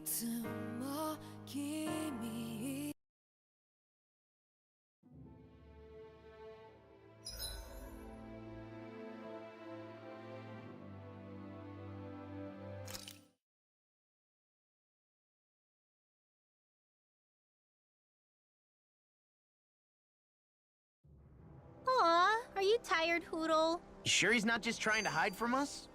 つも君 Aw, are you tired, Hoodle? You sure he's not just trying to hide from us?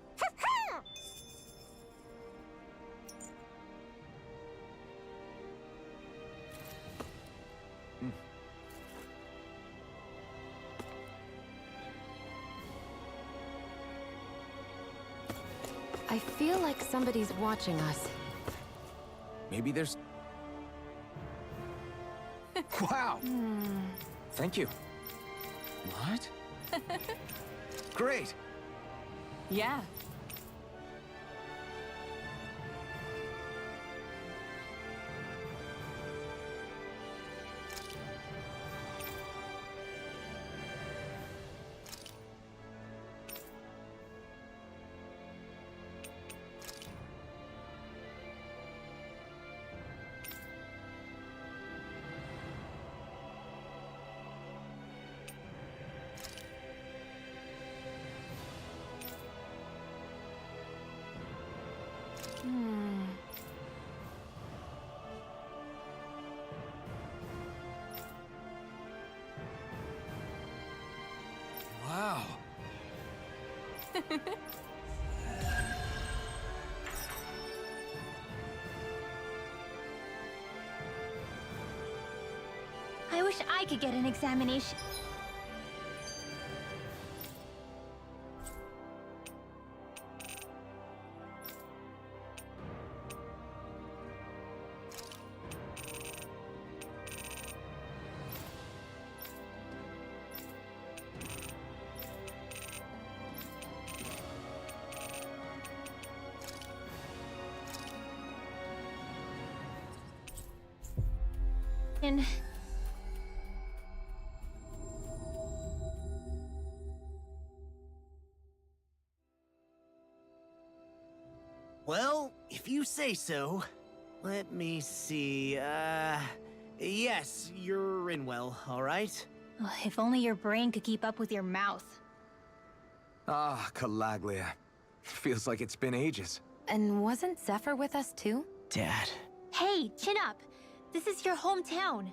I feel like somebody's watching us. Maybe there's... Wow! Thank you. What? Great! Yeah. Wow. I wish I could get an examination. And Well, if you say so. Let me see, yes, you're in well, all right? if only your brain could keep up with your mouth. Ah, Calaglia. Feels like it's been ages. And wasn't Zephyr with us too? Dad. Hey, chin up. This is your hometown.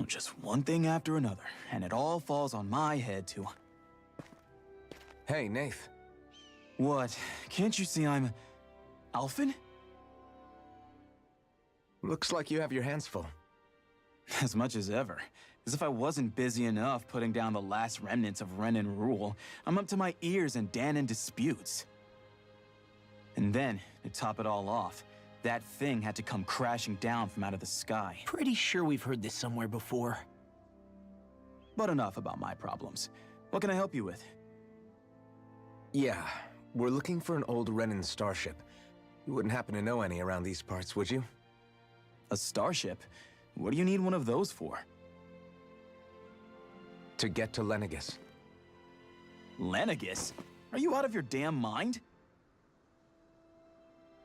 Just one thing after another, and it all falls on my head to... Hey, Nath. What? Can't you see I'm... Alphen? Looks like you have your hands full. As much as ever. As if I wasn't busy enough putting down the last remnants of Renan rule, I'm up to my ears in Danan disputes. And then, to top it all off, that thing had to come crashing down from out of the sky. Pretty sure we've heard this somewhere before. But enough about my problems. What can I help you with? Yeah, we're looking for an old Renan starship. You wouldn't happen to know any around these parts, would you? A starship? What do you need one of those for? To get to Lenegus. Lenegus? Are you out of your damn mind?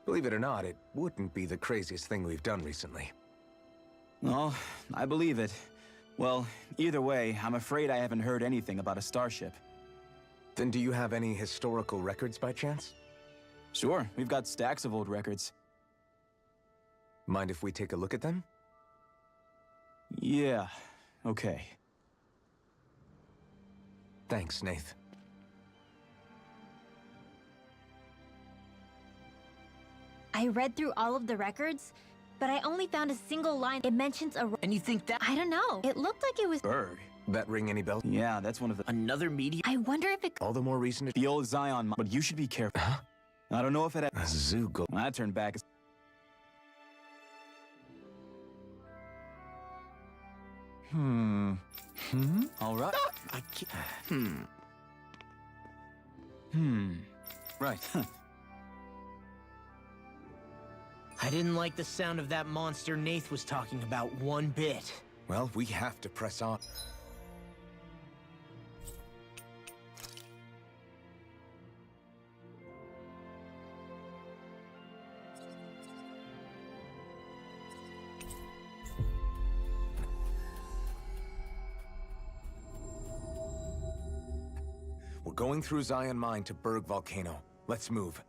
Believe it or not, it wouldn't be the craziest thing we've done recently. Oh, I believe it. Well, either way, I'm afraid I haven't heard anything about a starship. Then do you have any historical records by chance? Sure, we've got stacks of old records. Mind if we take a look at them? Yeah, okay. Thanks, Nath. I read through all of the records, but I only found a single line. It mentions a... And you think that... I don't know. It looked like it was... Berg? That ring any bells? Yeah, that's one of the... Another meteor? I wonder if it... All the more reason to... The old Zion, but you should be careful. Huh? I don't know if it... A Zoogle. I turned back... All right. I can't... Right. I didn't like the sound of that monster Nath was talking about one bit. Well, we have to press on. We're going through Zion Mine to Berg Volcano. Let's move.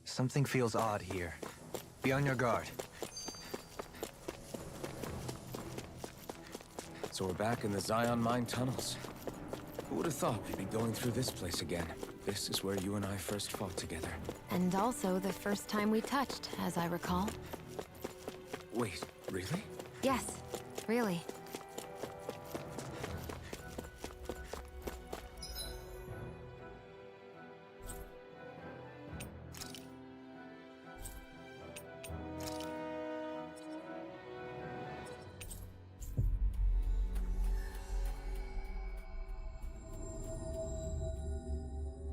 Something feels odd here. Be on your guard. So we're back in the Zion Mine tunnels. Who would have thought we'd be going through this place again? This is where you and I first fought together. And also the first time we touched, as I recall. Wait, really? Yes, really.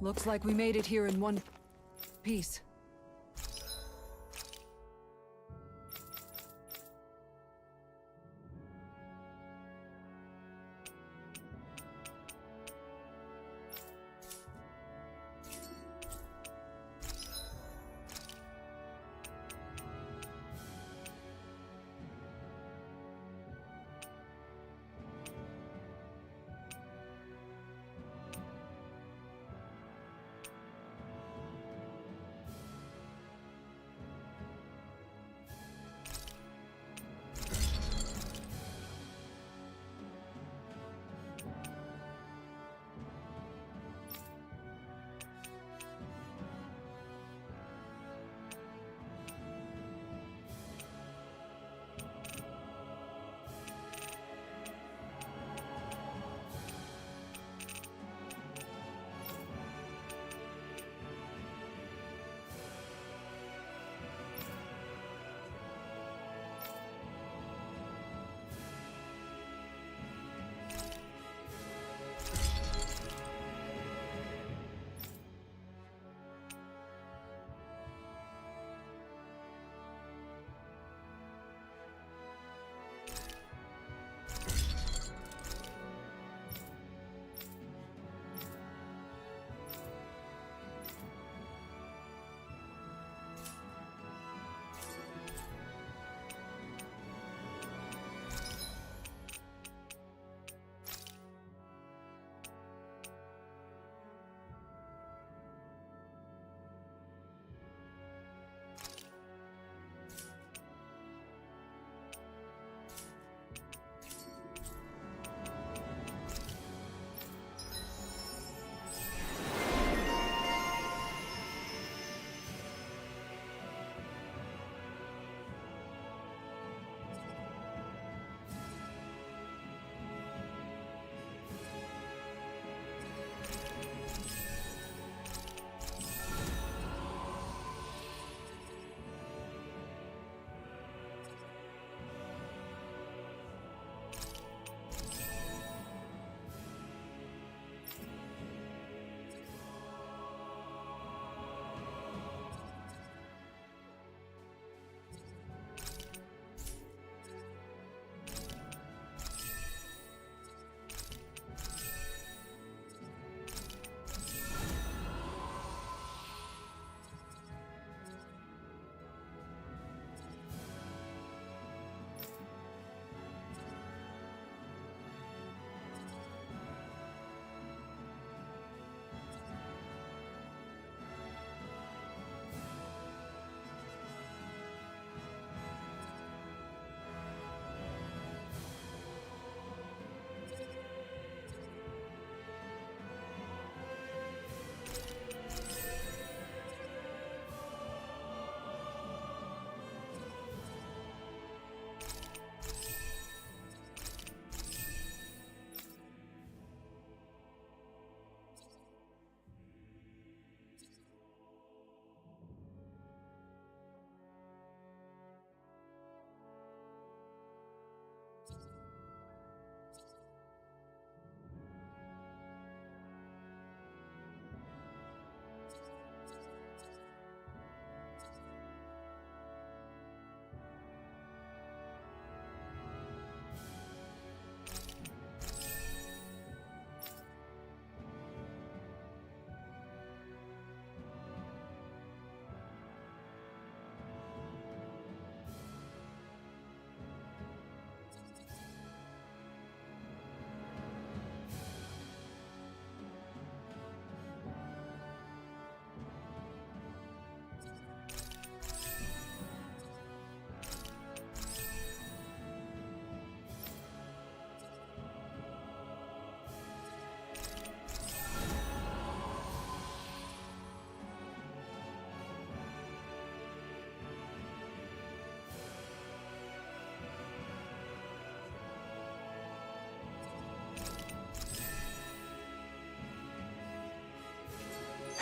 Looks like we made it here in one piece.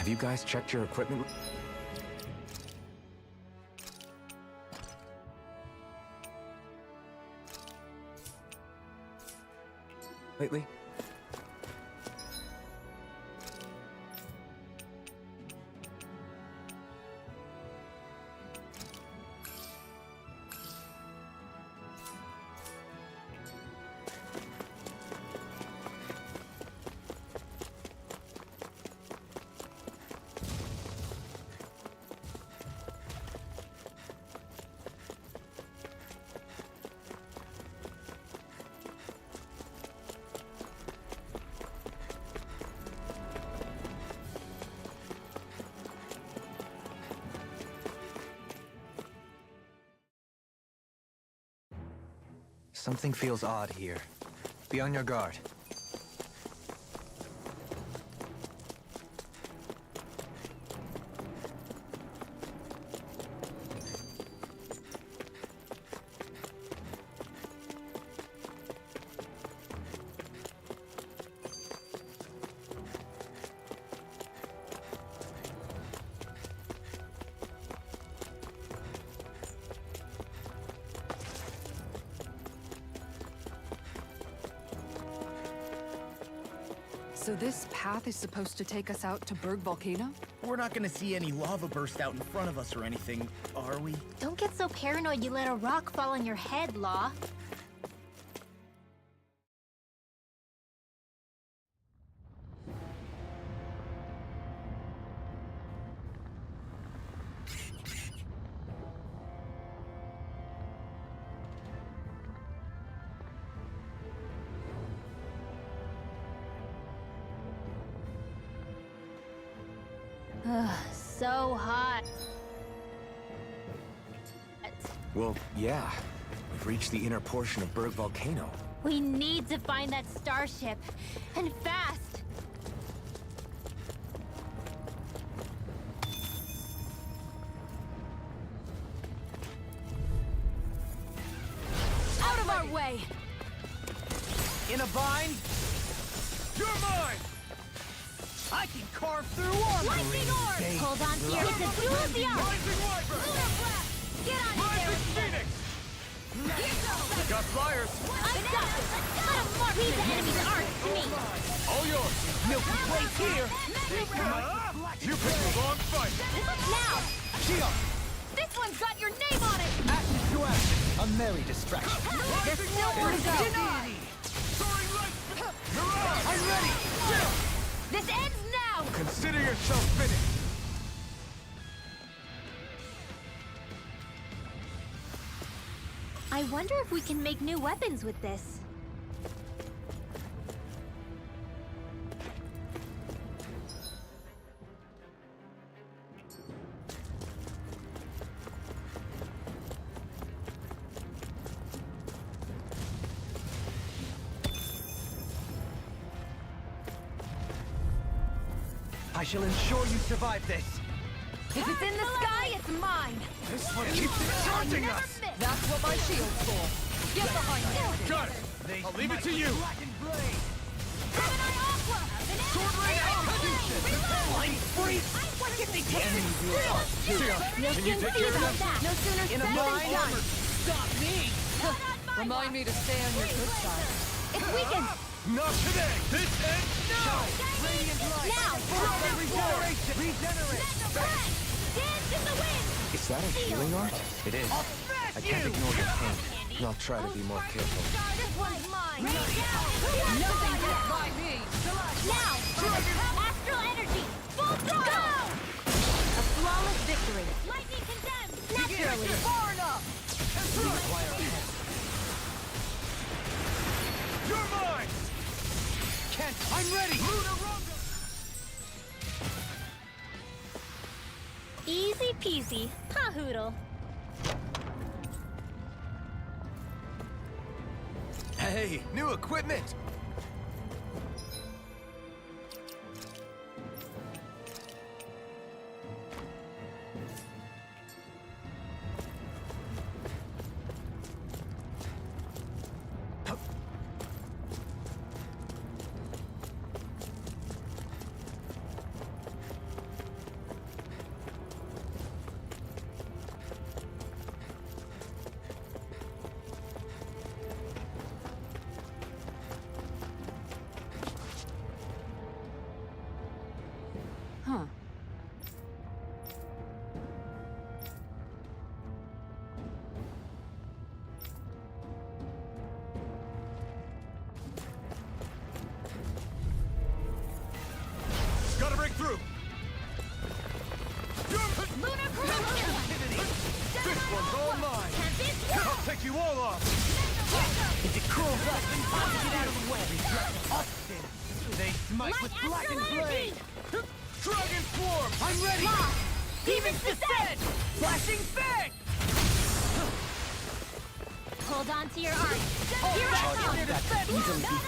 Have you guys checked your equipment? Lately? Something feels odd here. Be on your guard. So this path is supposed to take us out to Berg Volcano? We're not gonna see any lava burst out in front of us or anything, are we? Don't get so paranoid you let a rock fall on your head, Law. So hot. Well, yeah. We've reached the inner portion of Berg Volcano. We need to find that starship. And fast! Out of our way! In a bind? You're mine! I can carve through armor! Lightning orb! Hold on to your enthusiasm! Rising Wyvern! Lunar blast! Get on it there! Rising Phoenix! We got flyers! I'm done! Let him mark the enemy's art to me! All yours! Milky Place here! You picked the wrong fight! Now! Shield! This one's got your name on it! Ashes to ashes! A merry distraction! There's still more to go! Soaring light! Mirage! I'm ready! This ends now! Consider yourself finished! I wonder if we can make new weapons with this. I shall ensure you survive this. If it's in the sky, it's mine! This one keeps charging us! That's what my shield's for. Get behind me! Got it! I'll leave it to you! Gemini Aqua! Sword Ring execution! Flying freeze! Get the enemy You'll soon see about that! No sooner said than done! Stop me! Remind me to stay on your good side. It's weakened! Not today! This ends now! Now! Regeneration! Regenerate! Dance in the wind! Is that a healing art? It is. Smash I can't you! ignore your pain. I'll try to be more careful. This one's mine! Nothing gets by me! Now! Astral energy! Full throttle! A flawless victory! Lightning condemned! Naturally! Far enough! You're mine! Kent, I'm ready! Easy peasy, pahoodle. Hey, new equipment! They smite with blackened blade! Dragon form! I'm ready! Demon's descent! Flashing fang! Hold on to your art. Here I come!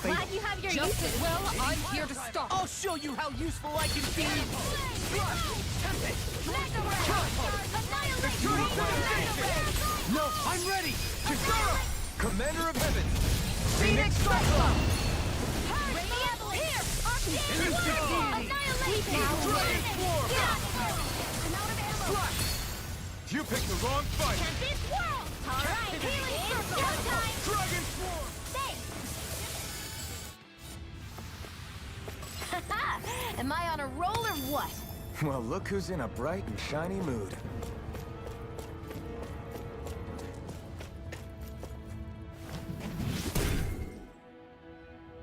Glad you have your Just uses. as well, I'm here to stop. I'll show you how useful I can be! No, I'm ready! Kisara! Commander of Heaven! Phoenix Cyclone! You picked the wrong fight! Dragon Swarm! Am I on a roll or what? Well, look who's in a bright and shiny mood.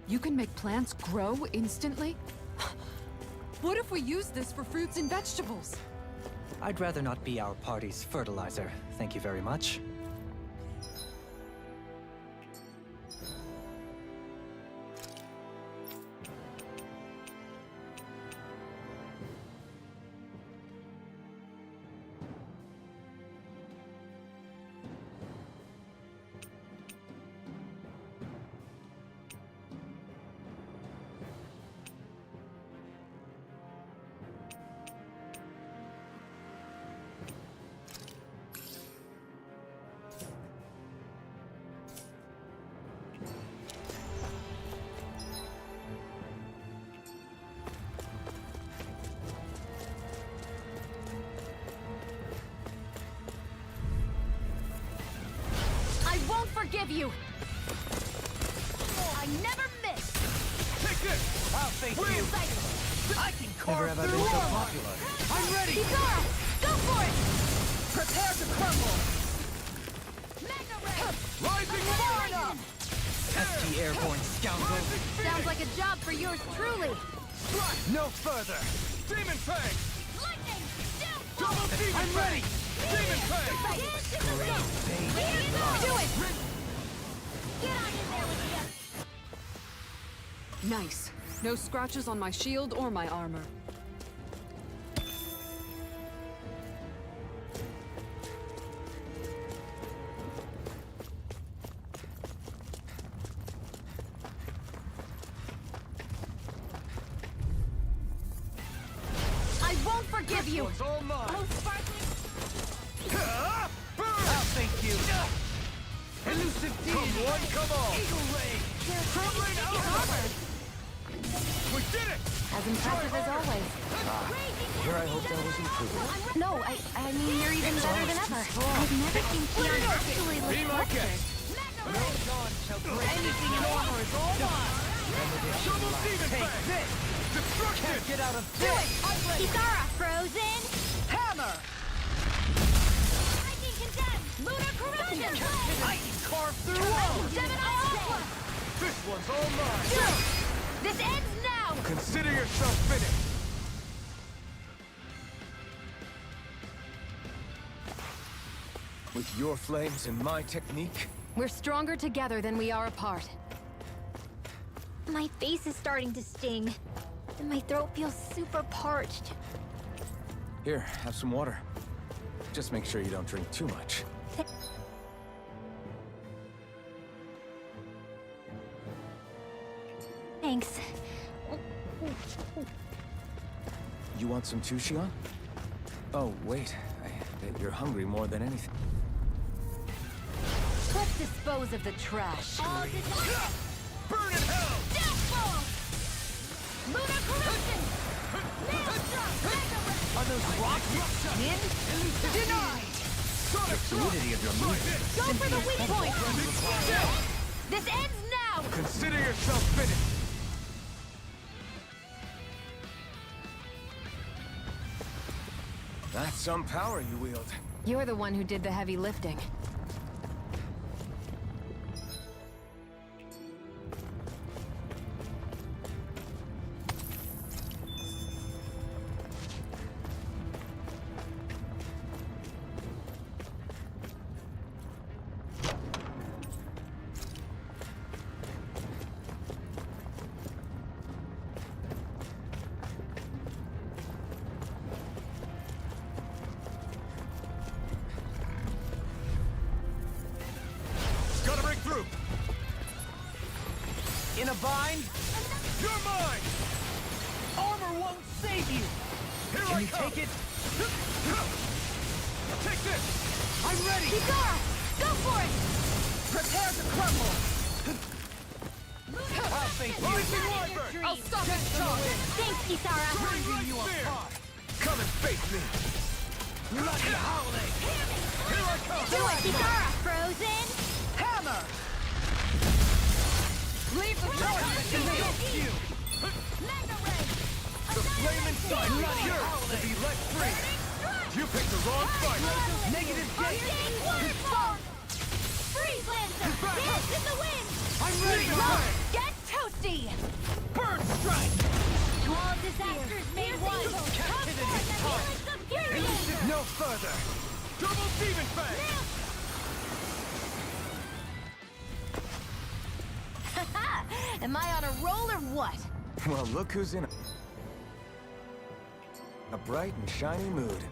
You can make plants grow instantly? What if we use this for fruits and vegetables? I'd rather not be our party's fertilizer. Thank you very much. Forgive you. I never miss. Take this! I'll thank you! I can carve Never have I through been so armor! popular. I'm ready! Kisara, go for it! Prepare to crumble! Rising Warna! Pesky airborne scoundrel. Sounds like a job for yours truly. No further! Demon Fang! Lightning, Double Demon I'm ready! Demon Fang! Do it! Get on in there with you. Nice. No scratches on my shield or my armor. I won't forgive you. It's all mine! Oh, sparkling. I'll thank you! Elusive Come Deity! one, come all! Eagle Ray! Crumbling armor. We did it! As impressive as always. Here I hoped I was improving. No, I mean, you're even better than ever. I've never seen Keon actually look Be my flustered. guest! No dawn shall break. Anything in armor is all mine! Double Demon Fang! This! Destruction! Can't get out of this! Kisara, frozen. Hammer! Lightning condemned. Lunar corruption. I can carve through walls! Seven Aqua. This one's all mine! This ends now. Consider yourself finished! With your flames and my technique, We're stronger together than we are apart. My face is starting to sting, and my throat feels super parched. here, have some water. Just make sure you don't drink too much. Thanks. You want some too, Shion? Oh, wait. I bet you're hungry more than anything. Let's dispose of the trash. All desire. Burn in hell! Deathfall. Lunar corruption. Are those rocks in? Denied! The fluidity of your movement. Go for the weak point. This ends now. Consider yourself finished! That's some power you wield. You're the one who did the heavy lifting. bind? You're mine! Armor won't save you! Here Can I you come! take it? Take this! I'm ready! Kikara, go for it! Prepare to crumble! I'll face you! Rising Wyvern! I'll stop this charge! Thanks, Kisara. Bring you apart! Come and face me! Bloody howling! Here I come! Do it, Kisara! Frozen! Hammer! Leave the charge! You! Mega Ray! The flame inside me Bloody yearns to howling! be let free! You picked the wrong fight! Negative Arcane Waterfall! Freeze Lancer! Dance in the wind! I'm ready to Look, burn! get toasty! Bird strike! To all disasters made one! Come forth and helix of fury! No further! Double Demon Fang! Am I on a roll or what? Well, look who's in a bright and shiny mood.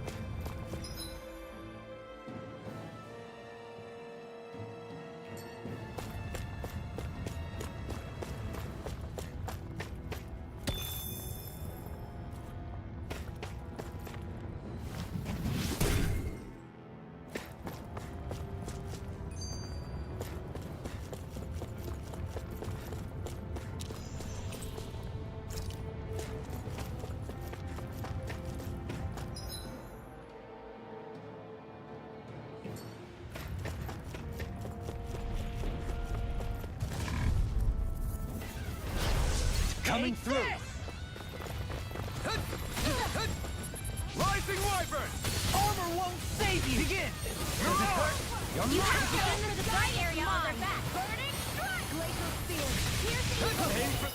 Coming through! Rising Wyvern! Armor won't save you! Begin! You're hurt! You have to get into the bright area on their back! Burning strike! Glacial spear! Piercing! Aim for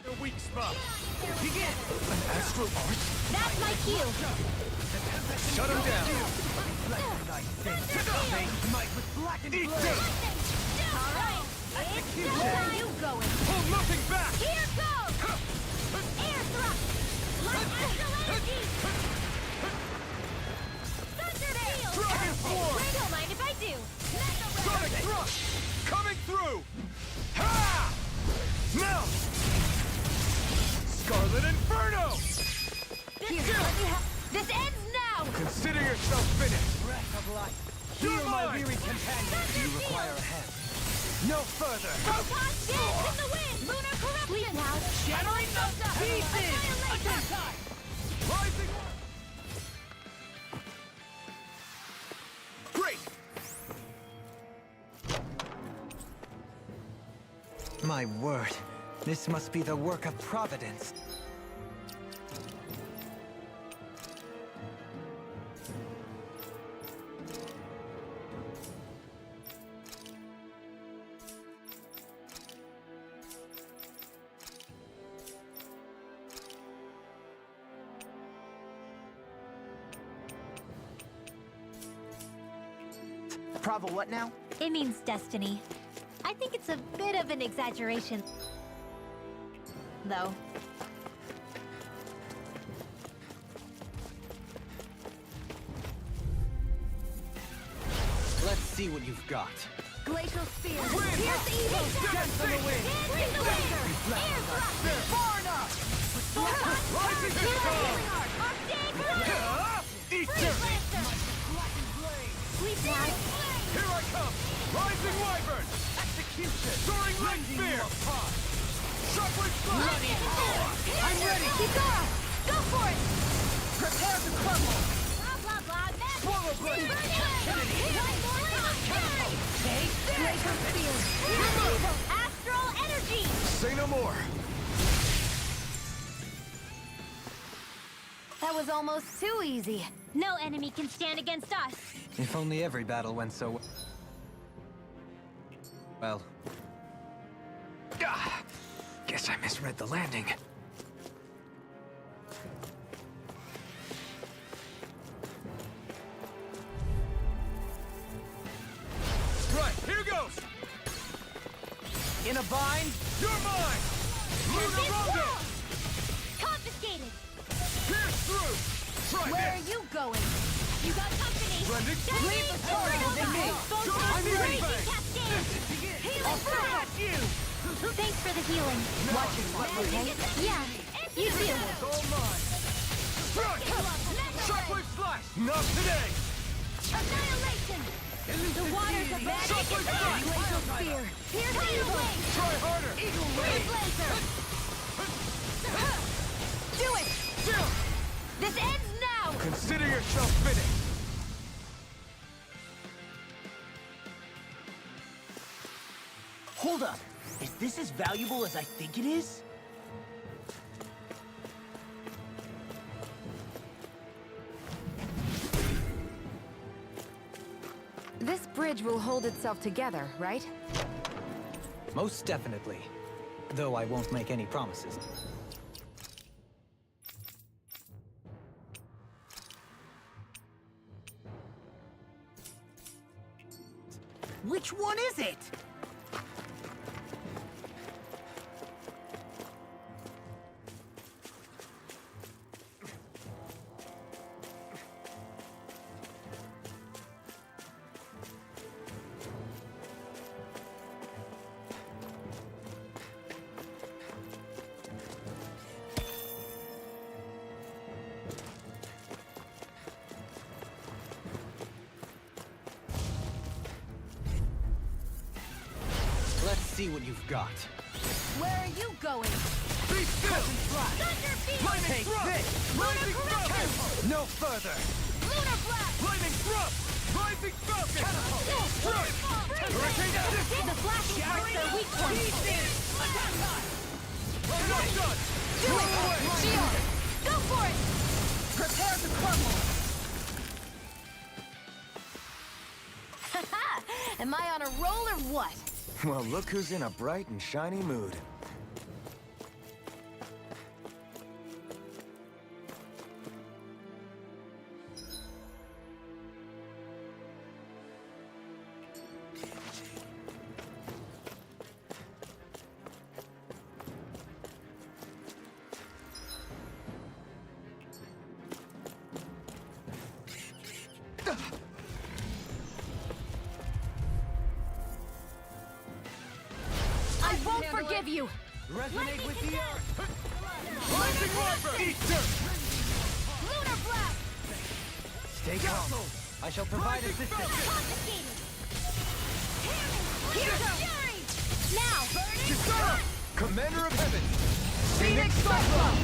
your weak spot! Begin! An astral arch? That's my cue! Shut him down! Face might with blackened Eat blade! this! Alright! It's just where you going! Pull nothing back! Here goes! Air thrust! Light astral energy! Thunder Nail! Dragon Form! Don't mind if I do! Mega Ray! Sonic Thrust! Coming through! Ha! Melt! Scarlet Inferno! This ends now! Consider yourself finished! Breath of life! You're Heal my mine! weary companion! You require a hand. No further! Photon dance in the wind! Lunar corruption! Sleep now! Shattering the pieces! Annihilation! Rising! Great! My word, this must be the work of Providence. Prava what now? It means destiny. I think it's a bit of an exaggeration, though. Let's see what you've got. Glacial spear! Wind! Pierce evil! Dance in the wind! Dance in the wind! Air thrust! Far enough! Rising Healing Pistol! heart! Arcane corruption! Eat Freeze this! Lancer! Sleep now! Here I come! Rising Wyvern! Execution! Soaring Ring Spear! Sharply Slash! I'm ready! Kikara! Go for it! Prepare to crumble! Blah, blah, blah! Magic! Swallow blade! One more time! Take Glacial spear! Evil! Astral energy! Say no more! That was almost too easy. No enemy can stand against us. If only every battle went so well. Guess I misread the landing. Right, here goes! In a bind? You're mine! Lunar Rondo! Confiscated! Pierce through! Try Where this! are you going? You got company! Blending. Leave the tornado to me. I'm ready. Thanks for the healing. Watch yourself, okay? Yeah, you too. All mine. Strike. Shockwave slash. Not today. Annihilation! The waters of magic! Shockwave slash. Glacial spear! Piercing blade! Try harder. Blade blazer! Do it! Still. This ends now! Consider yourself finished. Hold up. Is this as valuable as I think it is? This bridge will hold itself together, right? Most definitely. Though I won't make any promises. Which one is it? Let's see what you've got. Where are you going? Be still. Thunder field! Lightning thrust. Rising falcon. No further! Lunar blast! Lightning thrust. Rising falcon. Strike. Hurricane assist. The flashing parts are weak points. Not done. Do it! Shield! Go for it! Prepare to crumble! Haha! Am I on a roll or what? Well, look who's in a bright and shiny mood. I won't forgive you! Resonate with the earth! Rising Viper. Eat dirt. Lunar blast! Stay calm. I shall provide assistance. Confiscated! Here's a fury! Now! Kisara. Commander of Heaven. Phoenix Cyclone!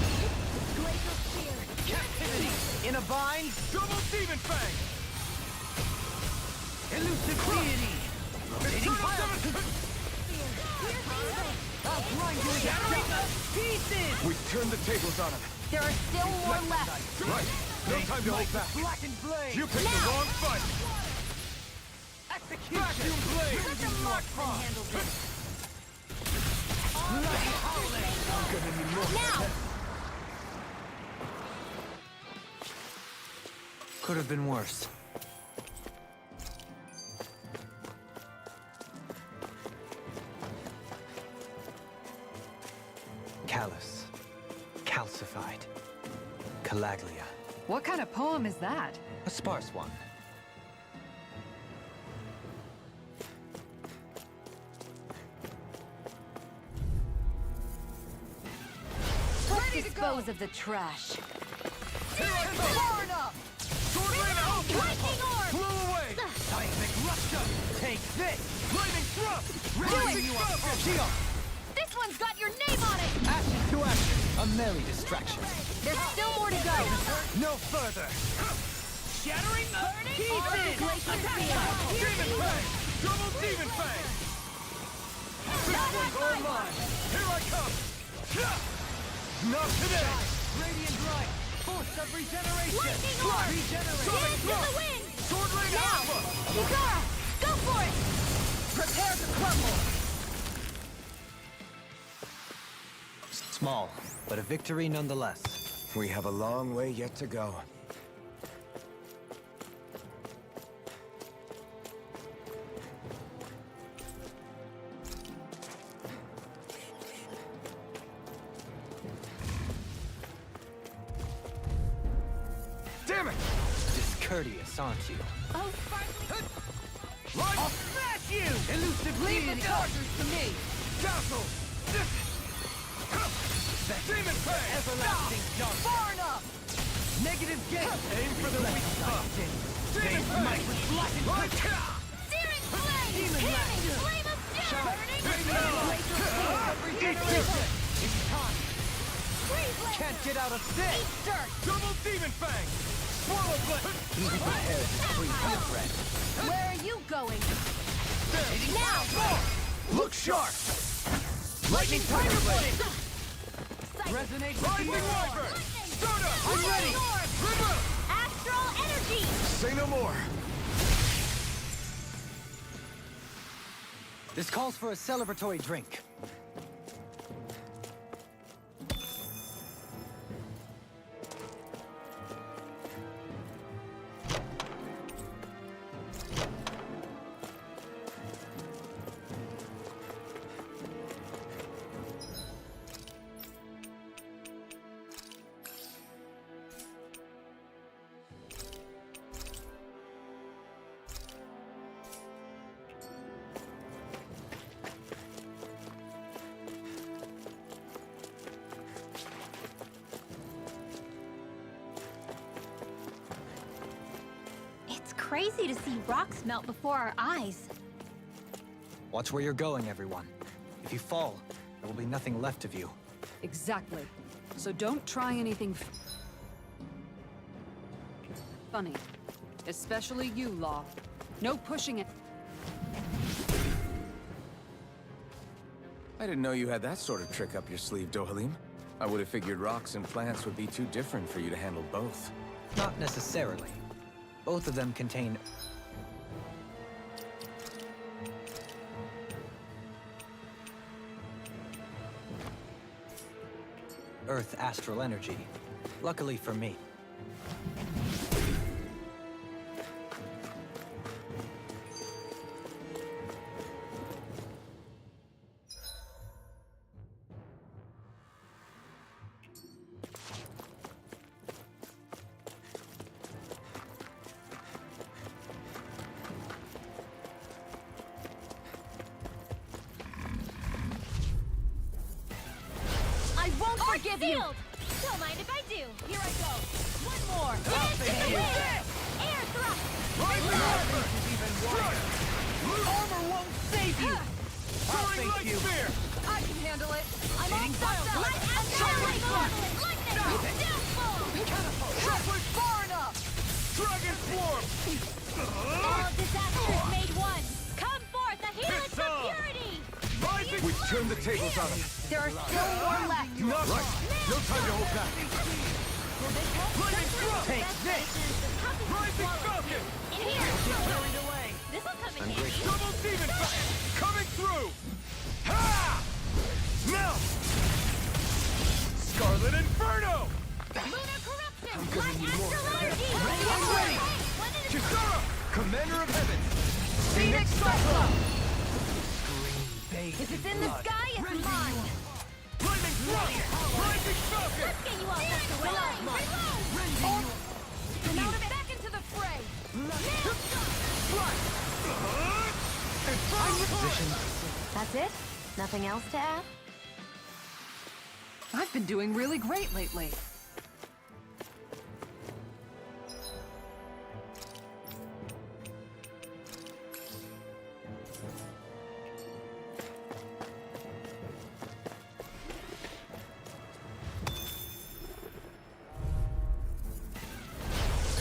Glacial spear. Captivity! In a bind! Double Demon Fang. Elusive deity! Eternal Seven. I'll grind you into pieces! We turned the tables on him. There are still more left! Right. No time to hold back. Blackened blade! You picked the wrong fight. Execution! Vacuum blade. Let the marksman handle this! Now! Could have been worse. Callous. Calcified. Calaglia. What kind of poem is that? A sparse one. Let's dispose of the trash. Sword Rain out. Lightning orb! Blow away. Seismic rupture! Take this! Lightning thrust. Rising you up! Shield! This one's got your name on it! Ashes to ashes! A merry distraction. There's still more to go! No further! Shattering Pieces! Glacial spear! Demon Fang. Double Demon Fang. This one's all mine. Here I come. Not today. Radiant light! Force of regeneration! Lightning orb! Regenerate! Dance to the wind! Sword Rain Now! Alpha. Kisara! Go for it! Prepare to crumble! Small, but a victory nonetheless. We have a long way yet to go. Damn it. courteous, aren't you? Oh, Sparkly! Right! I'll smash you! Elusive Leave the chargers to me! Castle! Demon Fang! Everlasting jump! Far enough! Negative gate! Aim for the weak spot! Demon Fang! Searing flame! Demon Hitting Blast! flame of doom! It's time! Freeze laser! Can't get out of this! Eat dirt! Double Demon Fang! Swallow Blade! Be prepared to free my friend. Where are you going? Now! Look sharp! Lightning Tiger Blade! Resonate Rising Wyvern! Start up! I'm ready! River! Astral energy! Say no more! This calls for a celebratory drink. It's crazy to see rocks melt before our eyes. Watch where you're going, everyone. If you fall, there will be nothing left of you. Exactly. So don't try anything funny. Especially you, Law. No pushing it. I didn't know you had that sort of trick up your sleeve, Dohalim. I would have figured rocks and plants would be too different for you to handle both. Not necessarily. Both of them contain Earth astral energy. Luckily for me. I won't forgive you! Don't mind if I do. Here I go. One more. Air thrust! Armor won't save you! I'll save you! I can handle it. I'm all sucked up! Annihilate! Lightning! Downfall! Catapult! Far enough! Dragon Swarm! All disasters made one! Come forth, a healing It's for on! purity! Rising! We've turned the tables on them. There are still more left. Not right. No time to hold back. Lightning Thrust! Take this! Rising Falcon! In here! Carried away. This'll come in handy. Double Demon Fang! Coming through! Ha! Now! Scarlet Inferno! Lunar corruption! Light astral energy! I'm ready! Kisara! Commander of Heavens! Phoenix Cyclone! If it's in the sky, it's mine! Lightning Thrust! Rising Falcon! Let's get you all tucked away! Reload! Now back into the fray! That's it? Nothing else to add? I've been doing really great lately.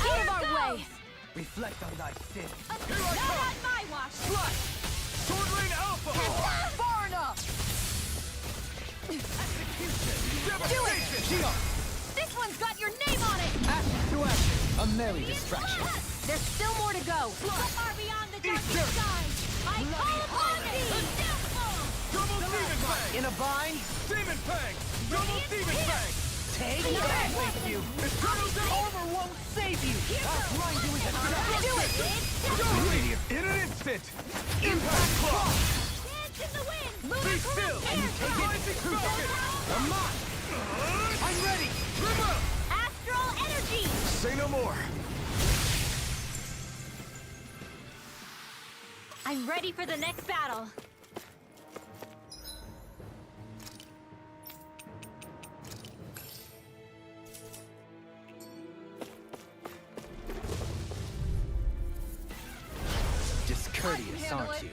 Out of our way! Reflect on thy sin. Not on my watch! Sword Lane Alpha! Far enough! Devastation! This one's got your name on it! Action to action. A merry distraction. There's still more to go! So far beyond the darkest sky! I call upon thee! Downfall! Double Demon Fang! In a bind. Demon Fang! Double Demon Fang! Take that that with with you. Armor won't save you! I'll grind you into Do it, kid! Radiant in an instant! Impact Claw! Dance in the wind! Be still! Rising Falcon! I'm on. I'm ready! River! Astral energy! Say no more! I'm ready for the next battle. Discourteous, aren't you?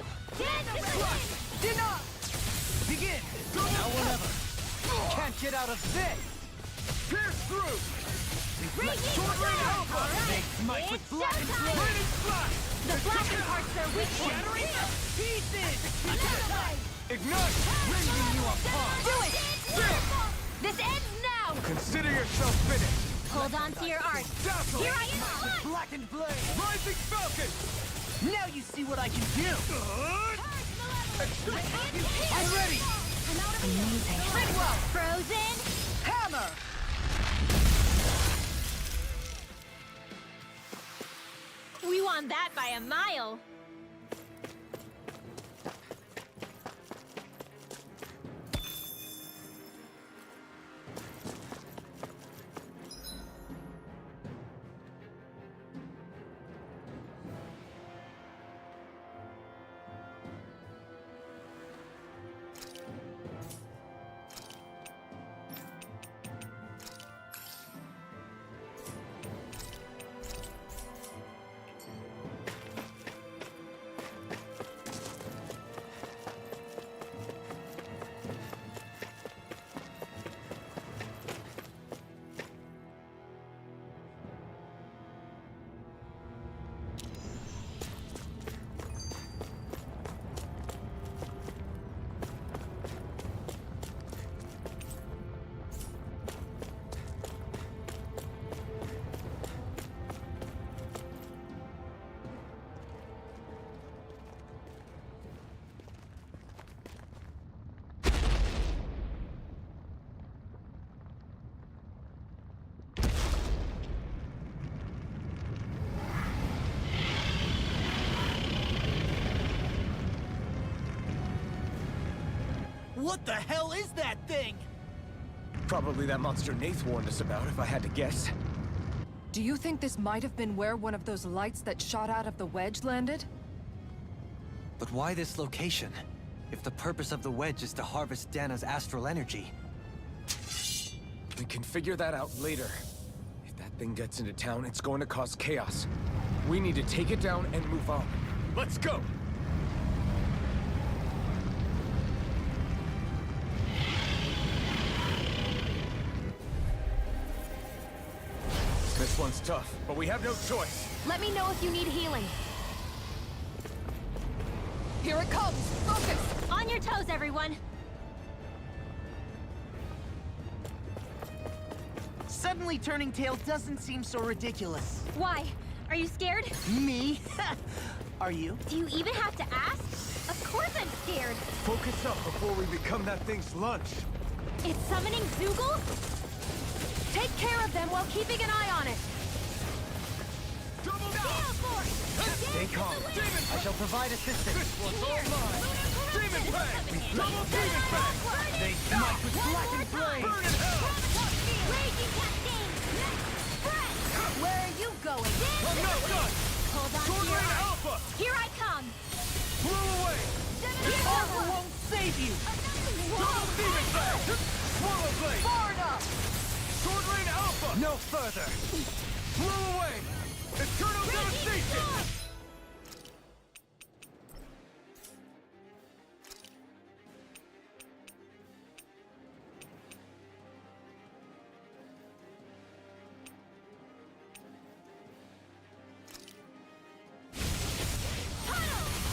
Begin! Now or never! Can't get out of this! Pierce through! Sword Rain Alpha! Smite with blackened blade! Raining flash! The blackened parts are weak. Shattering to pieces! Ignite! Rending you apart! Do it! This ends now! Consider yourself finished! Hold on to your art. Dazzle! Here I am! Blackened blade! Rising Falcon! Now you see what I can do! I'm ready! Amazing. Frozen. Hammer! We won that by a mile. What the hell is that thing? Probably that monster Nath warned us about, if I had to guess. Do you think this might have been where one of those lights that shot out of the wedge landed? But why this location? If the purpose of the wedge is to harvest Dana's astral energy. We can figure that out later. If that thing gets into town, it's going to cause chaos. We need to take it down and move on. Let's go! This one's tough, but we have no choice. Let me know if you need healing. Here it comes! Focus! On your toes, everyone. Suddenly turning tail doesn't seem so ridiculous. Why? Are you scared? Me? Are you? Do you even have to ask? Of course I'm scared. Focus up before we become that thing's lunch. It's summoning Zoogles? Take care of them while keeping an eye on it. Double down! Gale Force! Stay calm. I shall provide assistance. This one's all mine! Demon Fang! Double Demon Fang! They smite with blackened blade! Burn in hell! Raging Cascade! Breath! Where are you going? I'm not done! Hold on Sword to your Rain art. Alpha! Here I come! Blew away! Armor won't save you! Double Demon Fang! Swallow Blade! Far enough! Sword Rain Alpha! No further! Blew away! Eternal Devastation!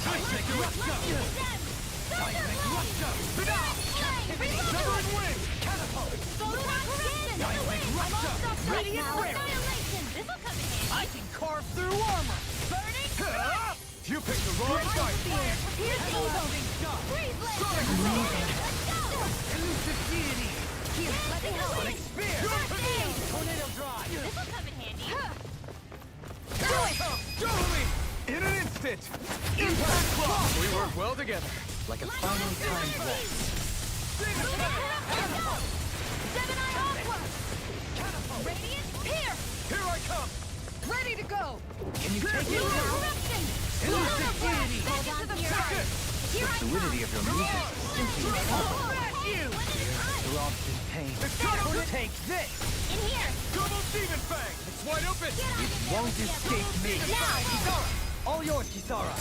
Seismic Eruption! Seismic Eruption! Severing Wing! Catapult! Seismic Eruption! Radiant Rip! This'll come in handy. I can carve through armor! Burning Ah! You picked the wrong fight! Here's Eagle! Freeze Blade! Sonic Let's go! Elusive deity! Here, let me help. Sonic Spear! Tornado drive! This'll come in handy. Do it! Totally! In an instant! Impact Claw! We work well together. Like a finely timed blast. Demon Fang! Gemini Aqua! Radiant Pierce! Here I come! Ready to go! Can you take it? Eruption! Hold on to your heart. Here I Fluidity of your movement is simply remarkable. You're often in pain. Take this! In here. Double Demon Fang! It's wide open! It won't escape me! Now. Kisara! All yours, Kisara!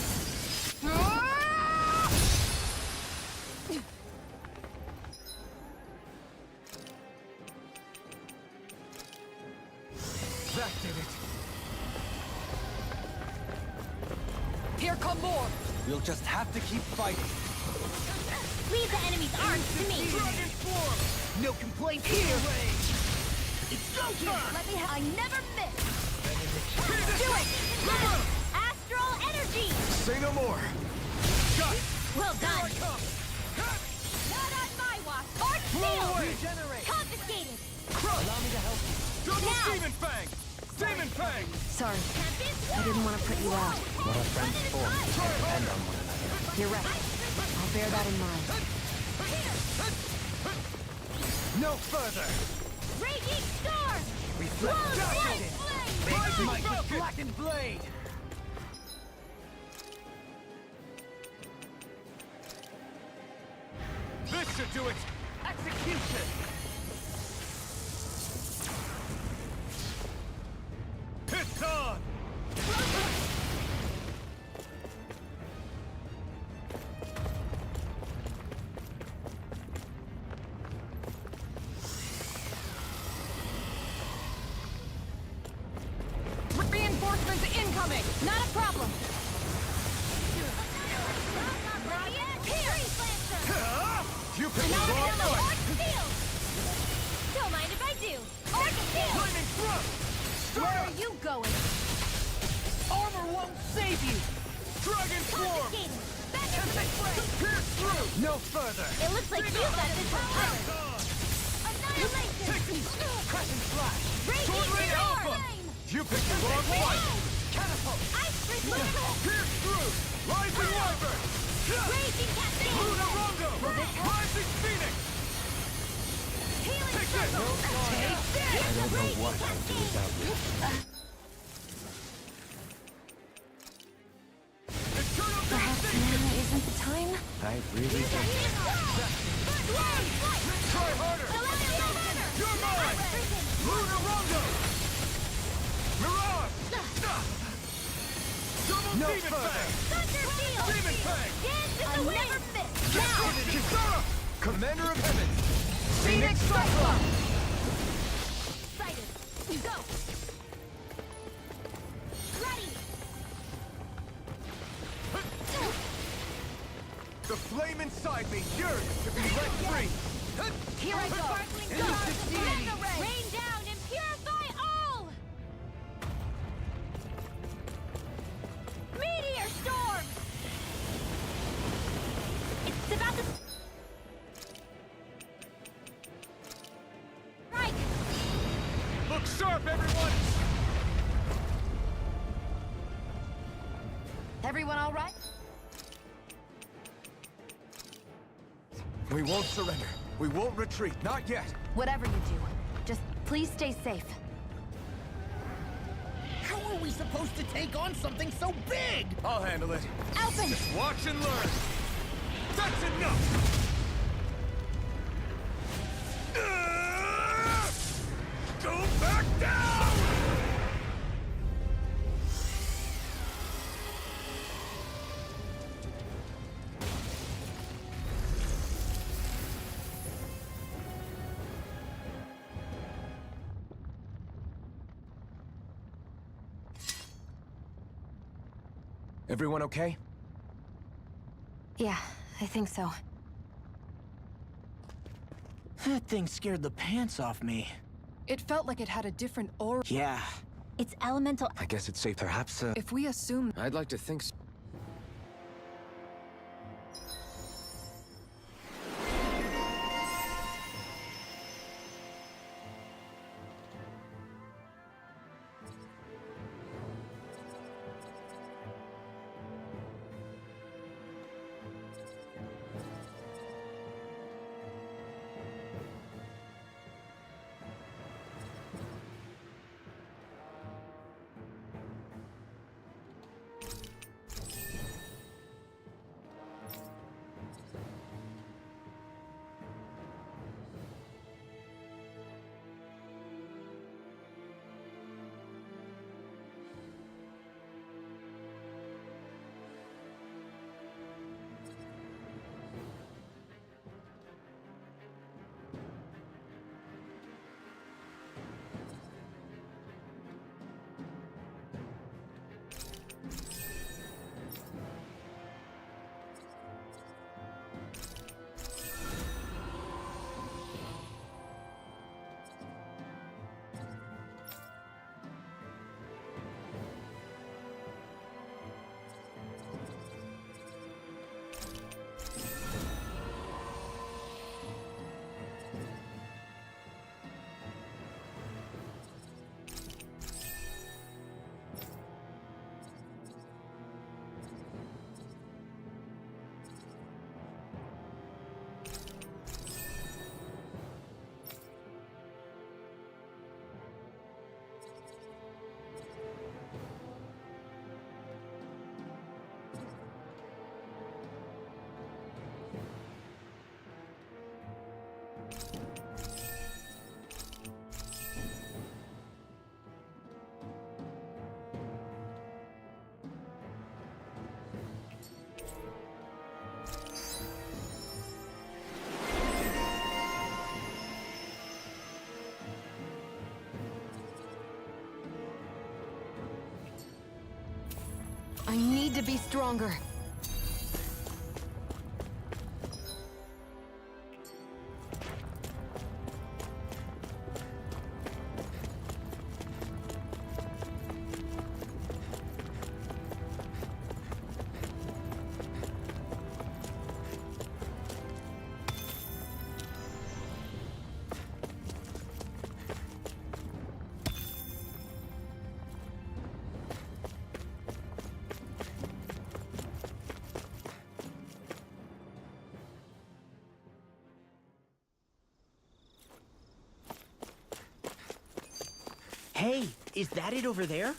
That did it! Here come more! We'll just have to keep fighting. Leave the enemy's arms to me. Dragon Form! No complaints here! Let me I never miss. Benediction! Do it. Astral energy. Say no more! Got it! Well Here I done. come! Not on my watch. Arch shield. Regenerate! Confiscated. Allow me to help you. Double Now. Demon Fang! Demon Fang! Sorry, Tempest. I didn't want to put you out. What are friends for? Depend on one another. You're right. I'll bear that in mind. No further! Raging storm. Reflect White justice! flame. Might with blackened blade! This should do it! Execution! It's on! Reinforcements incoming! Not a problem. You picked the Now wrong we're fight! Arch shield. Don't mind if I do. Arch shield. Flaming thrust! Where are you going? Armor won't save you! Dragon Form! Confiscated. Benediction. Pierce through! No further! It looks like you got this one covered. On! Annihilation. Crescent flash! Raging Sword Ring storm. Alpha! You picked the wrong fight! Catapult! Ice crystal. Pierce through! Rising Wyvern! Raging cascade. Luna Rondo! Rising Phoenix! Healing Take this! circle. Take this! Here's the I don't know raging what I'll do without you. Eternal Perhaps Devastation! now isn't the time? I really don't. Try harder! You're mine! Luna Rondo! Mirage! Double No Demon further. Fang! Demon Fang! I'll never miss. Now. Kisara! Commander of Heaven! Phoenix Cyclone! Sighted. Go. Ready. The flame inside me yearns to be let free! Here I go. Sparkling stars. Rain down and purify all. Meteor storm. It's about to strike. Look sharp, everyone! Everyone all right? We won't surrender. We won't retreat. Not yet. Whatever you do, just please stay safe. How are we supposed to take on something so big? I'll handle it. Open. Just watch and learn. That's enough! Go back down! Everyone okay? Yeah, I think so. That thing scared the pants off me. It felt like it had a different aura. Yeah. It's elemental. I guess it's safe. Perhaps, If we assume I'd like to think so. need to be stronger. Hey, is that it over there?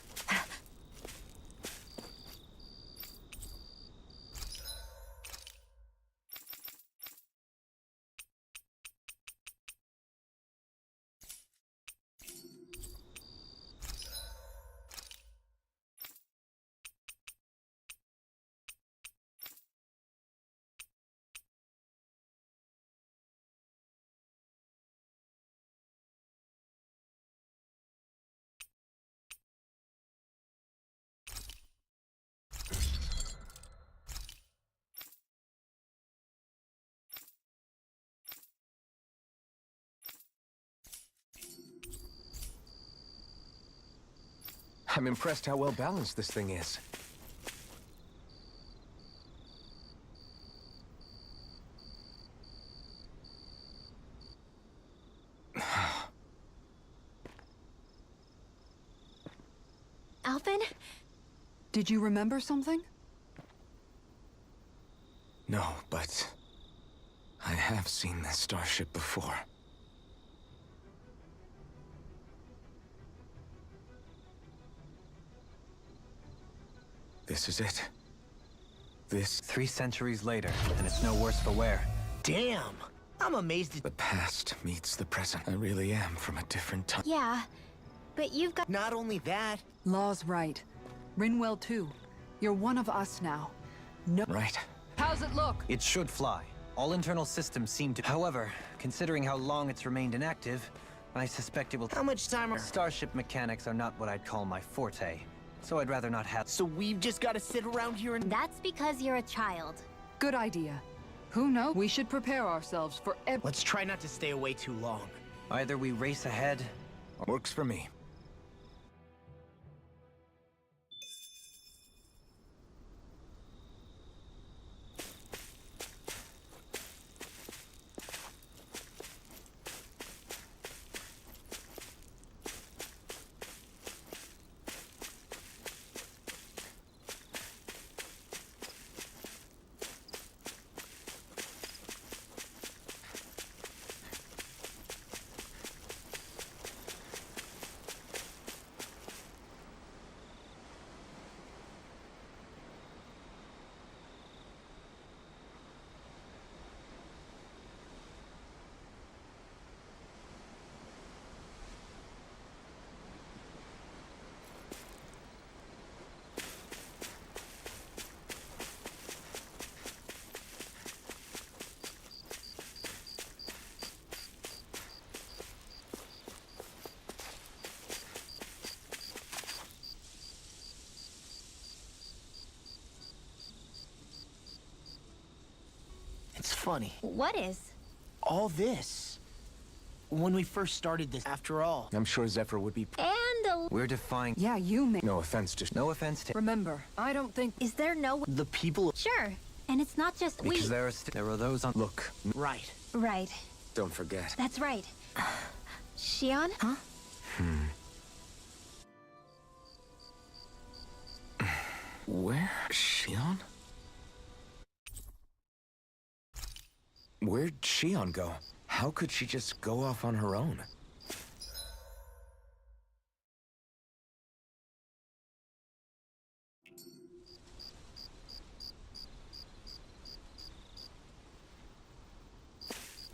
I'm impressed how well balanced this thing is. Alvin? Did you remember something? No, but I have seen this starship before. This is it. This... 3 centuries later, and it's no worse for wear. Damn! I'm amazed The past meets the present. I really am from a different time. Yeah, but you've got... Not only that, Law's right. Rinwell too. You're one of us now. No. Right. How's it look? It should fly. All internal systems seem to... However, considering how long it's remained inactive, I suspect it will... how much time are... Starship mechanics are not what I'd call my forte, so I'd rather not have... So we've just gotta sit around here and... That's because you're a child. Good idea. Who knows? We should prepare ourselves for Let's try not to stay away too long. Either we race ahead, Works for me. It's funny. What is? All this. When we first started this, after all. I'm sure Zephyr would be... And a... we're defying... Yeah, you may. No offense, just... No offense to... Remember, I don't think... Is there no... The people... Sure. And it's not just we... Because there are those on... Look, Right. Right. don't forget. That's right. Shion? Huh? Where? Shion? Where'd Shion go? How could she just go off on her own?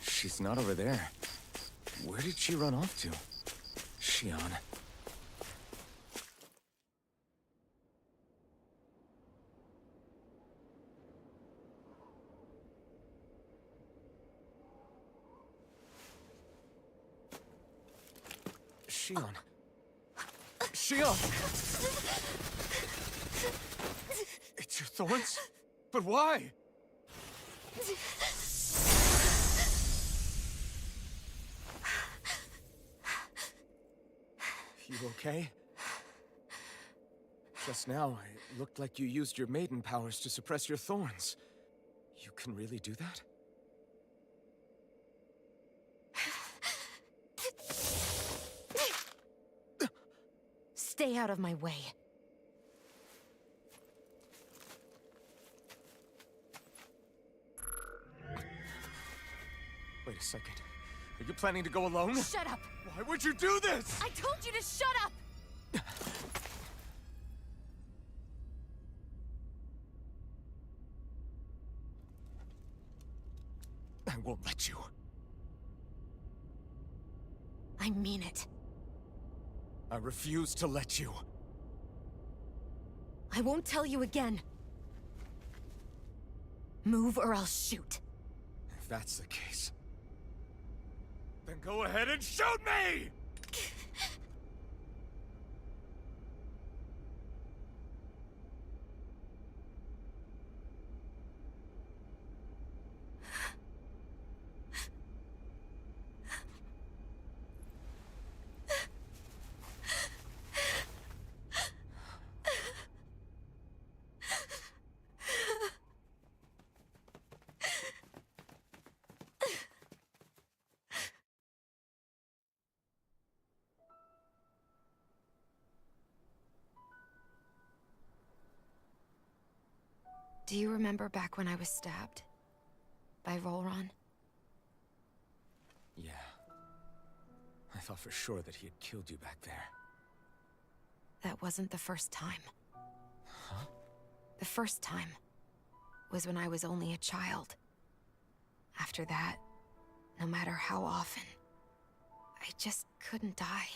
She's not over there. Where did she run off to? Shion. Shion. Shion! It's thorns? But why? You okay? Just now, it looked like you used your maiden powers to suppress your thorns. You can really do that? Stay out of my way. Wait a second. Are you planning to go alone? Shut up! Why would you do this? I told you to shut up! I won't let you. I mean it. I refuse to let you. I won't tell you again. Move or I'll shoot. If that's the case, then go ahead and shoot me! Do you remember back when I was stabbed? By Rolron? Yeah. I thought for sure that he had killed you back there. That wasn't the first time. Huh? The first time was when I was only a child. After that, no matter how often, I just couldn't die.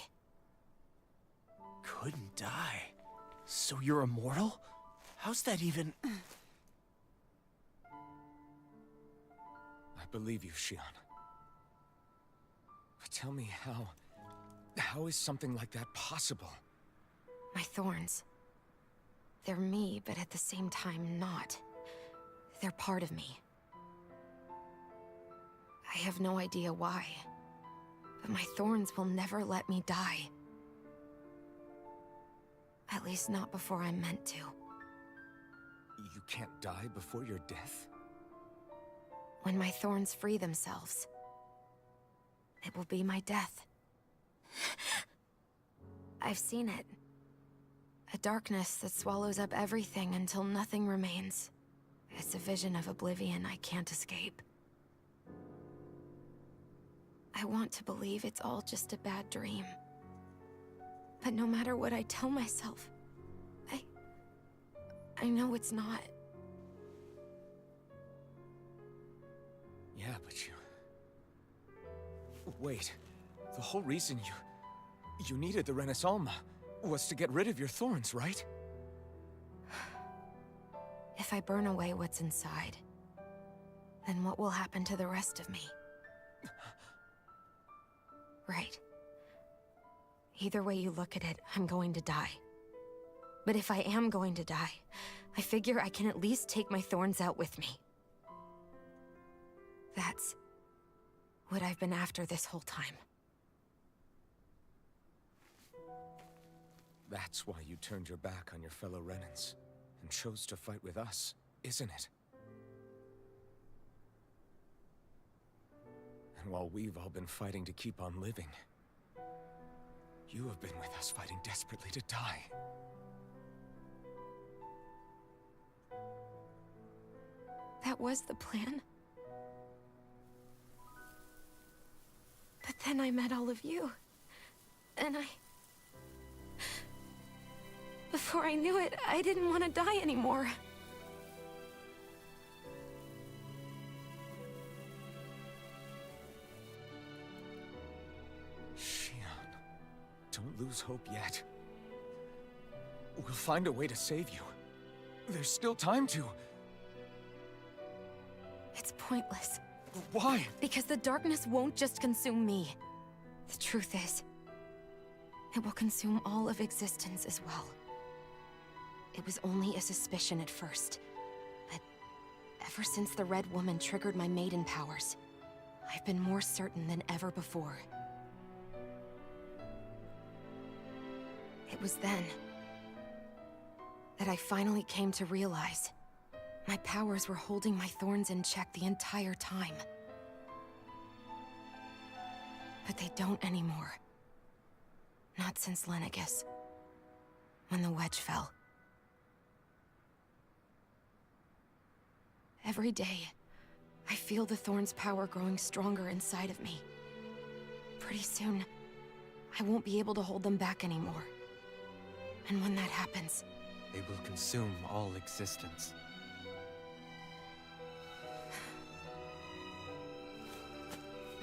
Couldn't die? So you're immortal? How's that even... I believe you, Xion. But tell me how is something like that possible? My thorns. They're me, but at the same time not. They're part of me. I have no idea why, but my thorns will never let me die. At least not before I'm meant to. You can't die before your death? When my thorns free themselves, it will be my death. I've seen it. A darkness that swallows up everything until nothing remains. It's a vision of oblivion I can't escape. I want to believe it's all just a bad dream. But no matter what I tell myself, I know it's not. Yeah, but you... Wait. The whole reason you needed the Renaissance was to get rid of your thorns, right? If I burn away what's inside, then what will happen to the rest of me? Right. Either way you look at it, I'm going to die. But if I am going to die, I figure I can at least take my thorns out with me. That's what I've been after this whole time. That's why you turned your back on your fellow Renans and chose to fight with us, isn't it? And while we've all been fighting to keep on living, you have been with us fighting desperately to die. That was the plan. But then I met all of you. And before I knew it, I didn't want to die anymore. Xion, don't lose hope yet. We'll find a way to save you. There's still time to... It's pointless. Why? Because the darkness won't just consume me. The truth is, it will consume all of existence as well. It was only a suspicion at first, Ever since the Red Woman triggered my maiden powers, I've been more certain than ever before. It was then that I finally came to realize my powers were holding my thorns in check the entire time. But they don't anymore. Not since Lenegis, when the wedge fell. Every day, I feel the thorn's power growing stronger inside of me. Pretty soon, I won't be able to hold them back anymore. And when that happens, They will consume all existence.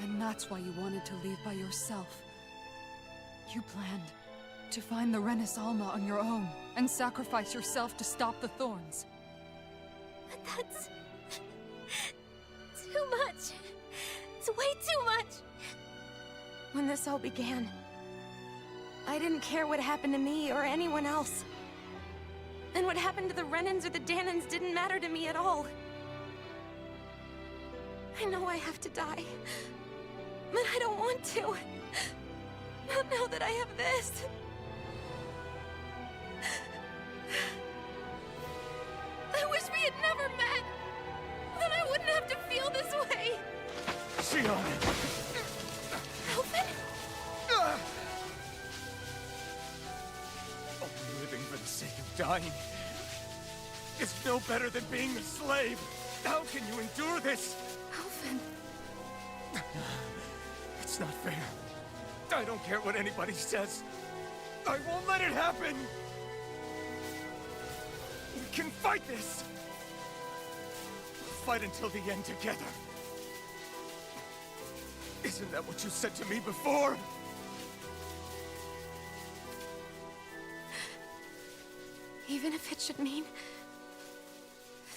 And that's why you wanted to leave by yourself. You planned to find the Renis Alma on your own and sacrifice yourself to stop the thorns. But that's... too much. It's way too much. when this all began, I didn't care what happened to me or anyone else. And what happened to the Renans or the Danans didn't matter to me at all. I know I have to die, but I don't want to. Not now that I have this. I wish we had never met. Then I wouldn't have to feel this way. Xion! Alvin? Only living for the sake of dying is no better than being a slave. How can you endure this? Alvin. It's not fair. I don't care what anybody says. I won't let it happen! We can fight this! We'll fight until the end together. Isn't that what you said to me before? Even if it should mean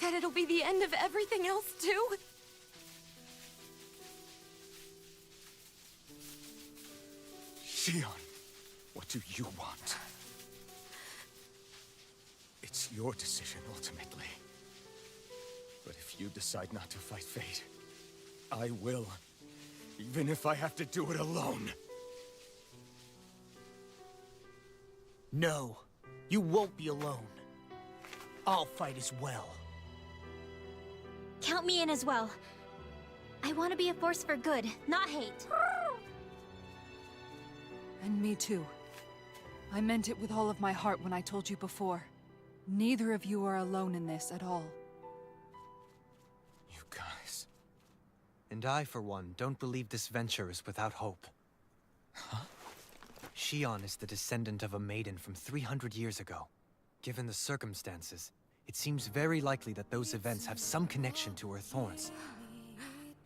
that it'll be the end of everything else, too? Xion, what do you want? It's your decision, ultimately. But if you decide not to fight fate, I will. Even if I have to do it alone. No, you won't be alone. I'll fight as well. Count me in as well. I want to be a force for good, not hate. And me too. I meant it with all of my heart when I told you before. Neither of you are alone in this at all. You guys... And I, for one, don't believe this venture is without hope. Huh? Xion is the descendant of a maiden from 300 years ago. Given the circumstances, it seems very likely that those events have some connection to her thorns.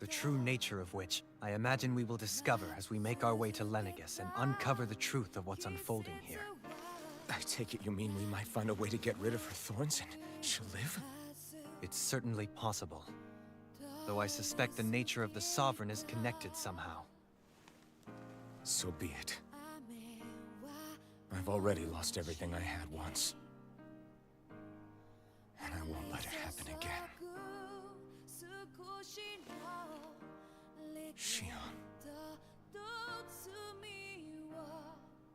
The true nature of which, I imagine we will discover as we make our way to Lenegis and uncover the truth of what's unfolding here. I take it you mean we might find a way to get rid of her thorns and she'll live? It's certainly possible. Though I suspect the nature of the Sovereign is connected somehow. So be it. I've already lost everything I had once. And I won't let it happen again. Xion.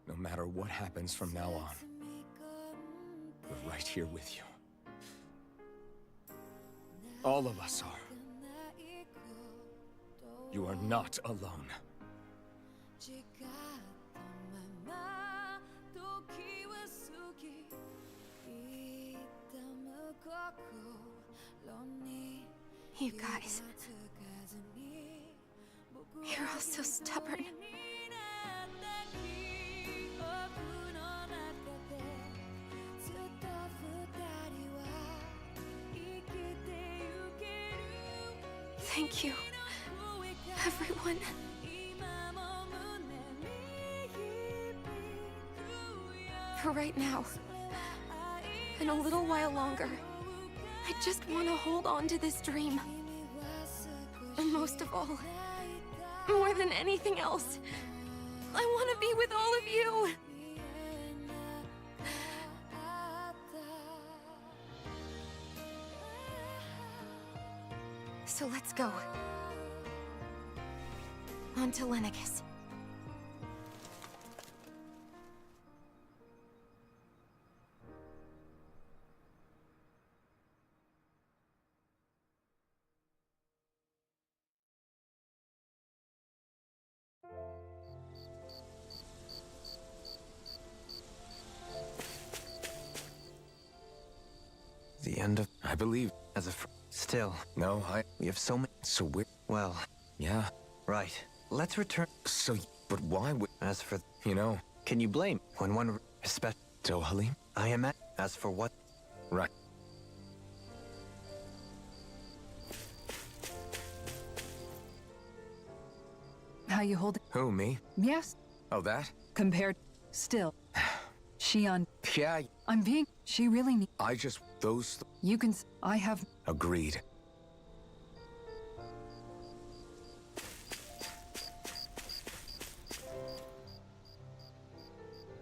No matter what happens from now on, we're right here with you. All of us are. You are not alone. You guys... You're all so stubborn. Thank you, everyone. For right now, and a little while longer, I just want to hold on to this dream. And most of all, more than anything else, I want to be with all of you. So let's go. On to Lenegis. The end of... I believe. As a still, No, we have so many... So we're... Well, Yeah. right. Let's return... So, but why would... As for... You know, Can you blame when one... Especially... Dohalim? I am at... As for what... Right. How you holding? Who, me? Yes. Oh, that? Compared... Still. Shion, Yeah, I'm being... She really need... I just... Those... You can... I have... Agreed.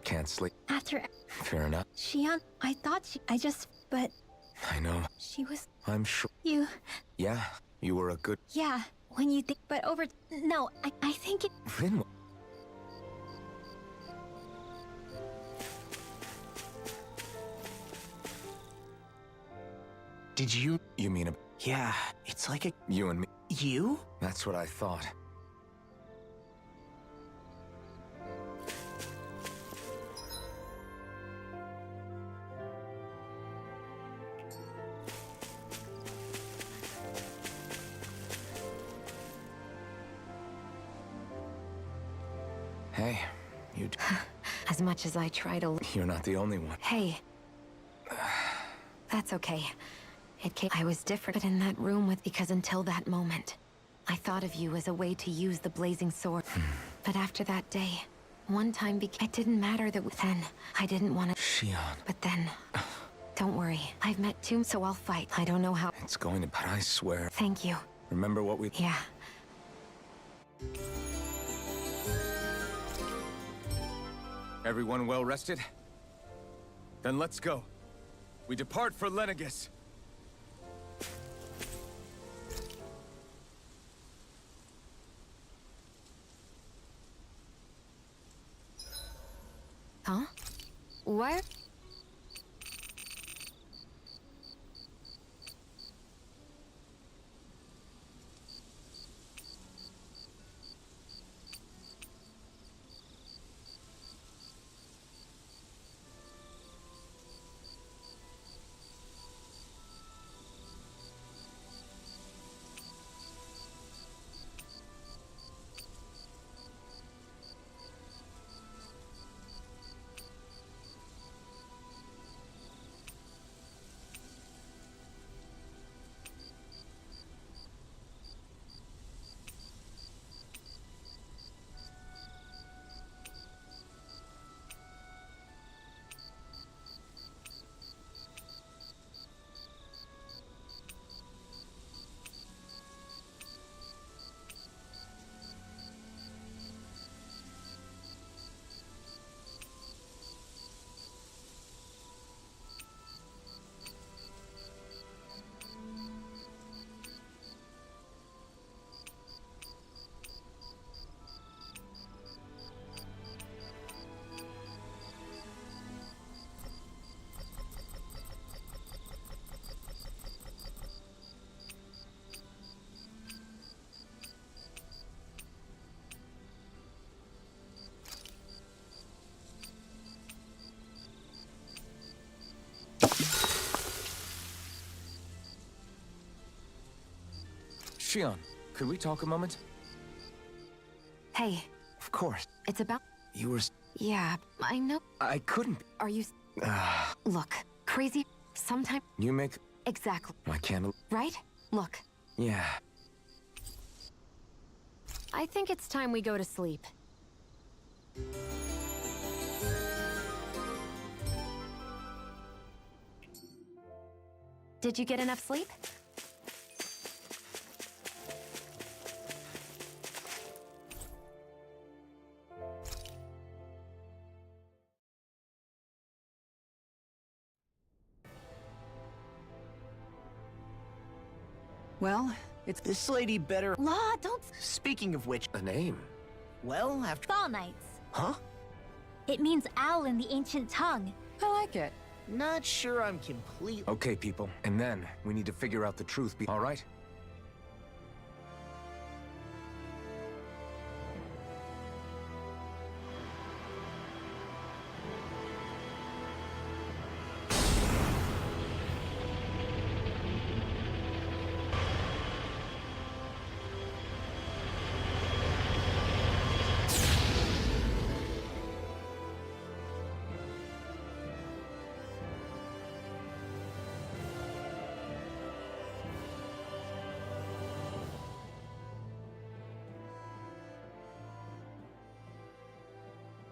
Can't sleep. After Fair enough. Shion, I thought I just... But I know. she was... I'm sure. You... Yeah, you were a good... Yeah, when you think... But over... No, I think it... Rin... Did you? You mean a... Yeah, it's like a... You and me? You? That's what I thought. Hey, you... As much as I try to... You're not the only one. Hey. That's okay. I was different in that room because until that moment, I thought of you as a way to use the blazing sword. But after that day, one time it didn't matter that then I didn't want to... Shion. But then, don't worry. I've met Tomb, so I'll fight. I don't know how... It's going to... But I swear... Thank you. Remember what we... Yeah. Everyone well rested? Then let's go. We depart for Lenegis. Huh? Where? Shion, could we talk a moment? Hey, Of course. it's about... You were... Yeah, I know. I couldn't... Are you... Look, crazy... Sometimes... You make... Exactly. I can't... Right? Look, Yeah. I think it's time we go to sleep. Did you get enough sleep? Well, This lady better. Law, don't. Speaking of which, A name? well, after. Fall Knights. Huh? It means owl in the ancient tongue. I like it. Not sure I'm complete. Okay, people. And then, we need to figure out the truth all right?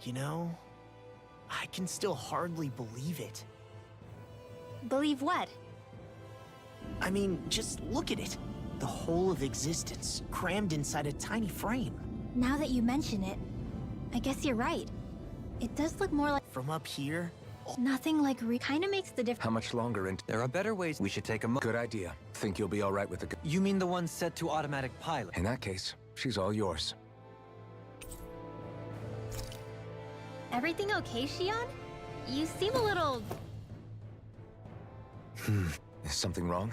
You know, I can still hardly believe it. Believe what? I mean, just look at it. The whole of existence, crammed inside a tiny frame. Now that you mention it, I guess you're right. It does look more like From up here, nothing like kinda makes the difference. How much longer and... There are better ways. We should take a Good idea. Think you'll be all right with the... You mean the one set to automatic pilot? In that case, she's all yours. Everything okay, Shion? You seem a little... Is something wrong?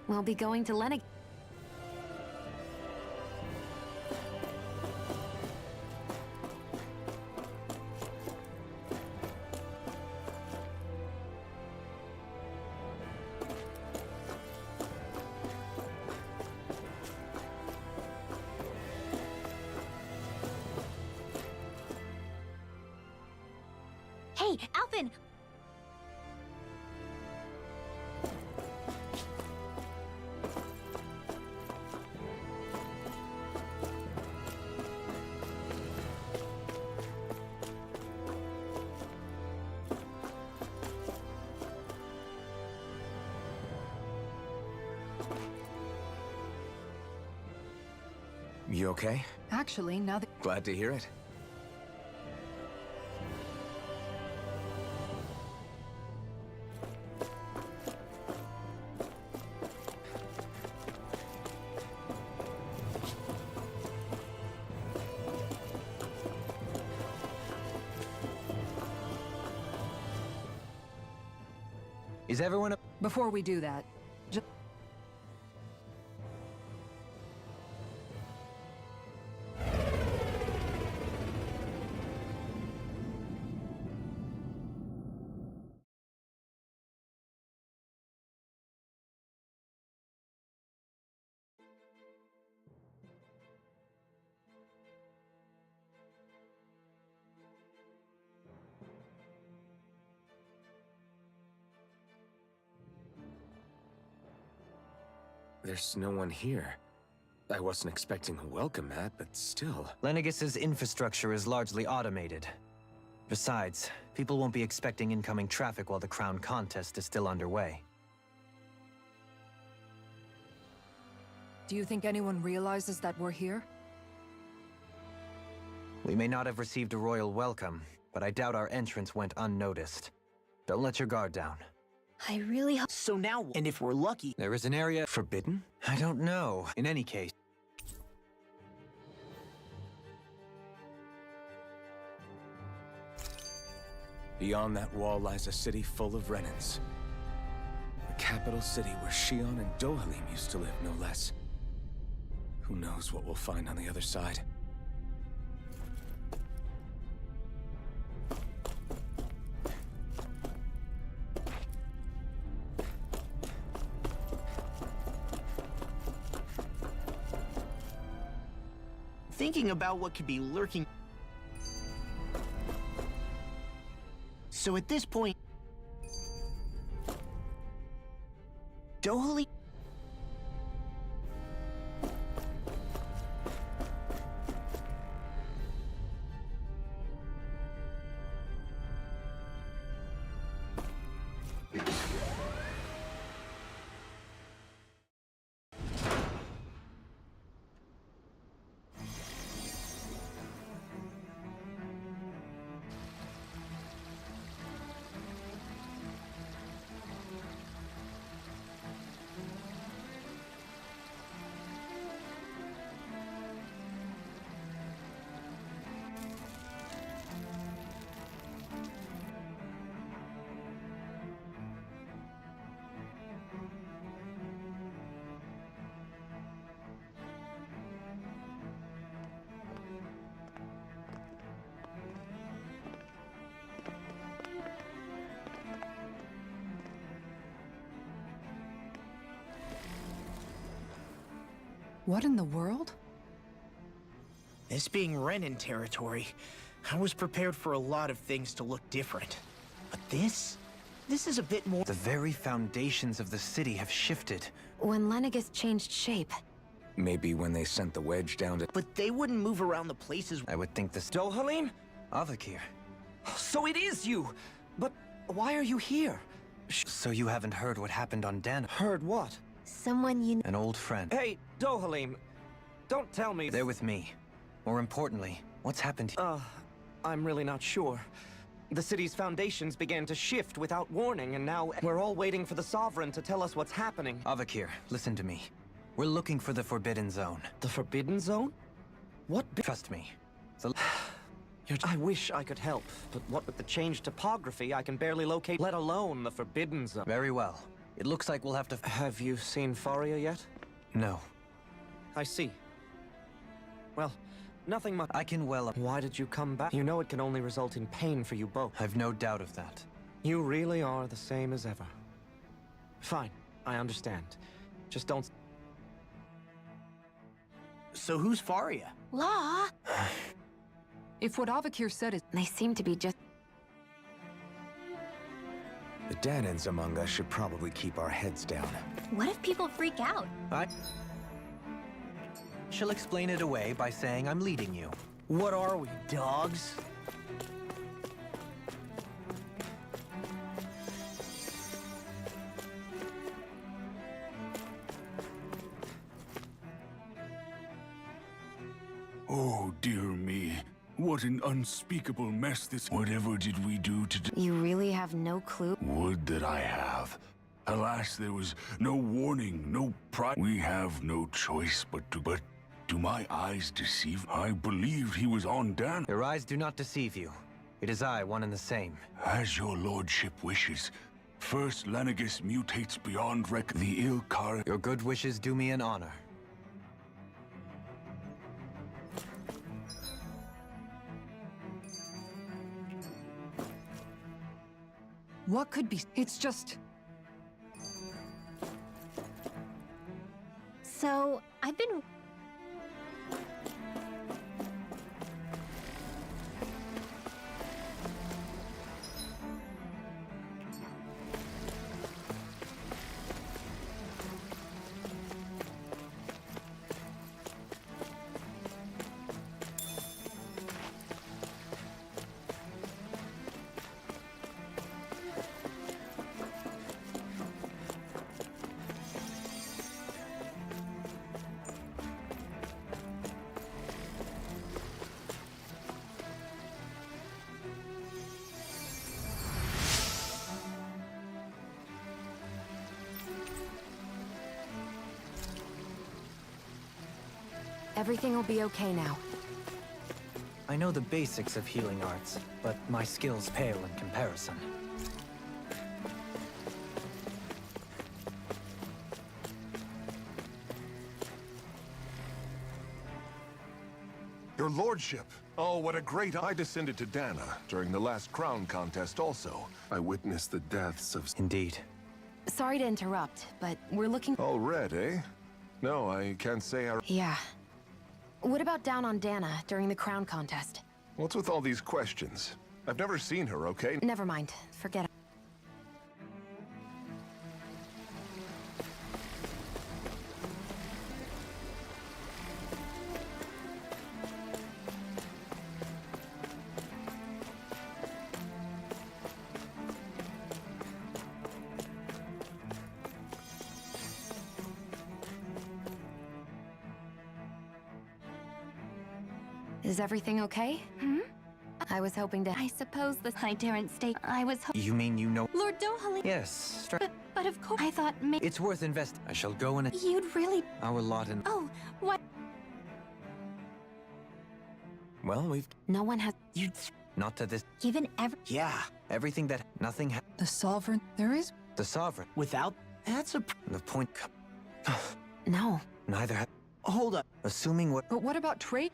We'll be going to Len. Hey, Alvin! You okay? Actually, now that Glad to hear it. Is everyone... before we do that, There's no one here. I wasn't expecting a welcome mat, but still. Lenegus's infrastructure is largely automated. Besides, people won't be expecting incoming traffic while the crown contest is still underway. do you think anyone realizes that we're here? We may not have received a royal welcome, but I doubt our entrance went unnoticed. Don't let your guard down. I really hope... so now, and if we're lucky, There is an area... Forbidden? I don't know. In any case... Beyond that wall lies a city full of Renans. The capital city where Shion and Dohalim used to live, no less. Who knows what we'll find on the other side? thinking about what could be lurking. So at this point, Dohalim. What in the world? This being Renan territory, I was prepared for a lot of things to look different. But this is a bit more. The very foundations of the city have shifted. When Lenegus changed shape, Maybe when they sent the wedge down to... But they wouldn't move around the places. I would think this... Dohalim? Avakir. So it is you! But why are you here? So you haven't heard what happened on Dana? Heard what? someone you An old friend. Hey, Dohalim! Don't tell me... They're with me. More importantly, what's happened here? I'm really not sure. The city's foundations began to shift without warning, and now we're all waiting for the Sovereign to tell us what's happening. Avakir, listen to me. We're looking for the Forbidden Zone. The Forbidden Zone? What? Trust me. I wish I could help, but what with the changed topography, I can barely locate, let alone the Forbidden Zone. Very well. It looks like we'll have to... Have you seen Faria yet? No. I see. Well, nothing much. I can well... Why did you come back? You know it can only result in pain for you both. I've no doubt of that. You really are the same as ever. Fine, I understand. Just don't... So who's Faria? law. If what Avakir said is... They seem to be just... The Danans among us should probably keep our heads down. What if people freak out? She'll explain it away by saying I'm leading you. What are we, dogs? Oh, dear me. What an unspeakable mess this... Whatever did we do to... You really have no clue? Would that I have. Alas, there was no warning, no We have no choice but to... But do my eyes deceive? I believed he was on Dan. Your eyes do not deceive you. It is I, one and the same. As your lordship wishes. First, Lenegus mutates beyond the Ilkar... Your good wishes do me an honor. What could be... It's just... So, I've been... Everything will be okay now. I know the basics of healing arts, but my skills pale in comparison. Your lordship! Oh, what a great... I descended to Dana during the last crown contest also. I witnessed the deaths of... Indeed. Sorry to interrupt, but we're looking... All red, eh? No, I can't say I... Yeah. What about down on Dana during the crown contest? What's with all these questions? I've never seen her, okay? Never mind. Forget it. Is everything okay? I was hoping to... I suppose I daren't stay. I was You mean you know... Lord Dohalim. Yes, But of course, I thought it's worth invest. I shall go in you'd really... our lot in... Oh, what? Well, we've... No one has... Not to this... Given Yeah. Everything that... Nothing The Sovereign... There is... The Sovereign. Without... That's a... The point... No. Neither have... Hold up. Assuming what... But what about trade?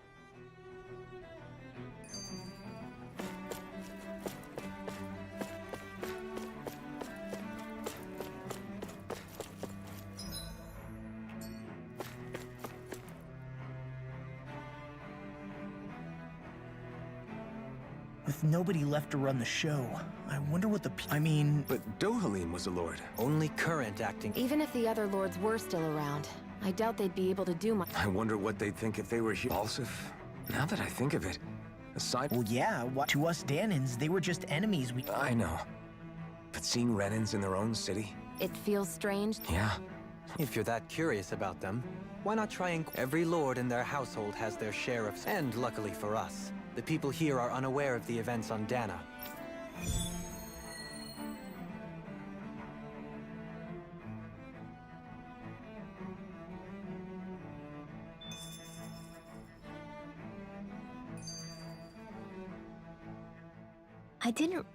With nobody left to run the show, I wonder what I mean... But Dohalim was a lord. Only current acting. Even if the other lords were still around, I doubt they'd be able to do much. I wonder what they'd think if they were here. Impulsive? Now that I think of it, aside... Well, yeah, to us Danans, they were just enemies we... I know. But seeing Renans in their own city? It feels strange. Yeah. If you're that curious about them, why not try and... Every lord in their household has their share of... And luckily for us, the people here are unaware of the events on Dana. I didn't...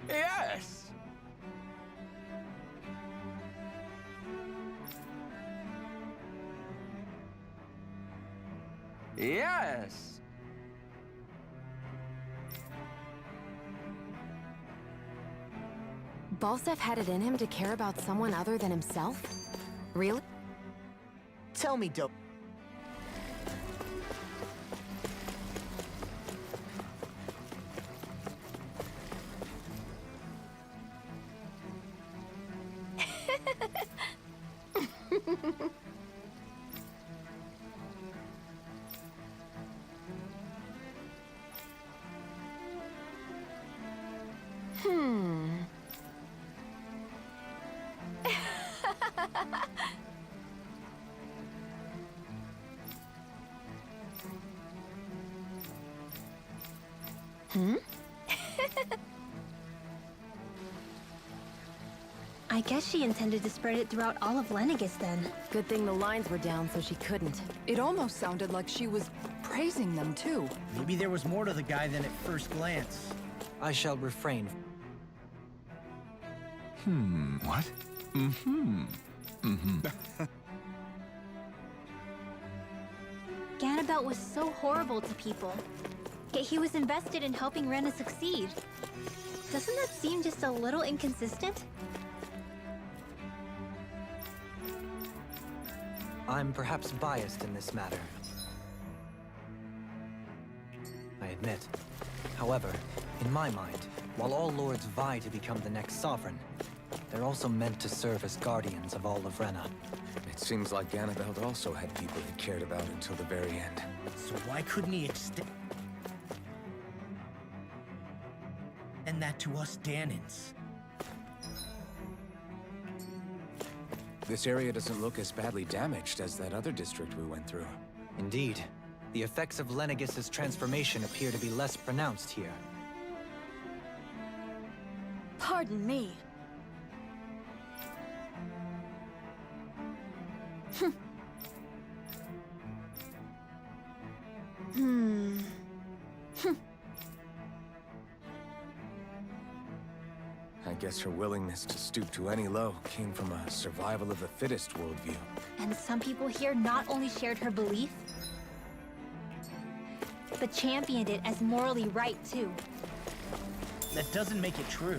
Yes! Yes! Balsef had it in him to care about someone other than himself? Really? Tell me, Dope. I guess she intended to spread it throughout all of Lenegis then. Good thing the lines were down so she couldn't. It almost sounded like she was praising them too. Maybe there was more to the guy than at first glance. I shall refrain. What? Ganabelt was so horrible to people. Yet he was invested in helping Rena succeed. Doesn't that seem just a little inconsistent? I'm perhaps biased in this matter. I admit. However, in my mind, while all lords vie to become the next sovereign, they're also meant to serve as guardians of all of Rena. It seems like Ganabelt also had people he cared about until the very end. So why couldn't he extend that to us Danans? This area doesn't look as badly damaged as that other district we went through. Indeed. The effects of Lenegis's transformation appear to be less pronounced here. Pardon me. I guess her willingness to stoop to any low came from a survival of the fittest worldview. And some people here not only shared her belief, but championed it as morally right too. That doesn't make it true.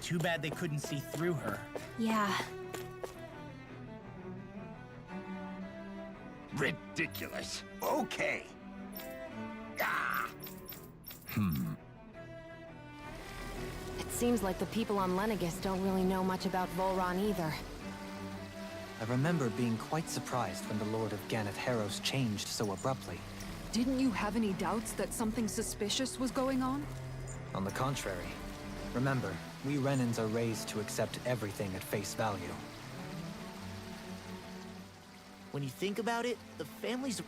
Too bad they couldn't see through her. Yeah. Ridiculous. Okay. Ah! It seems like the people on Lenegis don't really know much about Volron either. I remember being quite surprised when the Lord of Ganath Harrows changed so abruptly. Didn't you have any doubts that something suspicious was going on? On the contrary. Remember, we Renans are raised to accept everything at face value. When you think about it, the family's...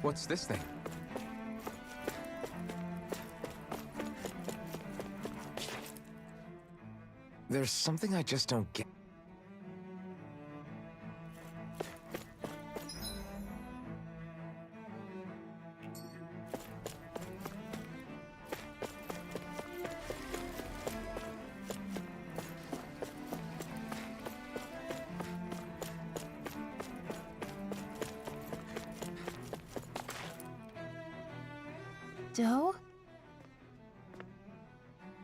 What's this thing? There's something I just don't get. Doe?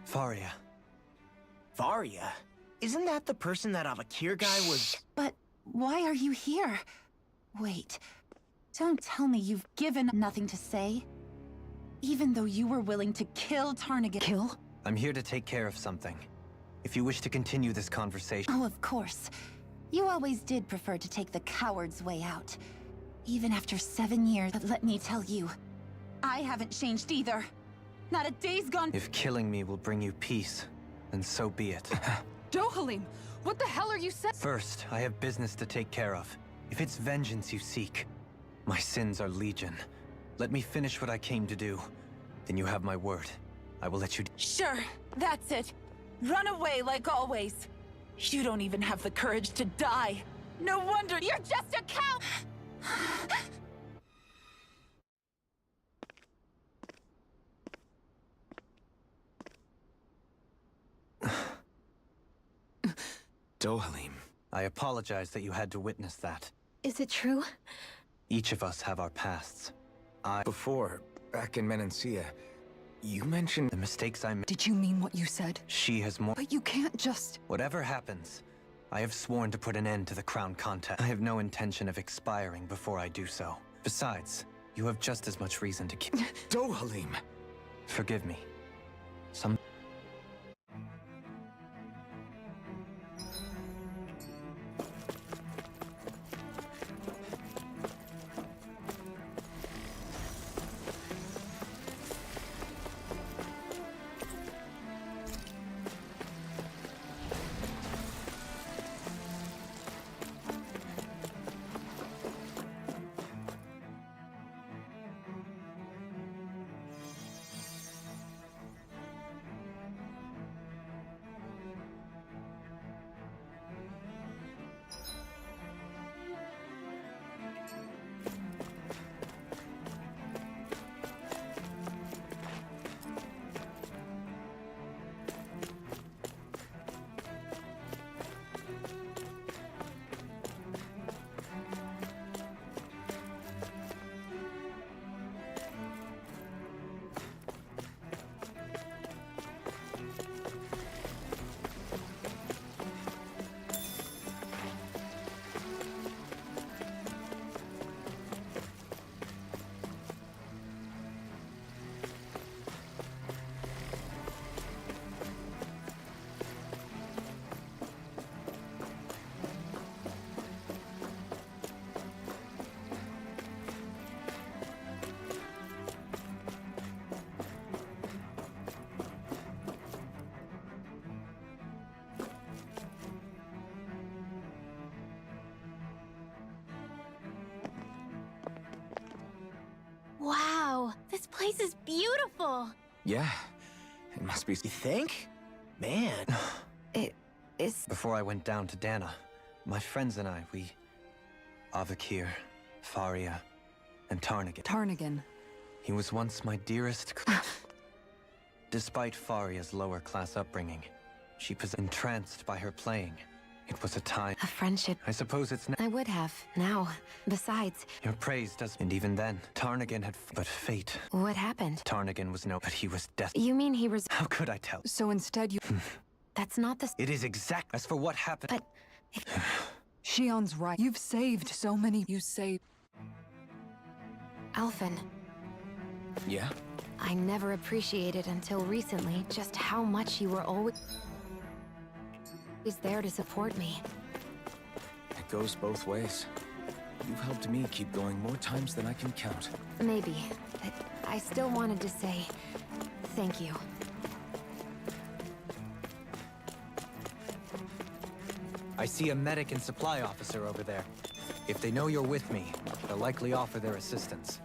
Faria. Varia? Isn't that the person that Avakir guy was... But why are you here? Wait, don't tell me you've given nothing to say? Even though you were willing to kill Tarnigan. Kill? I'm here to take care of something. If you wish to continue this conversation... Oh, of course. You always did prefer to take the coward's way out. Even after 7 years. But let me tell you, I haven't changed either. Not a day's gone. If killing me will bring you peace, then so be it. Dohalim, what the hell are you saying? First, I have business to take care of. If it's vengeance you seek, my sins are legion. Let me finish what I came to do. Then you have my word. I will let you... Sure, that's it. Run away like always. You don't even have the courage to die. No wonder you're just a cow! Dohalim. I apologize that you had to witness that. Is it true? Each of us have our pasts. Before, back in Menancia, you mentioned... The mistakes I made. Did you mean what you said? She has more... But you can't just... Whatever happens, I have sworn to put an end to the crown contest. I have no intention of expiring before I do so. Besides, you have just as much reason to keep... Dohalim! Forgive me. Wow, this place is beautiful. Yeah, it must be... You think? Man. It's... Before I went down to Dana, my friends and I, we... Avakir, Faria, and Tarnigan. Tarnigan. He was once my dearest... Despite Faria's lower-class upbringing, she was entranced by her playing. It was a time... A friendship. I suppose it's... I would have, now. Besides... Your praise does... And even then, Tarnigan had... But fate... What happened? Tarnigan was no... But he was death... You mean he was... How could I tell? So instead you... That's not the... It is exact... As for what happened... But... Shion's right. You've saved so many... You saved... Alphen. Yeah? I never appreciated until recently just how much you were always there to support me. It goes both ways. You've helped me keep going more times than I can count. Maybe, but I still wanted to say thank you. I see a medic and supply officer over there. If they know you're with me, they'll likely offer their assistance.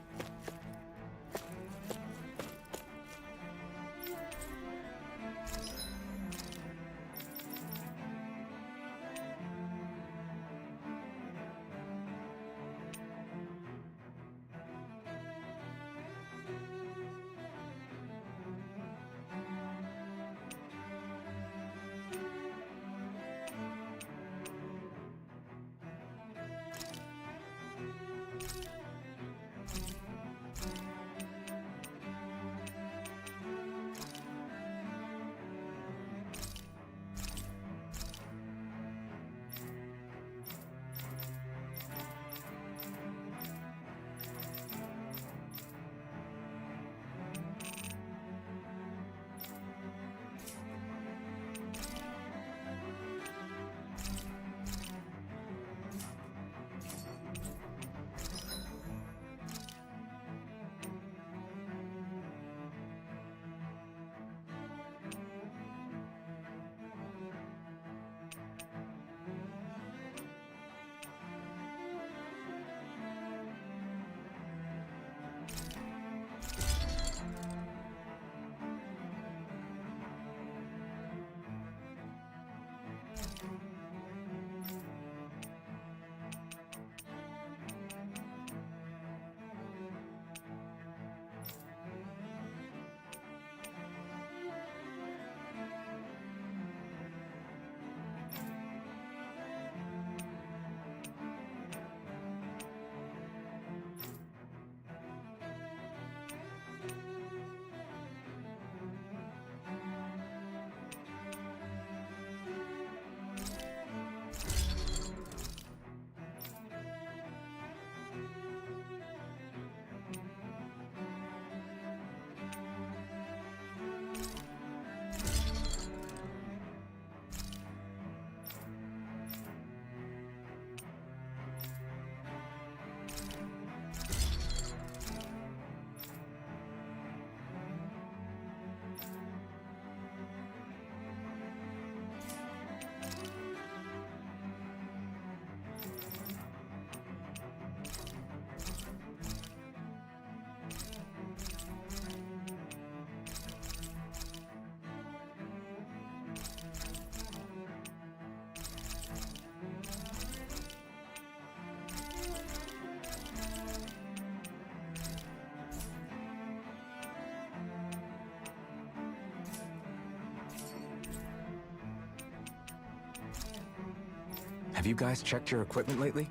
Have you guys checked your equipment lately?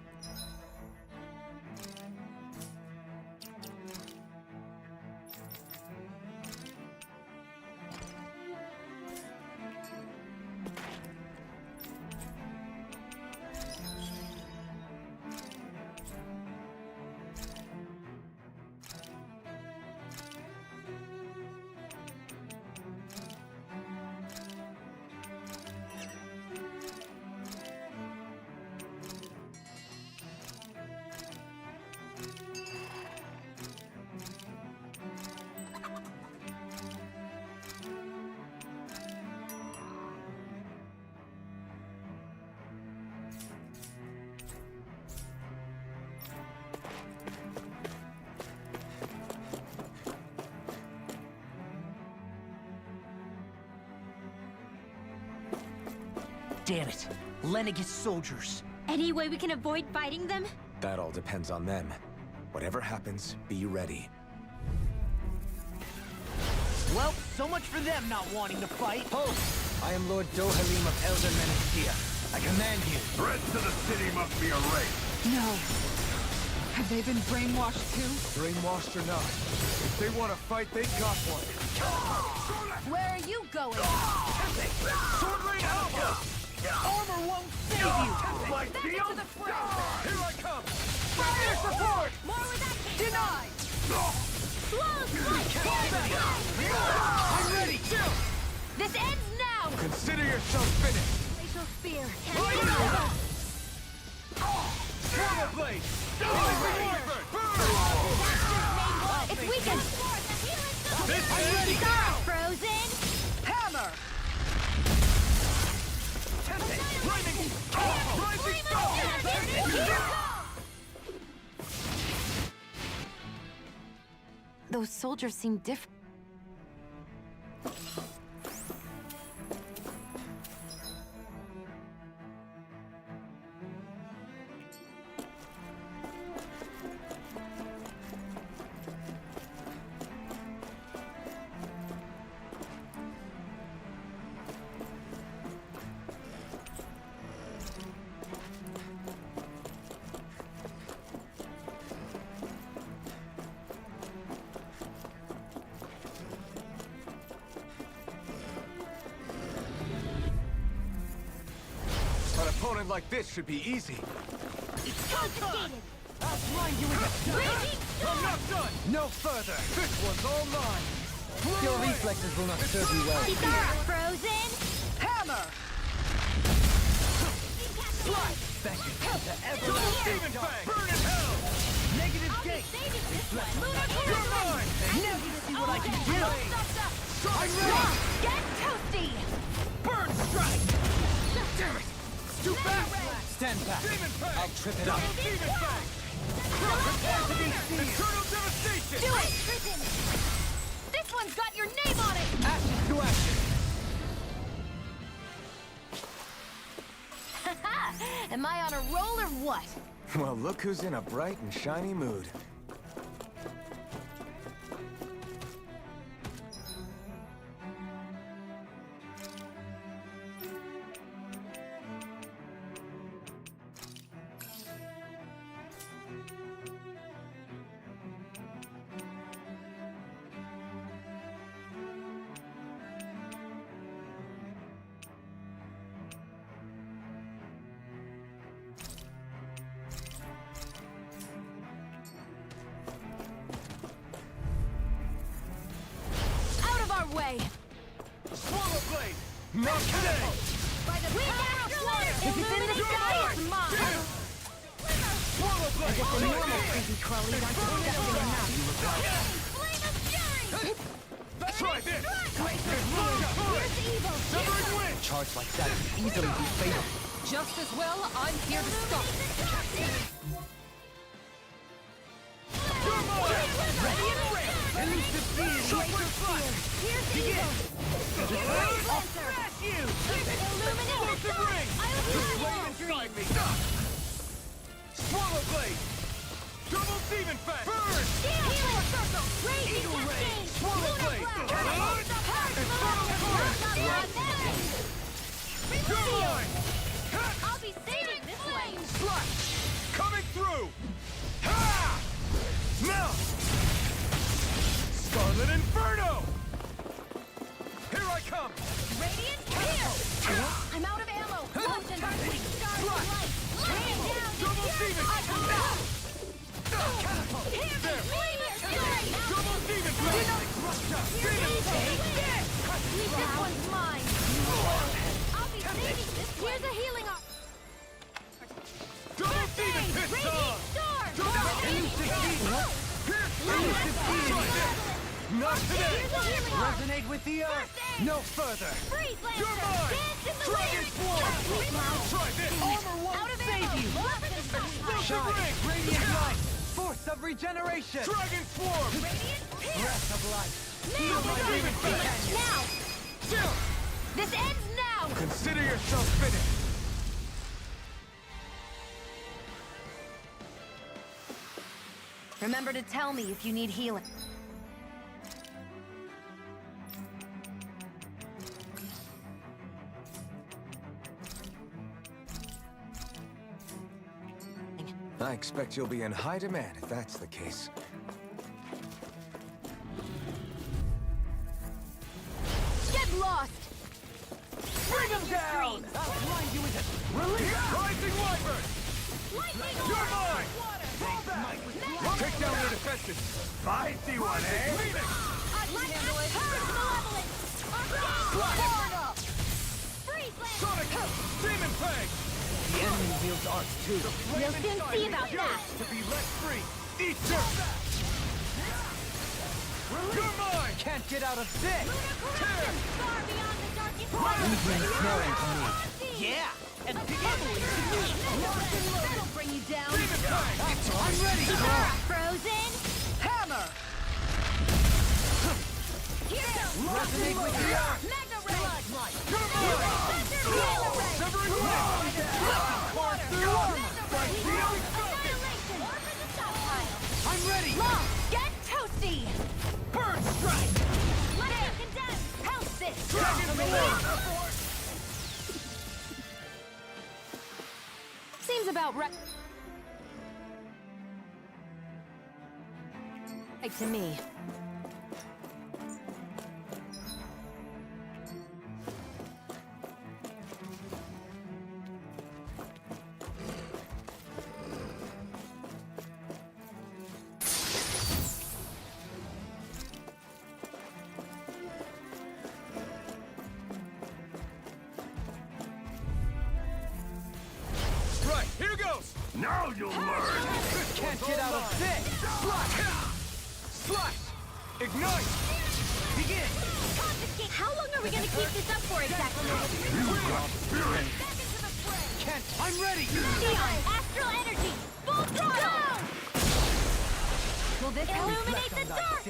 Damn it. Lenegis soldiers. Any way we can avoid fighting them? That all depends on them. Whatever happens, be ready. Well, so much for them not wanting to fight. Halt! I am Lord Dohalim of Elder Menastia. I command you. Threats to the city must be erased. No. Have they been brainwashed too? Brainwashed or not, if they want to fight, they got one. Where are you going? Sword Rain Alpha! Armor won't save you! My shield! the front. Here I come! Fire support! More where that came Denied! I'm ready! Chill! This ends now! Consider yourself finished! Glacial spear. Travel blade! It's weakened! This Are you ready? frozen? Hammer! Rising star! Those soldiers seem different. An opponent like this should be easy. It's confiscated! I'll blind you with a... I'm not done! No further! This one's all mine! Your reflexes will not serve you well. Frozen? Hammer! Slice! Thank you. Demon Fang! Burn in hell! Negative gate! You're mine! Now you see what I can do! I'm ready! Get toasty! Burn strike! Damn it! Too fast! Stand back! Demon Fang! I'll trip it up! Demon Fang! Eternal devastation! Do it! This one's got your name on it! Action to action! Am I on a roll or what? Well, look who's in a bright and shiny mood. Way. Swallow blade! Not today! By the power of water! If it's in the sky, it's mine! Swallow blade! As if the normal creepy crawlies aren't disgusting enough. Flame of fury! Try this! Here's evil! Severing wind! Charge like that can easily be fatal. Just as well, I'm here to stop it. You're mine! Ready and ready! Elusive being! Sharper fire! Here's evil! Here's Lancer! Illuminate the dark! I'll The be flame inside me! Swallow blade! Double demon fang! Burn! Healing circle! Raging Eagle ray! cascade! Swallow Lunar blade! blast! You're mine! I'll be saving this way! Slash! Coming through! Ha! Now! Scarlet Inferno! Here I come! Radiant here! I'm out of ammo! Motion! Stars of light! Laying down! Double demon! I come back! Catapult! Here! There! Flame of fury! Double demon! Demon! Take this! Leave this one's mine! I'll be saving this way! Here's a healing arm! Double demon pistol! Radiant star! Elusive beam! Elusive beam! Not today! Here's a healing arm! Resonate with the earth. No further. Freeze Lancer! You're mine! Dance in the Dragon wind! Swarm! Try this! Armor Out won't of save ammo! you. Weapons stockpile! Silver ring! Radiant light. Force of regeneration. Dragon Swarm! Radiant pierce! Breath of life. Now! my demon Now! Chill! This ends now! Consider yourself finished! Remember to tell me if you need healing. I expect you'll be in high demand if that's the case. Get lost! Bring him down! I'll blind you with it. Release! Rising Wyvern! Lightning You're orb! mine! Fall back! Take down their defenses! Spicy one, eh? I can handle it! Purge malevolence! Slash! Freeze Lancer! Sonic! Demon Fang! The enemy wields arts too. We'll soon see about that! To be let free! Eat dirt! You're mine! Can't get out of this. Corruption! Far beyond the darkest You bring snoring to me. Yeah! And That'll bring you down! Demon Fang! I'm ready. Frozen! Hammer. Resonate with the earth. Magna Ray! You're mine! Severing wind! Force through armor! Annihilation! I'm ready. Long! Get toasty! Bird strike! Let it condemn! House this! Dragon Swarm! Seems about right. Right to me. Right, here goes! Now you'll learn! Can't get out of this. Slash! Slash! Ignite! Begin! How long are we gonna keep this up for exactly? Can't. I'm ready. Neon! Astral energy! Full throttle! Will this illuminate the dark?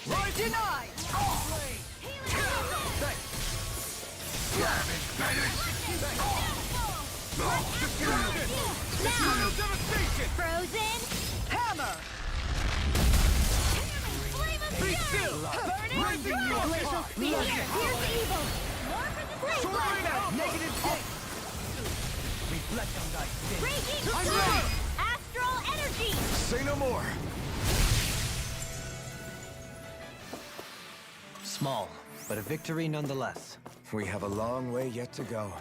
Right! Denied. Now! Devastation! Frozen! Hammer! Be still! Raising you apart! Here's evil! More for the flame blast! Negative 6! Reflect on thy sin! Raging I'm storm! ready! Astral energy! Say no more. Small, but a victory nonetheless. We have a long way yet to go.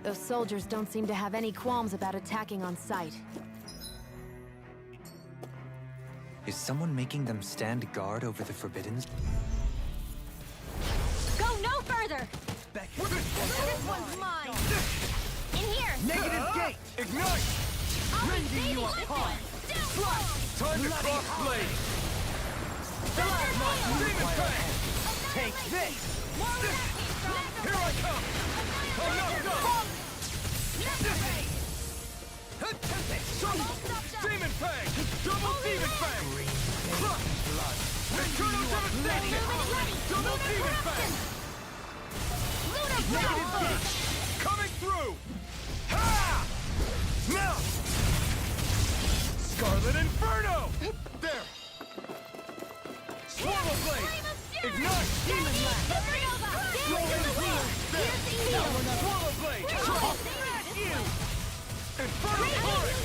Those soldiers don't seem to have any qualms about attacking on sight. Is someone making them stand guard over the Forbidden? Go no further! This one's mine! In here! Negative gate! Ignite! Rending you apart! Slash! Time to cross blade! The last one! Demon Fang! Take this! Here I come! I'm not done! Demon Fang! Double Demon Fang! Eternal Devastation! Double Demon Fang! Negative gate! Coming through! Ha! Now! Scarlet Inferno! There! Swallow Blade! Ignite! Demon Blast! Rolling Wheel! There! Swallow Blade! Inferno Torrent!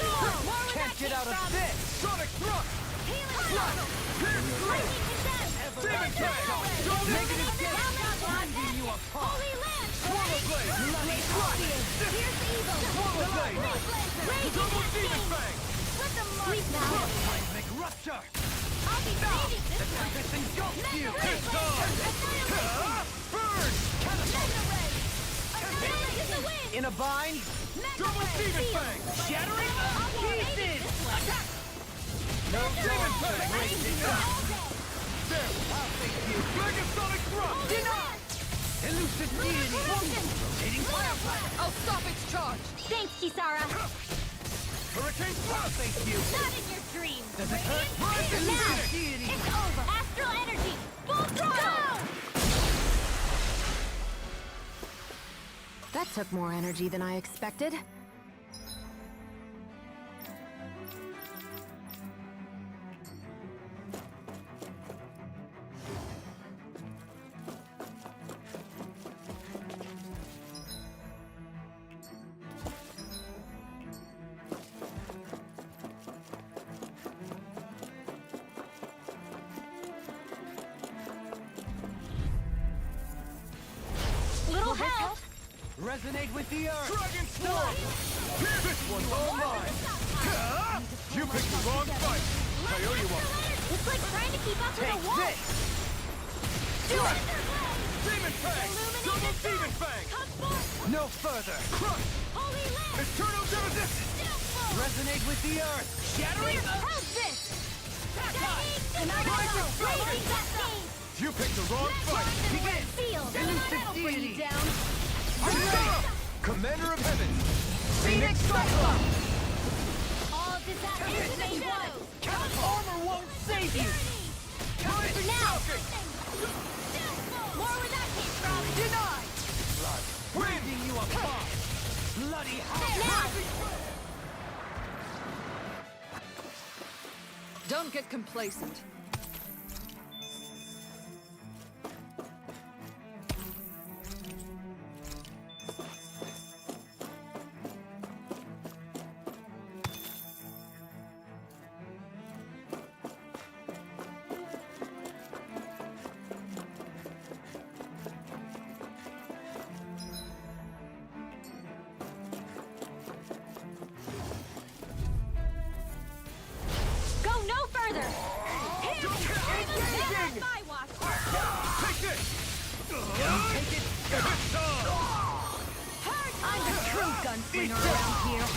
Can't get out of this! Sonic Thrust! Slash! Pierce through! Demon Fang! Negative gate! Rending you apart! Swallow Blade! Slash! Swallow Blade! Double Demon Fang! Cosmic Rupture! I'll be saving this The one! tempest engulfs you! Mega It's on! Burn! Ability to win! In a bind! Double Demon Fang! Shattering pieces! Attack! No Demon Fang! There! I'll take you! Mega Sonic Thrust! Deny! Elusive Deity! Rotating Fire Blast! I'll stop its charge! Thanks, Kisara! Hurricane Thrust! Thank you! Not in your dreams! Does it hurt? Rising Now! Deity! It's over! Astral energy! Full throttle! That took more energy than I expected. Little help! Resonate with the earth! Dragon Storm! This one's all mine! You picked the wrong fight! I owe you one! It's like trying to keep up with a Take wolf! this! Strike! Demon Fang! Double Demon Fang! No further! Crush! Holy Land! Eternal Devastation! Resonate with the earth! Shattering! How's this? Rising Falcon! You picked the wrong fight! Begin! Elusive Deity! I'm ready! Commander of Heaven! Phoenix Cyclops! All disasters may shadows! Armor won't save you! Rising Falcon! More where that came from! Denied! Rending you apart! Bloody Now! Don't get complacent. Go no further! Engaging! My watch! Take this! Take it! It's on! I'm the true gunslinger around here!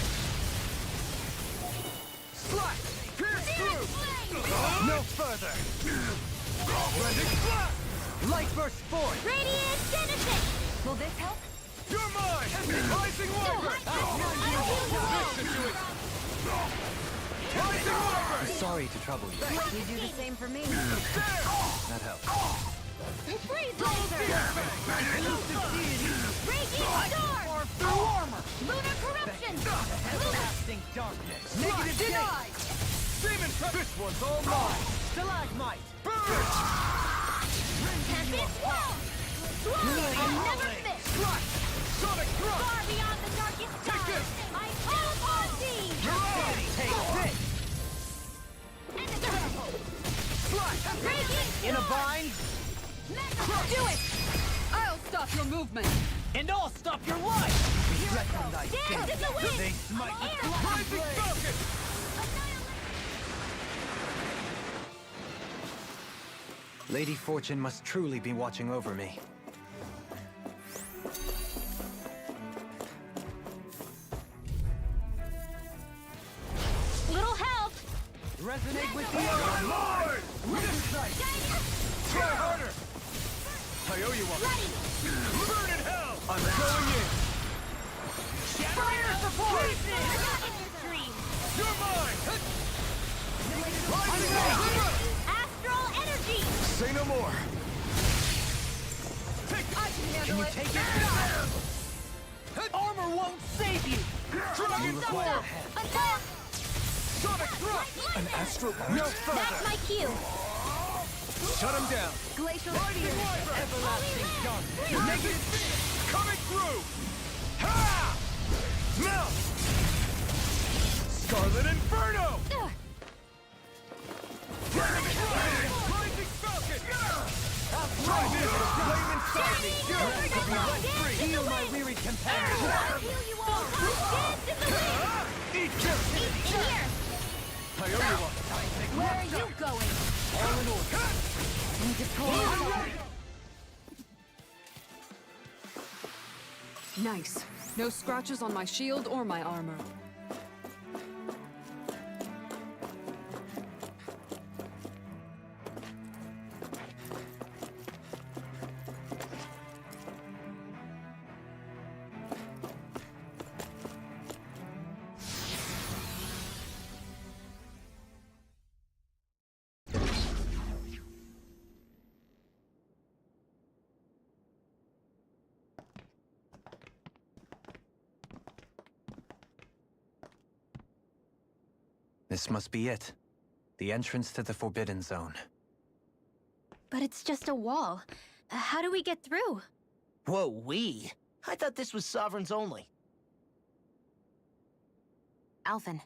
Slash! Pierce through! No further! Rending blast! Light burst forth! Radiant Genesis! Will this help? You're mine! Rising Wyvern! Rising Wyvern! Sorry to trouble you. You do the same for me. That helps. Freeze laser! Raging storm! Lunar corruption! Everlasting darkness! Negative denied! Demon trap! This one's all mine! Stalagmite! Burn! Tempest wall! Swallow and never fit! Sonic thrust! Far beyond the darkest stars! I call upon thee! Take this! Raging In a bind? Do it! I'll stop your movement! And I'll stop your life! Dance in the wind! They smite me! Rising Falcon! Lady Fortune must truly be watching over me. Little help! Resonate with the Lord! Try harder! I owe you one. Burn in hell! I'm going in! Fire support! You're mine! Astral energy! Say no more! Can you take it? Armor won't save you! You require help. Sonic thrust! An astral no further! That's my cue! Shut him down! Glacial Rising Wyvern! Everlasting darkness! Negative coming through! Ha! Melt! Scarlet Inferno! Rising Falcon! Drive in! Flame inside me! Heal my weary companion! I'll heal you all! Dance in the wind! Eat this! Eat here! I owe you one! Where are you going? All in order! Nice. No scratches on my shield or my armor. This must be it. The entrance to the Forbidden Zone. But it's just a wall. How do we get through? Whoa, we? I thought this was sovereigns only. Alphen.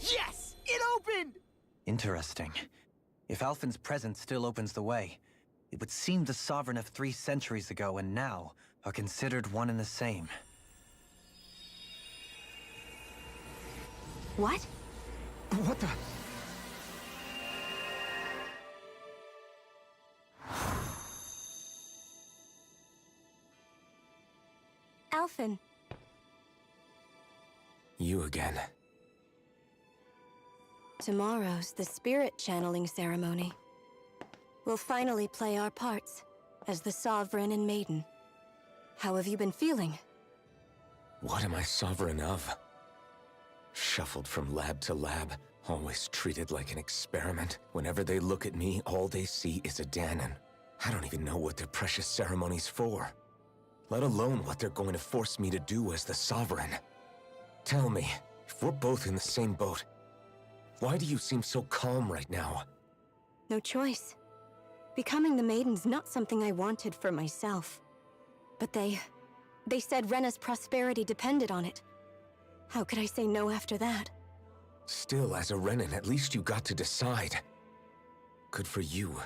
Yes! It opened! Interesting. If Alphen's presence still opens the way, it would seem the Sovereign of 3 centuries ago and now are considered one and the same. What? What the? Alphen. You again. Tomorrow's the spirit channeling ceremony. We'll finally play our parts as the Sovereign and Maiden. How have you been feeling? What am I sovereign of? Shuffled from lab to lab, always treated like an experiment. Whenever they look at me, all they see is a Danon. I don't even know what their precious ceremony's for, let alone what they're going to force me to do as the Sovereign. Tell me, if we're both in the same boat, why do you seem so calm right now? No choice. Becoming the Maiden's not something I wanted for myself. But they said Rena's prosperity depended on it. How could I say no after that? Still, as a Renan, at least you got to decide. Good for you.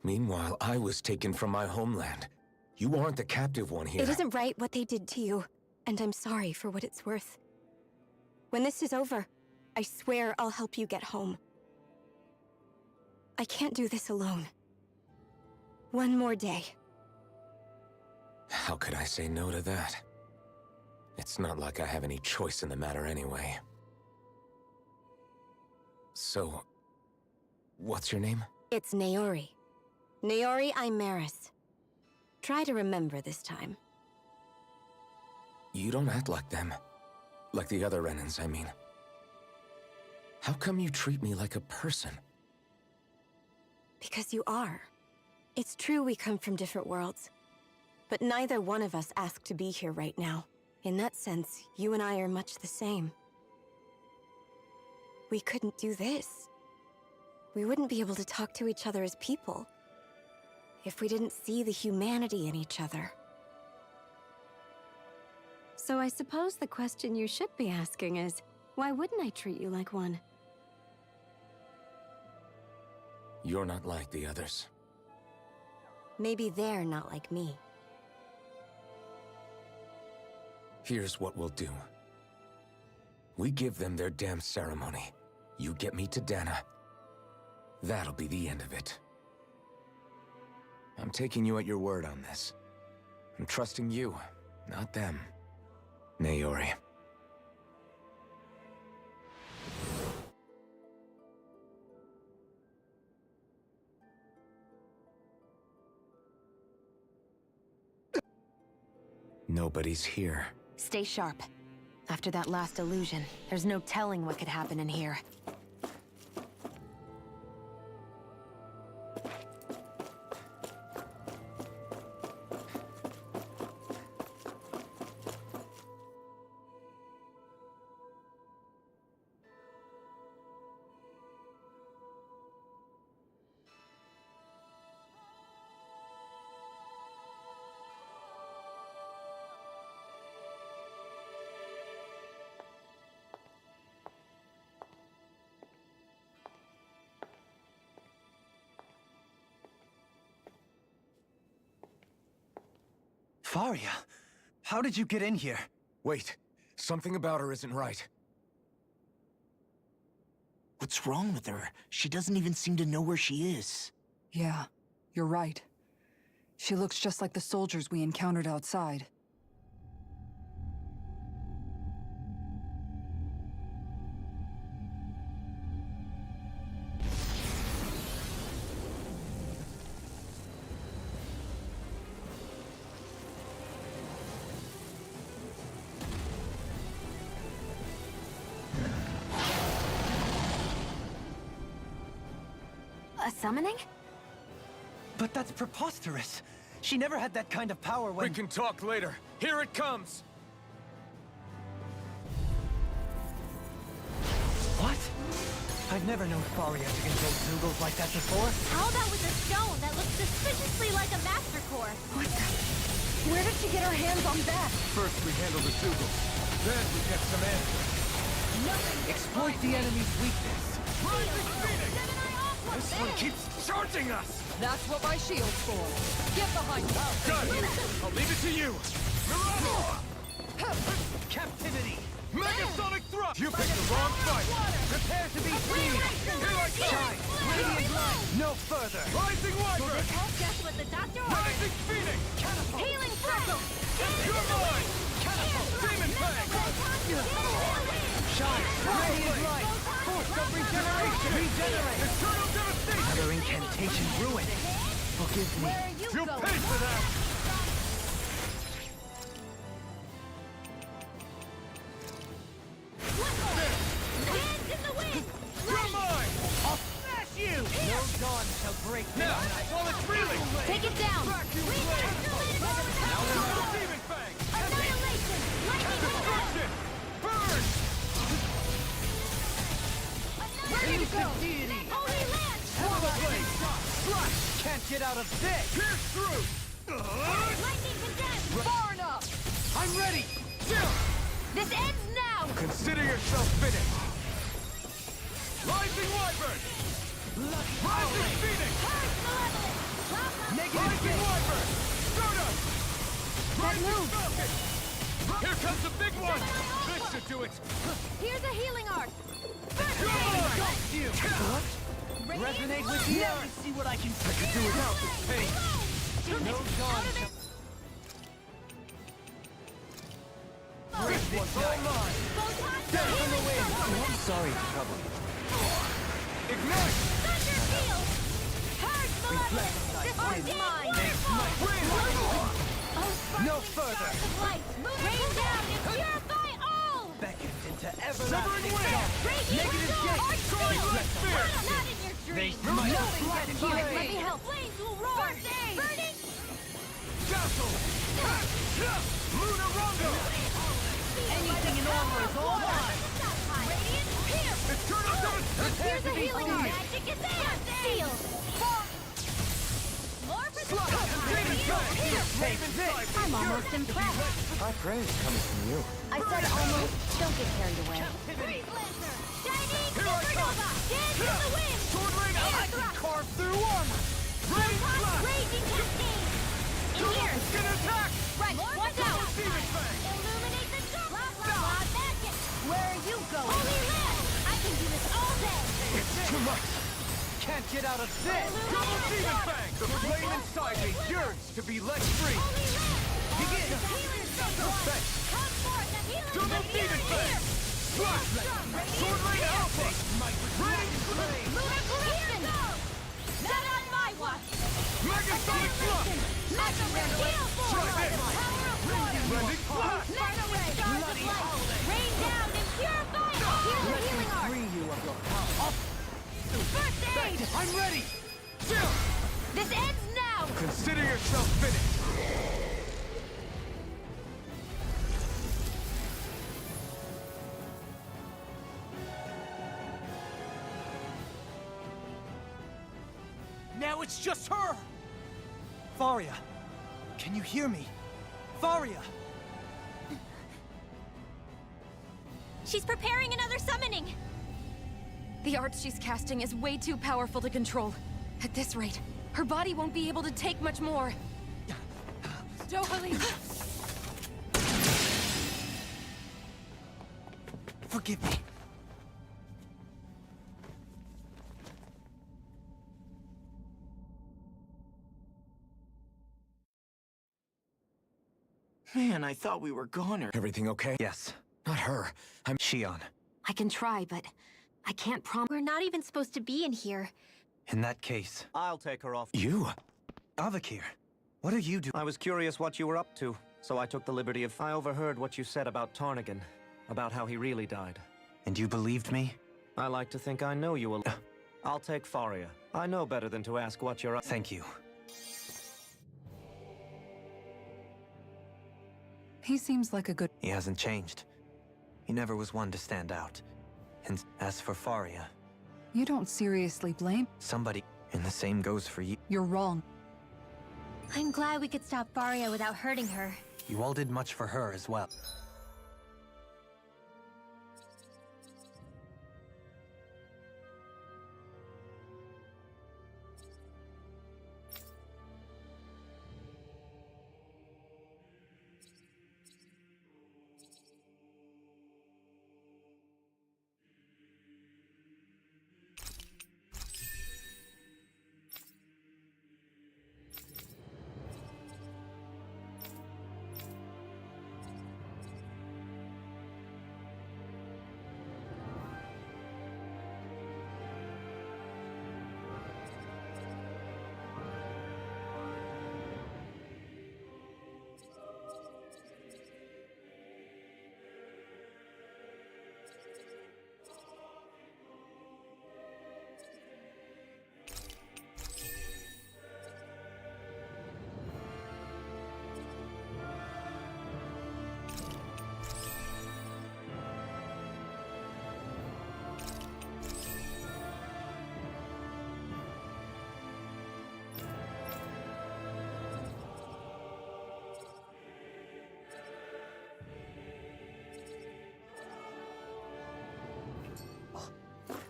Meanwhile, I was taken from my homeland. You aren't the captive one here. It isn't right what they did to you, and I'm sorry for what it's worth. When this is over, I swear I'll help you get home. I can't do this alone. One more day. How could I say no to that? It's not like I have any choice in the matter anyway. So, what's your name? It's Naori. Naori Imaris. Try to remember this time. You don't act like them. Like the other Renans, I mean. How come you treat me like a person? Because you are. It's true we come from different worlds. But neither one of us asked to be here right now. In that sense, you and I are much the same. We couldn't do this. We wouldn't be able to talk to each other as people if we didn't see the humanity in each other. So I suppose the question you should be asking is, why wouldn't I treat you like one? You're not like the others. Maybe they're not like me. Here's what we'll do. We give them their damn ceremony. You get me to Dana. That'll be the end of it. I'm taking you at your word on this. I'm trusting you, not them. Naori. Nobody's here. Stay sharp. After that last illusion, there's no telling what could happen in here. Faria, how did you get in here? Wait, something about her isn't right. What's wrong with her? She doesn't even seem to know where she is. Yeah, you're right. She looks just like the soldiers we encountered outside. A summoning? But that's preposterous. She never had that kind of power when— We can talk later. Here it comes! What? I've never known Faria to control Zoogles like that before. How about with a stone that looks suspiciously like a master core? What the? Where did she get her hands on that? First we handle the Zoogles, then we get some answers. Exploit the enemy's weakness. This one keeps charging us! That's what my shield's for. Get behind me. Good! I'll leave it to you! Captivity! Megasonic thrust! You picked the wrong fight! Prepare to be seen! Here I come! Shine! Radiant light! No further! Rising Wyvern! Just what the doctor Rising Phoenix! Catapult! Healing circle! You're mine! Catapult! Demon Fang! Shine! Radiant light! Force of regeneration! Regenerate! Eternal devastation! Another incantation ruined. Forgive me. Where are you You'll going? pay for that! Hands in the wind! You're mine! I'll smash you! No dawn shall break me. Now, while it's reeling! Take it down! Now there's the Demon Fang! Annihilation! Lightning Destruction! Burn! Ready to go! Deity! Holy Lance! Blade! Flush! Can't get out of this! Pierce through! Lightning condemned! Far enough! I'm ready! This ends now! Consider yourself finished! Rising Wyvern! Rising Phoenix! Purge malevolence! That move! Here comes the big one! This should do it! Here's a healing arc! You! Resonate with the earth! See what I can do without this pain! No dawn shall... This one's all mine! Death from the wind! I'm sorry to trouble you. Ignite! Thunder field! Purge the level! This one's mine! No further! Rain down and purify all! Beckons into everlasting dark! Negative gate! Reflect fear! Not in your dreams! They might flat Here, let me help! Flames will roar! First aid! Burning! Castle! Lunar Rondo! Anything in armor is all mine! Radiant pierce! Eternal Dust! Here's a healing arc! Magic is there! Seal! More precision! I'm almost impressed. High praise coming from you. I said almost. Don't get carried away. Freeze Lancer! Shining Supernova! Dance in the wind! Sword Ring! I can carve through armor! Rain Blast! Raging Cascade! In here! Skin attack! Right, watch out! Demon Fang! Illuminate the dark! Blood magic! Where are you going? Holy land! I can do this all day! It's too much! Can't get out of this! Double Demon Fang! The flame inside me yearns to be let free! Holy land! Begin! Thanks! Come forth and heal Double Demon Fang! Slash! Sword Ring Alpha! Ring Flame! Here goes! Not on my watch! Megasonic Flux! Mega Ray heal for Try this! Power of water! Blending Flash! Mega Ray stars of light! Rain down and purify all! Here's a healing arc! Free you of your power! First aid! I'm ready! Chill! This ends now! Consider yourself finished! Now it's just her! Faria! Can you hear me? Faria! She's preparing another summoning! The art she's casting is way too powerful to control. At this rate, her body won't be able to take much more. Dohalim! Forgive me. Man, I thought we were goner. Everything okay? Yes. Not her. I'm Shion. I can try, but I can't promise. We're not even supposed to be in here. In that case... I'll take her off. You? Avakir, what are you doing? I was curious what you were up to, so I took the liberty of... I overheard what you said about Tarnigan, about how he really died. And you believed me? I like to think I know you a lot. I'll take Faria. I know better than to ask what you're up. Thank you. He seems like a good... He hasn't changed. He never was one to stand out. And as for Faria... You don't seriously blame... Somebody... And the same goes for you. You're wrong. I'm glad we could stop Faria without hurting her. You all did much for her as well.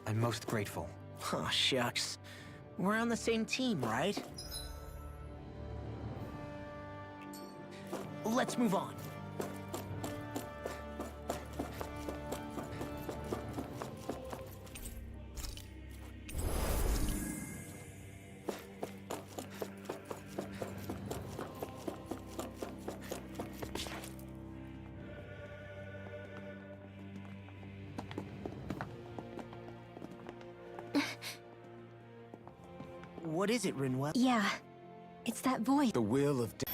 I'm most grateful. Oh, shucks. We're on the same team, right? Let's move on. What is it, Rinwell? Yeah, it's that voice. The will of death.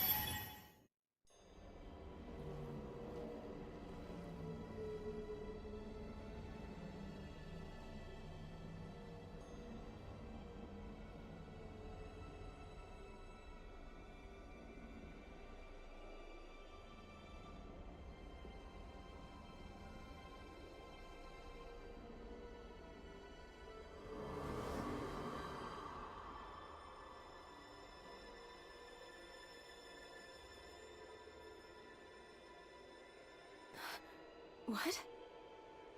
What?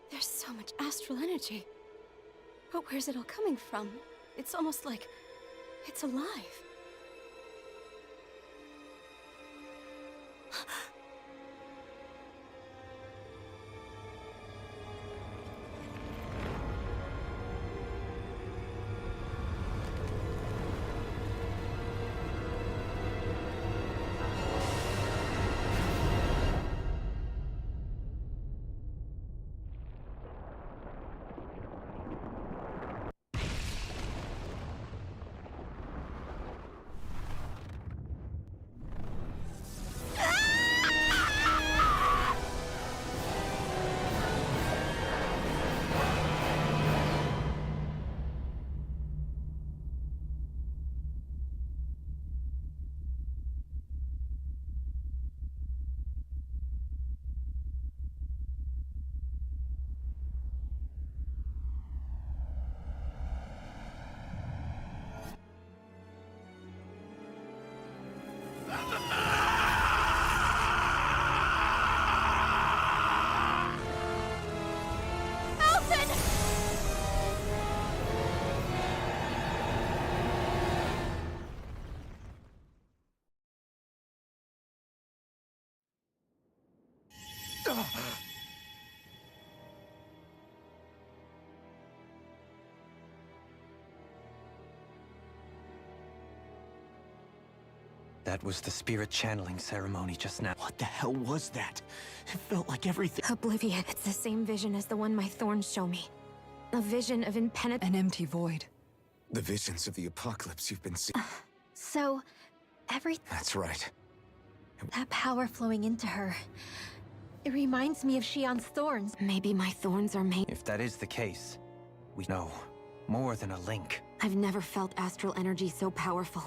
There's so much astral energy. But where's it all coming from? It's almost like it's alive. That was the spirit channeling ceremony just now. What the hell was that? It felt like everything. Oblivion. It's the same vision as the one my thorns show me. A vision of impenetrable... An empty void. The visions of the apocalypse you've been seeing. So, That's right. that power flowing into her. It reminds me of Shion's thorns. Maybe my thorns are made... If that is the case, we know more than a link. I've never felt astral energy so powerful.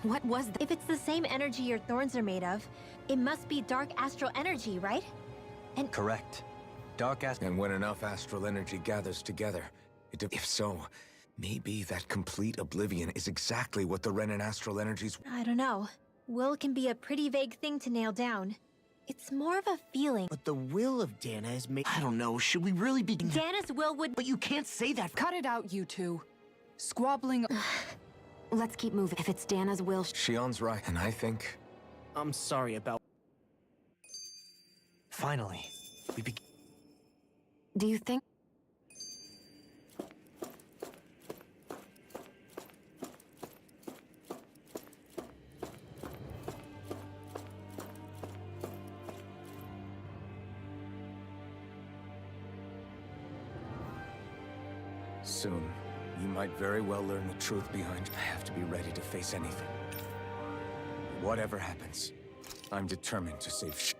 What was that? If it's the same energy your thorns are made of, it must be dark astral energy, right? And Correct. Dark astral. And when enough astral energy gathers together, if so, maybe that complete oblivion is exactly what the Renan astral energies... I don't know. Will can be a pretty vague thing to nail down. It's more of a feeling. But the will of Dana is made... I don't know, should we really be... Dana's will would... But you can't say that... Cut it out, you two. Squabbling... Let's keep moving. If it's Dana's will... Shion's right, and I think... I'm sorry about... Finally, we begin. Do you think... Soon, you might very well learn the truth behind... I have to be ready to face anything. Whatever happens, I'm determined to save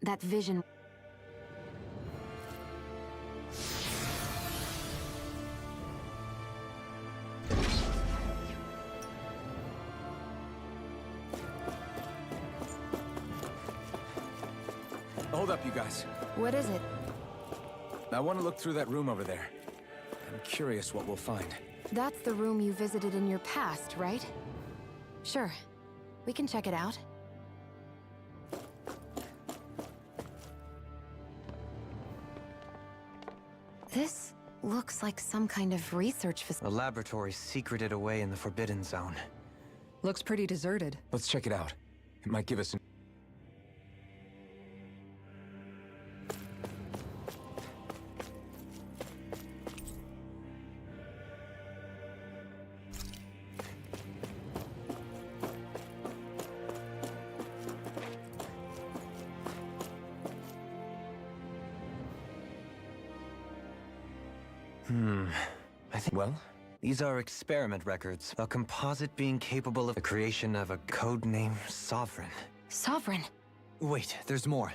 That vision... Hold up, you guys. What is it? I want to look through that room over there. I'm curious what we'll find. That's the room you visited in your past, right? Sure. We can check it out. This looks like some kind of research A facility. laboratory secreted away in the Forbidden Zone. Looks pretty deserted. Let's check it out. It might give us an... I think... Well? These are experiment records. A composite being capable of the creation of a codename Sovereign. Sovereign. Wait, there's more.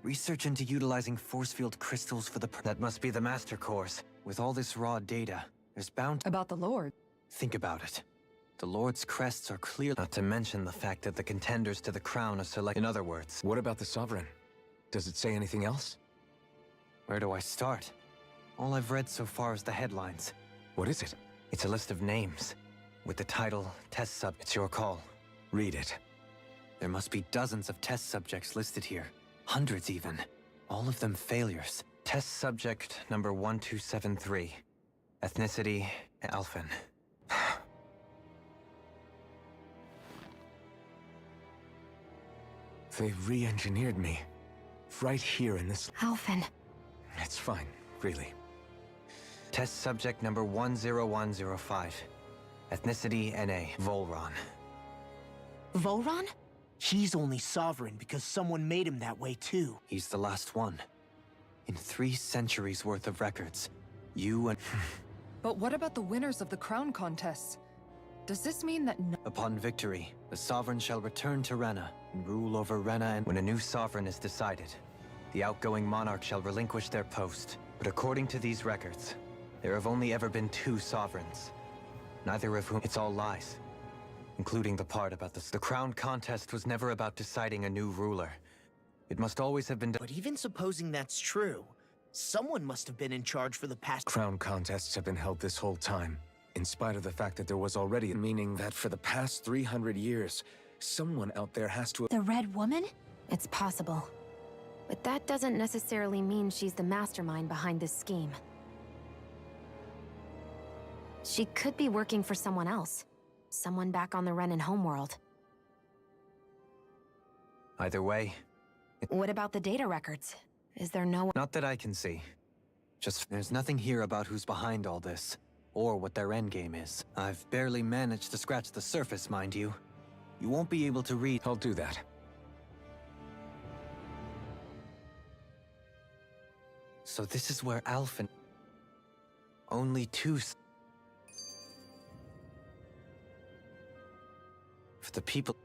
Research into utilizing force field crystals for the... That must be the master course. With all this raw data, there's bound... About the Lord. Think about it. The Lord's crests are clear, not to mention the fact that the contenders to the crown are select... In other words... What about the Sovereign? Does it say anything else? Where do I start? All I've read so far is the headlines. What is it? It's a list of names, with the title, Test Sub. It's your call. Read it. There must be dozens of test subjects listed here. Hundreds even. All of them failures. Test subject number 1273. Ethnicity, Alphen. They re-engineered me. Right here in this... Alphen. It's fine, really. Test subject number 10105. Ethnicity, NA, Volron. Volron? He's only sovereign because someone made him that way too. He's the last one. In 3 centuries worth of records, you and... But what about the winners of the crown contests? Does this mean that Upon victory, the sovereign shall return to Rena and rule over Rena, and when a new sovereign is decided, the outgoing monarch shall relinquish their post. But according to these records, there have only ever been 2 sovereigns, neither of whom... It's all lies, including the part about the crown contest was never about deciding a new ruler. It must always have been... But even supposing that's true, someone must have been in charge for the past... Crown contests have been held this whole time, in spite of the fact that there was already... Meaning that for the past 300 years, someone out there has to... The Red Woman? It's possible. But that doesn't necessarily mean she's the mastermind behind this scheme. She could be working for someone else. Someone back on the Renan homeworld. Either way... What about the data records? Is there no... Not that I can see. Just there's nothing here about who's behind all this, or what their endgame is. I've barely managed to scratch the surface, mind you. You won't be able to read... I'll do that. So this is where Alphen... Only 2... For the people...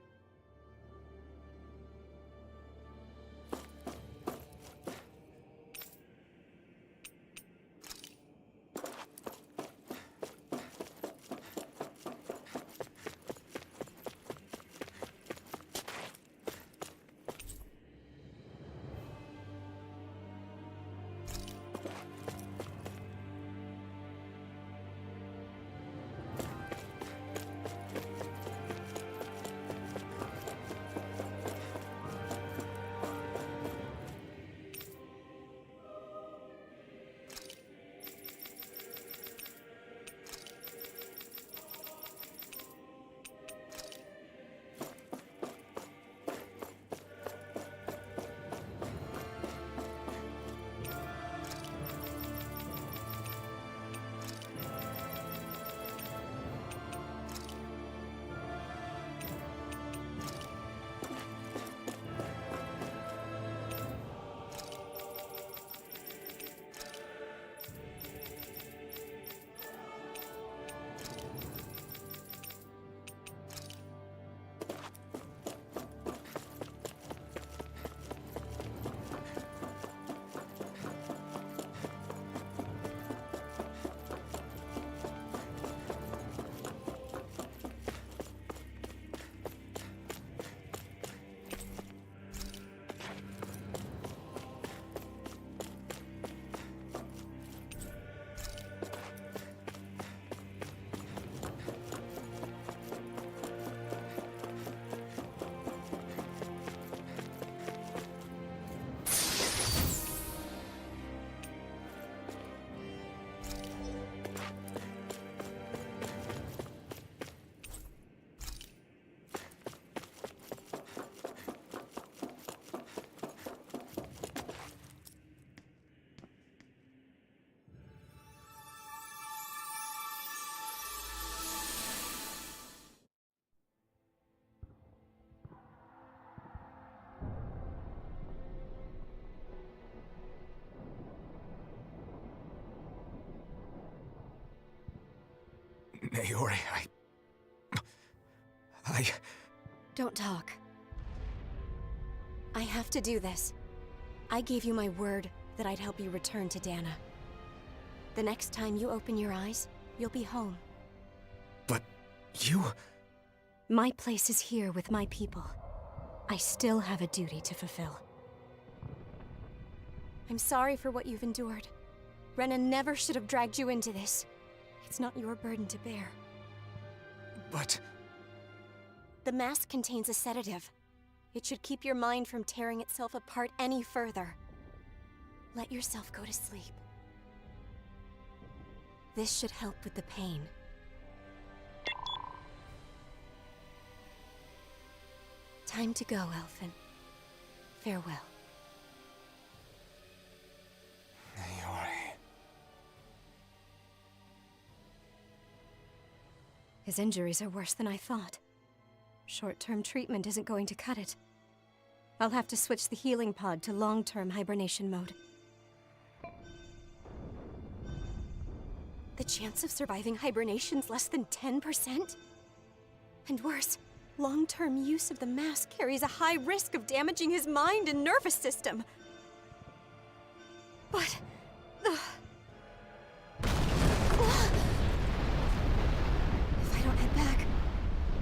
Naori, Don't talk. I have to do this. I gave you my word that I'd help you return to Dana. The next time you open your eyes, you'll be home. But you... My place is here with my people. I still have a duty to fulfill. I'm sorry for what you've endured. Rena never should have dragged you into this. It's not your burden to bear. But... The mask contains a sedative. It should keep your mind from tearing itself apart any further. Let yourself go to sleep. This should help with the pain. Time to go, Elfin. Farewell. Naori... His injuries are worse than I thought. Short-term treatment isn't going to cut it. I'll have to switch the healing pod to long-term hibernation mode. The chance of surviving hibernation's less than 10%? And worse, long-term use of the mask carries a high risk of damaging his mind and nervous system. But... If I don't head back,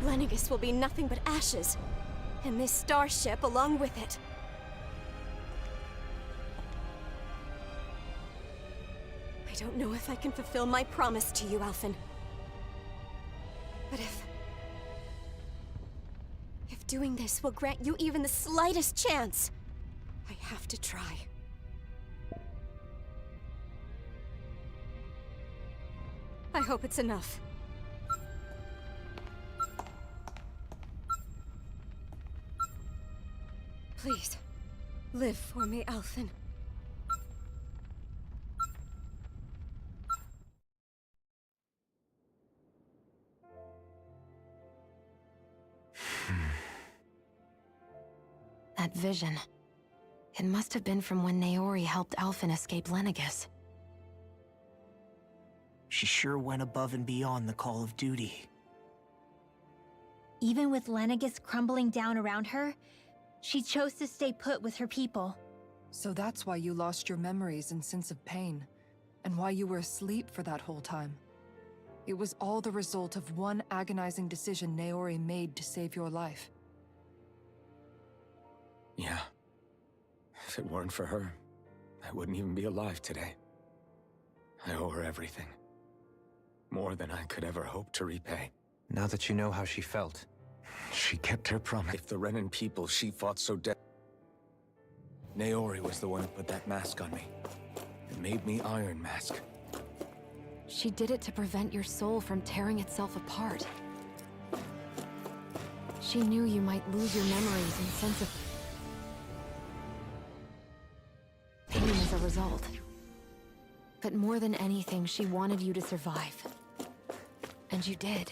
Lenegis will be nothing but ashes, and this starship along with it. I don't know if I can fulfill my promise to you, Alphen. But if doing this will grant you even the slightest chance, I have to try. I hope it's enough. Please, live for me, Alphen. That vision. It must have been from when Naori helped Alphen escape Lenegis. She sure went above and beyond the call of duty. Even with Lenegis crumbling down around her, she chose to stay put with her people. So that's why you lost your memories and sense of pain, and why you were asleep for that whole time. It was all the result of one agonizing decision Naori made to save your life. Yeah. If it weren't for her, I wouldn't even be alive today. I owe her everything. More than I could ever hope to repay. Now that you know how she felt, she kept her promise. If the Renan people she fought so Naori was the one who put that mask on me. It made me Iron Mask. She did it to prevent your soul from tearing itself apart. She knew you might lose your memories and sense of pain as a result. But more than anything, she wanted you to survive. And you did.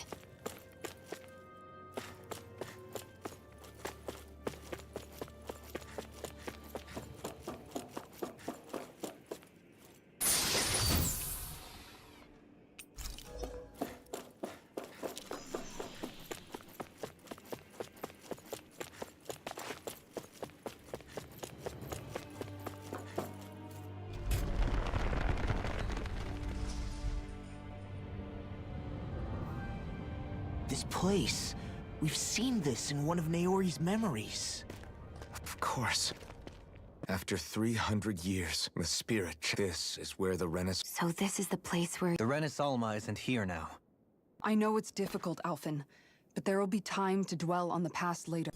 This place. We've seen this in one of Naori's memories. Of course. After 300 years, the spirit... This is where the Renis... So this is the place where... The Renis Alma isn't here now. I know it's difficult, Alphen, but there will be time to dwell on the past later.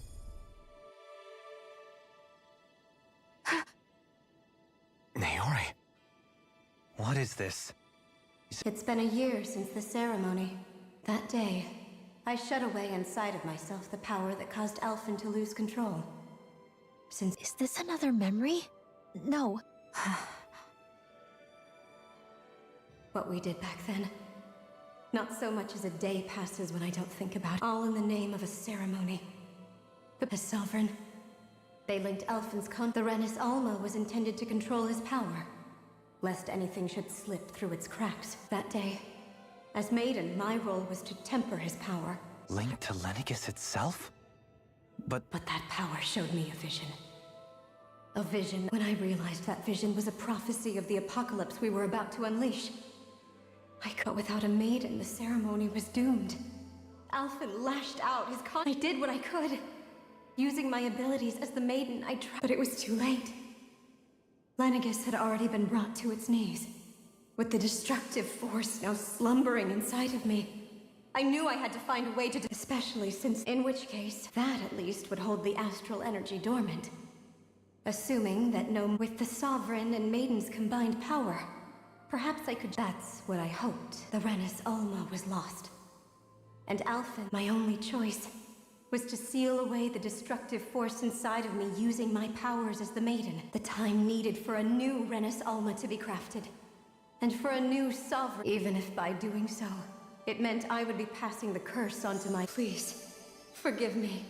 Naori? What is this? It's been a year since the ceremony. That day, I shut away inside of myself the power that caused Alphen to lose control. Since... Is this another memory? No. What we did back then. Not so much as a day passes when I don't think about it. All in the name of a ceremony. The Sovereign. They linked Alphen's The Renis Alma was intended to control his power, lest anything should slip through its cracks. That day, As maiden, my role was to temper his power. Linked to Lennigus itself? But that power showed me a vision. A vision. When I realized that vision was a prophecy of the apocalypse we were about to unleash. But without a maiden, the ceremony was doomed. Alphen lashed out his I did what I could. Using my abilities as the maiden, I tried, but it was too late. Lennigus had already been brought to its knees, with the destructive force now slumbering inside of me. I knew I had to find a way to especially since, in which case, that at least would hold the astral energy dormant. Assuming that with the Sovereign and Maiden's combined power, perhaps I could. That's what I hoped. The Rena's Alma was lost. And Alphen, my only choice, was to seal away the destructive force inside of me using my powers as the Maiden. The time needed for a new Rena's Alma to be crafted. And for a new Sovereign, even if by doing so, it meant I would be passing the curse onto my... Please, forgive me.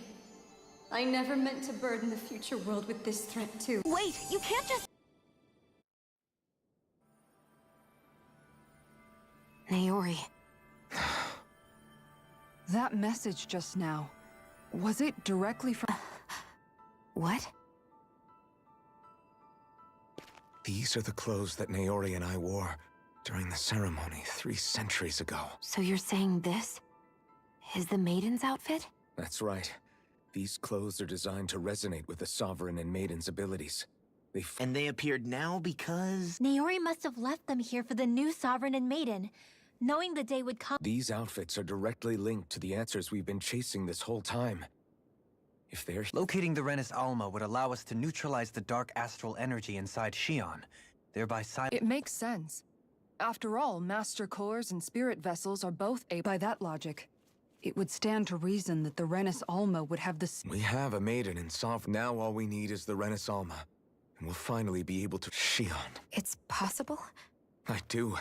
I never meant to burden the future world with this threat too. Wait, you can't just... Naori. That message just now, was it directly from... What? These are the clothes that Naori and I wore during the ceremony 3 centuries ago. So you're saying this is the Maiden's outfit? That's right. These clothes are designed to resonate with the Sovereign and Maiden's abilities. And they appeared now because... Naori must have left them here for the new Sovereign and Maiden, knowing the day would come. These outfits are directly linked to the answers we've been chasing this whole time. If they're... Locating the Rena's Alma would allow us to neutralize the dark astral energy inside Shion, thereby It makes sense. After all, Master Cores and Spirit Vessels are both able. By that logic, it would stand to reason that the Rena's Alma would have the... We have a Maiden in Sovereign. Now all we need is the Rena's Alma. And we'll finally be able to... Shion. It's possible? I do.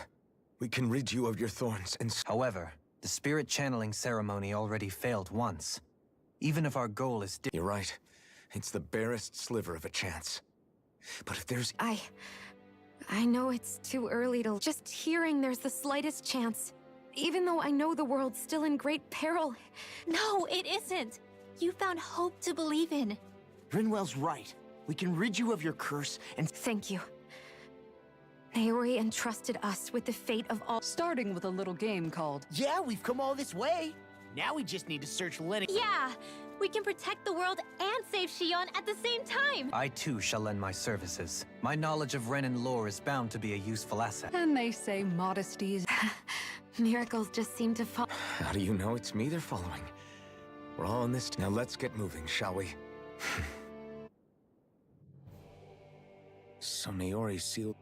We can rid you of your thorns and... However, the spirit channeling ceremony already failed once. Even if our goal is... You're right. It's the barest sliver of a chance. But if there's... I know it's too early to... Just hearing there's the slightest chance. Even though I know the world's still in great peril. No, it isn't! You found hope to believe in. Rinwell's right. We can rid you of your curse and... Thank you. Naori entrusted us with the fate of all... Starting with a little game called... Yeah, we've come all this way. Now we just need to search Lenny. Yeah! We can protect the world and save Shion at the same time! I too shall lend my services. My knowledge of Renan lore is bound to be a useful asset. And they say modesty is... Miracles just seem to fall... How do you know it's me they're following? We're all in this... Now let's get moving, shall we? So Naori sealed...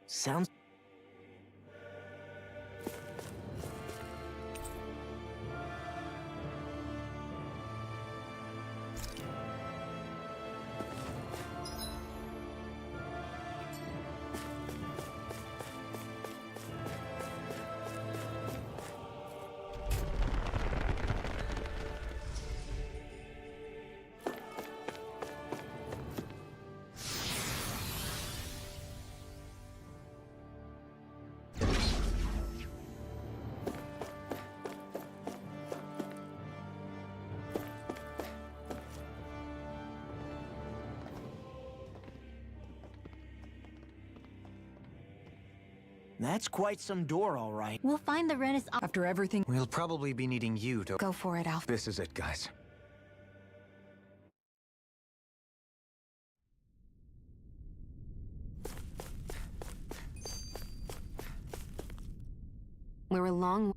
Sounds... That's quite some door, all right. We'll find the Renaissance. After everything... We'll probably be needing you to... Go for it, Alpha. This is it, guys. We're a long...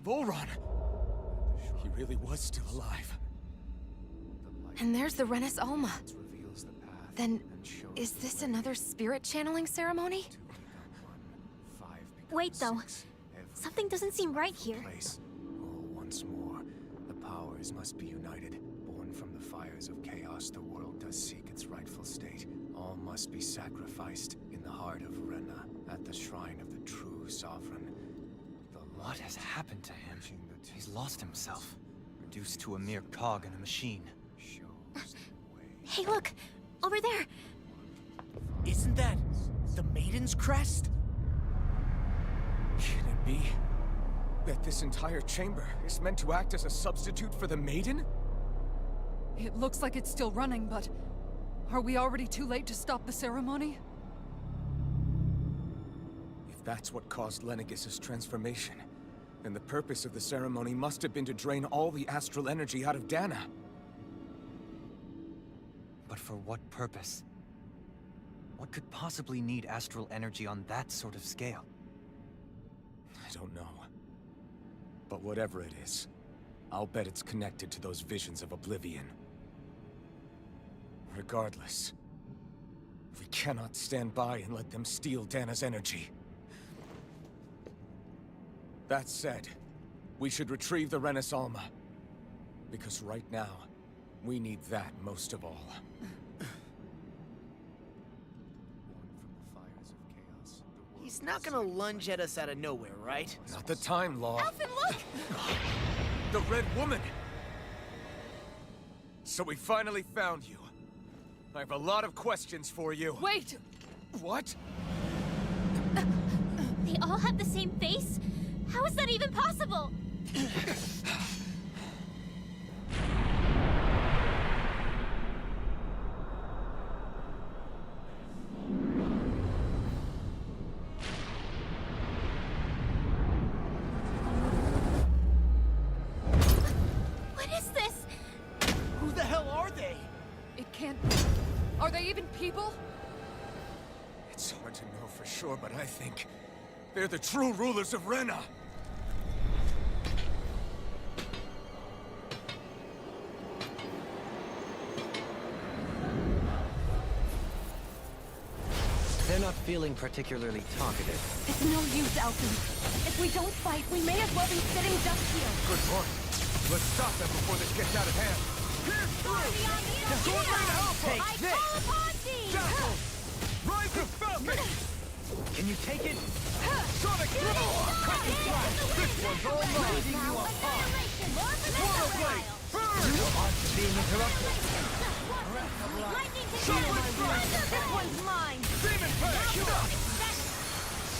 Volron! He really was still alive. And there's the Rena's Alma. Then, is this another spirit channeling ceremony? Wait, though. Something doesn't seem right here. Oh, once more, the powers must be united. Born from the fires of chaos, the world does seek its rightful state. All must be sacrificed in the heart of Rena, at the shrine of the true sovereign. What has happened to him? He's lost himself, reduced to a mere cog in a machine. Hey, look! Over there! Isn't that the Maiden's crest? Can it be that this entire chamber is meant to act as a substitute for the Maiden? It looks like it's still running, but... Are we already too late to stop the ceremony? If that's what caused Lenegis' transformation, then the purpose of the ceremony must have been to drain all the astral energy out of Dana. But for what purpose? What could possibly need astral energy on that sort of scale? I don't know. But whatever it is, I'll bet it's connected to those visions of oblivion. Regardless, we cannot stand by and let them steal Dana's energy. That said, we should retrieve the Rena's Alma. Because right now, we need that most of all. He's not gonna lunge at us out of nowhere, right? Not the time, Law. Alphen, look! The Red Woman! So we finally found you. I have a lot of questions for you. Wait! What? They all have the same face? How is that even possible? What is this? Who the hell are they? It can't... Are they even people? It's hard to know for sure, but I think they're the true rulers of Rena. They're not feeling particularly talkative. It's no use, Alphen. If we don't fight, we may as well be sitting just here. Good point. Let's stop them before this gets out of hand. Pierce through! Take I this! call upon thee! Dazzle! Rise of Falcon! Can you take it? Sonic Throw! This one's all mine! Leading you apart! More for the Water Blade! Burn! You aren't being interrupted. lightning to Sonic Thrust! This one's mine! Demon Pack!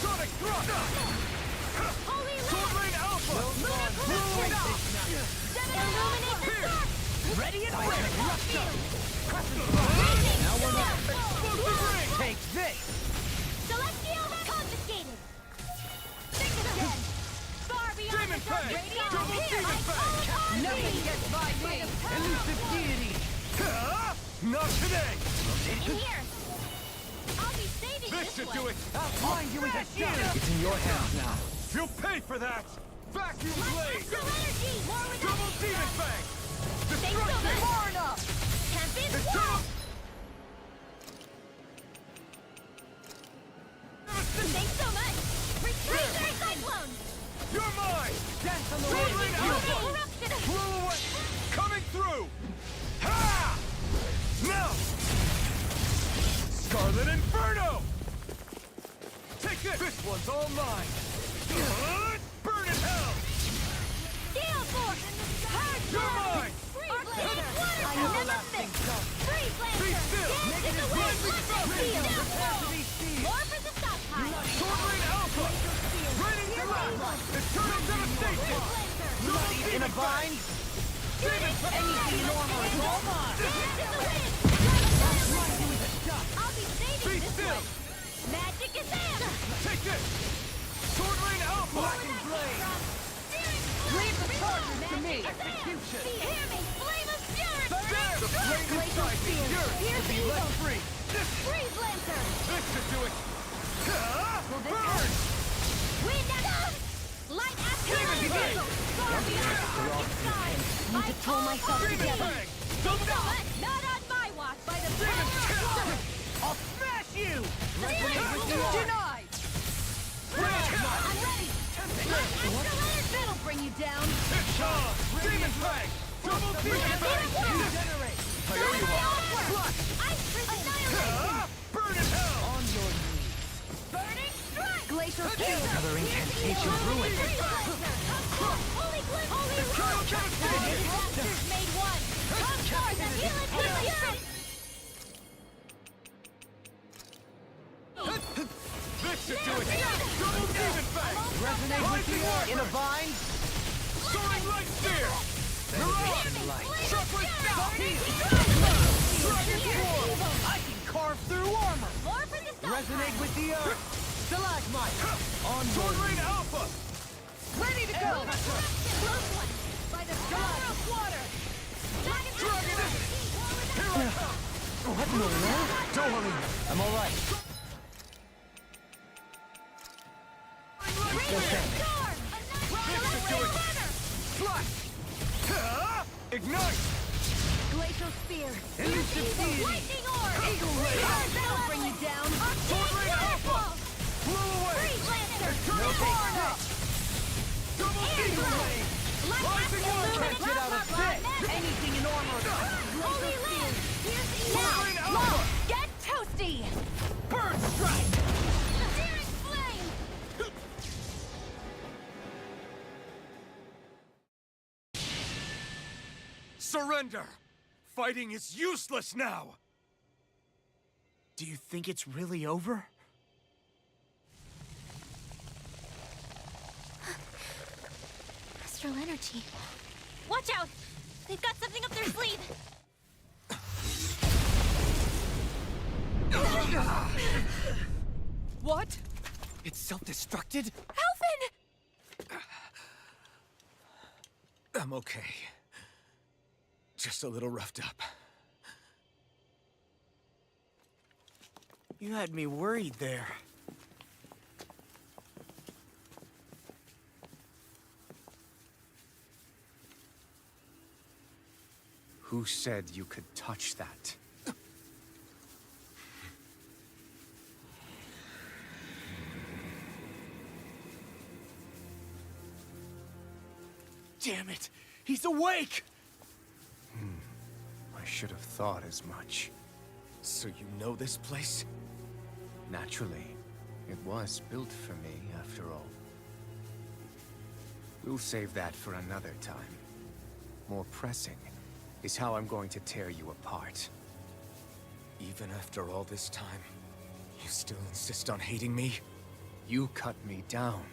Sonic Thrust! Holy Sword Rain Alpha! Lunar illuminate the dark! Ready and Fire! Now we're not. Take this! Celestial confiscated! Sickness dead! Far beyond Demon the dark! Pack! Radiant Double here! Demon I Pack! call upon Nothing thee! gets by me! Elusive deity! Not today! Here! I'll be saving This should do it! I'll find you in the shadow! It's in your hands now. You'll pay for that! Vacuum My Blade! astral energy! More with Double Demon Fang! Thanks so Destruction! much! More enough! Tempest Eternal... Thanks so much! Freezer Cyclone! You're mine! Dance on the Sword wind! Rain Alpha! Eruption! Blew away! Coming through! Ha! Now! Scarlet Inferno! Take this! This one's all mine! Burn in hell! Gale Force! Hard You're Blast! mine! Arc Blade! Water! I never Nemesis! Freeze Be Lancer! still! Dance in the wind! Let's Feel! Steel! Prepare to be sealed! More for the stockpile! Sword Rain Alpha! Raining Collapse! Eternal Devastation! Freeze Lancer! Double In a bind? Anything in armor is all mine! I'll be saving this one! Magic is there! Take this! Sword Rain Alpha! Blackened blade! Leave the charges to me! Execution! Hear me! Flame of fury! There! The flame inside me! Yours will be let free! Freeze Lancer! This should do it! Will this Burn! Wind out! Light after light! Far beyond the perfect sky! Need to pull myself together! Don't stop! Not on my watch! By the power of water! I'll smash you! Denied! I'm ready! Light extra letters! That'll bring you down! Demon Fang! Double Demon Fang! Regenerate! I owe you all! Flush! Ice Annihilation! Burn in hell! On your knees! Burning Strike! Glacial Field! Another incantation ruined! Holy Glim! Holy Raptors made one! Come stars and heal it with the earth! This should do it! Double Demon Fang! Resonate with the earth! In a bind? Soaring Light Spear! Mirage Light! Sharply Stout! Dragon Form! I can carve through armor! More for the sun! Resonate with the earth! Stalagmite! On Sword Rain Alpha! Ready to go! Close one! By the power of water! Dragon Here I come! What in the world? Don't worry, I'm alright. Ignite! Glacial Spear! Elusive Deity! Lightning Orb! Eagle Ray! That'll bring you down! Sword Rain Alpha! Blew away! Freeze Lancer! No corner! Double Eagle Ray! Rising Water! Can't get out of bed! Anything in armor! Holy Land! Sword Rain Alpha! Get toasty! Bird Strike! Searing Flame! Surrender! Fighting is useless now! Do you think it's really over? Astral energy. Watch out! They've got something up their sleeve! What? It's self-destructed? Alphen! I'm okay. Just a little roughed up. You had me worried there. Who said you could touch that? Damn it! He's awake! I should have thought as much. So you know this place? Naturally. It was built for me, after all. We'll save that for another time. More pressing is how I'm going to tear you apart. Even after all this time, you still insist on hating me? You cut me down.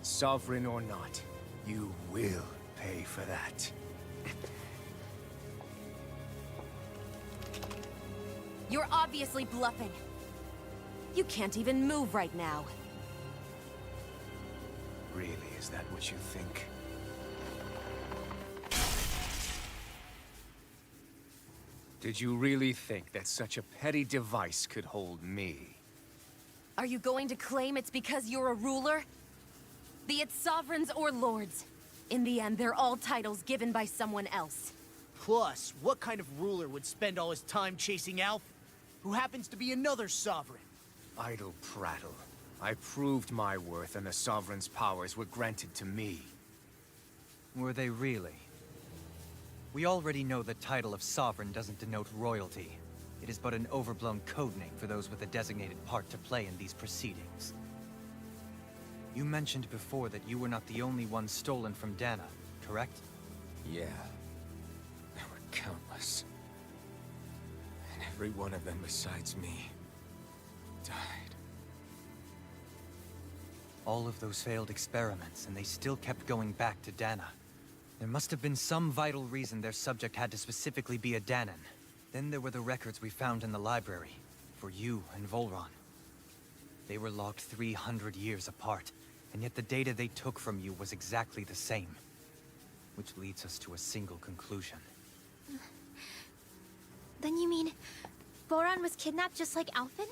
Sovereign or not, you will pay for that. You're obviously bluffing. You can't even move right now. Really, is that what you think? Did you really think that such a petty device could hold me? Are you going to claim it's because you're a ruler? Be it sovereigns or lords. In the end, they're all titles given by someone else. Plus, what kind of ruler would spend all his time chasing Alpha, who happens to be another sovereign? Idle prattle. I proved my worth and the Sovereign's powers were granted to me. Were they really? We already know the title of Sovereign doesn't denote royalty. It is but an overblown codename for those with a designated part to play in these proceedings. You mentioned before that you were not the only one stolen from Dana, correct? Yeah. There were countless. And every one of them besides me died. All of those failed experiments, and they still kept going back to Dana. There must have been some vital reason their subject had to specifically be a Danan. Then there were the records we found in the library, for you and Volron. They were logged 300 years apart, and yet the data they took from you was exactly the same. Which leads us to a single conclusion. Then you mean Voron was kidnapped just like Alphen?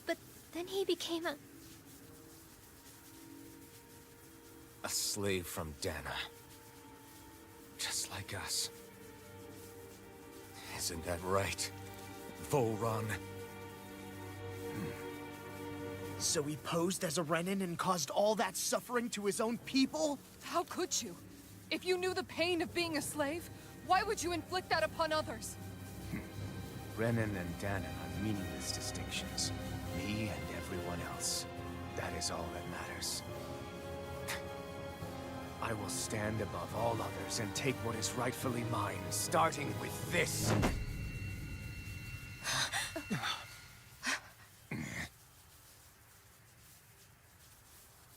But then he became a... A slave from Dana. Just like us. Isn't that right, Volron? So he posed as a Renan and caused all that suffering to his own people? How could you? If you knew the pain of being a slave, why would you inflict that upon others? Renan and Danan are meaningless distinctions. Me and everyone else. That is all that matters. I will stand above all others and take what is rightfully mine, starting with this.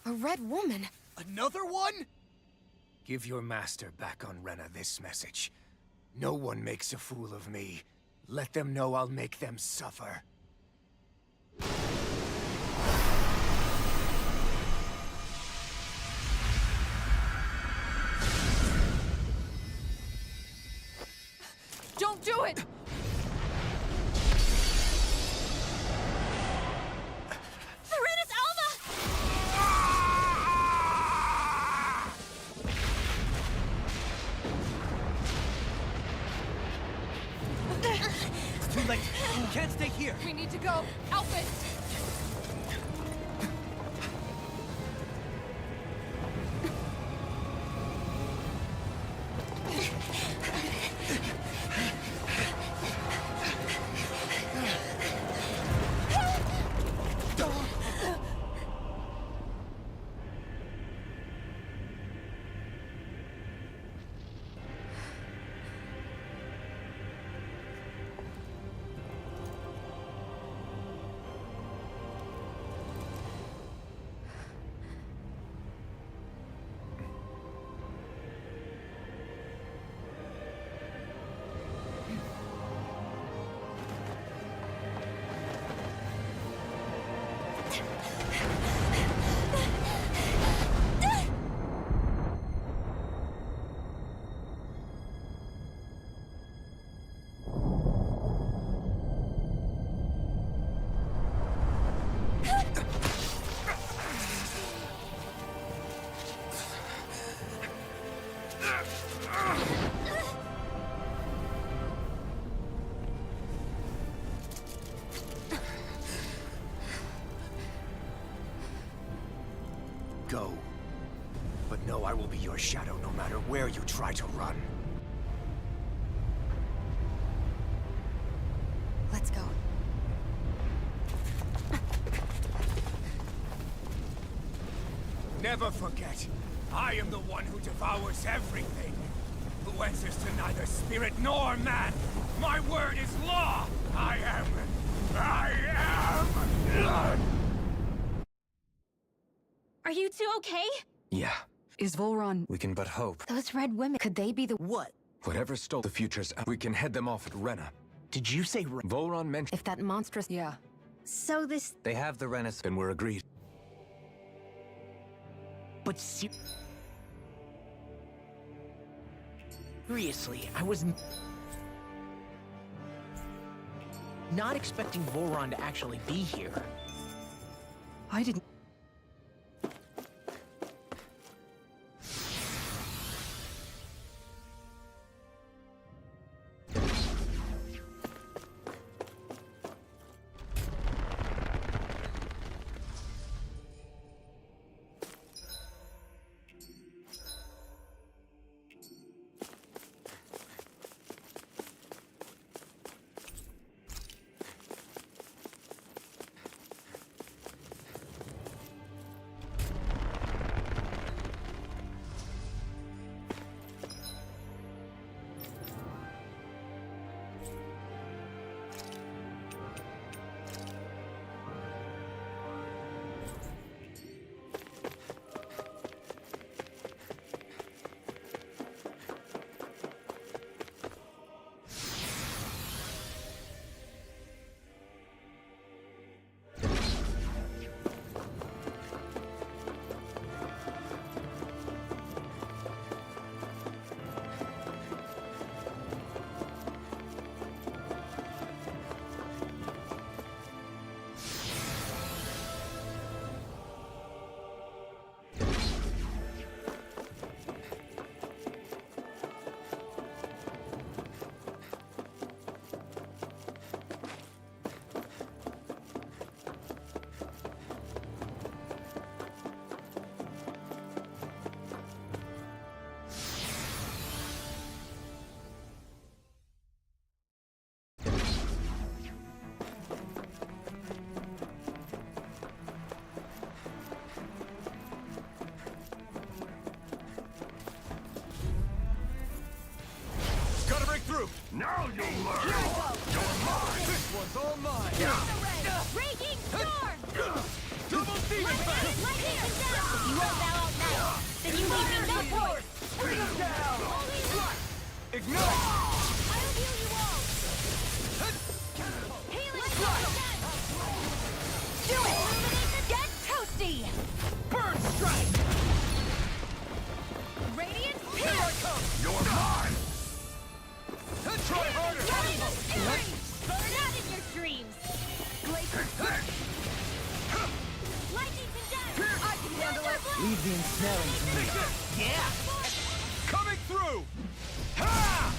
A red woman. Another one? Give your master back on Rena this message. No one makes a fool of me. Let them know I'll make them suffer. Don't do it! Serenus Alva! It's too late. You can't stay here. We need to go. Alphen! Go. But know I will be your shadow no matter where you try to run. Let's go. Never forget, I am the one who devours everything. Who answers to neither spirit nor man. My word is law. I am... Are you two okay? Yeah. Is Volron... We can but hope. Those red women, could they be the... What? Whatever stole the futures, we can head them off at Rena. Did you say Volron mentioned... If that monstrous... Yeah. So this... They have the Renas, and we're agreed. But seriously, I was not expecting Volron to actually be here. I didn't... Now you'll learn! Here I go! You're mine! This one's all mine! Raging storm! Double demon back! Lightning is down! If you won't bow out now, then you leave me no choice! Bring him down! Holy light! Ignite! I'll heal you all! Healing storm! Do it! Get toasty! Burn strike! Radiant Here I come! You're mine! Try harder! Burn out in your dreams! Glacier! Lightning condemned! I can handle it! Leave the ensnaring to me. Yeah! Coming through! Ha!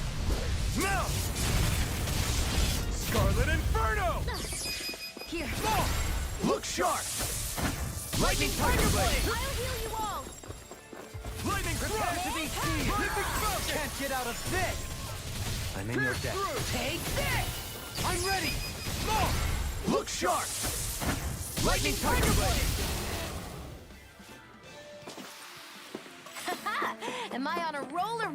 Melt! Scarlet Inferno! Here! Look sharp! Lightning Tiger Blade! I'll heal you all! Lightning Prepare to be seized! Can't get out of this! I'm in your debt. Take this! I'm ready! More! Look sharp! Lightning Tiger Blade! Am I on a roller?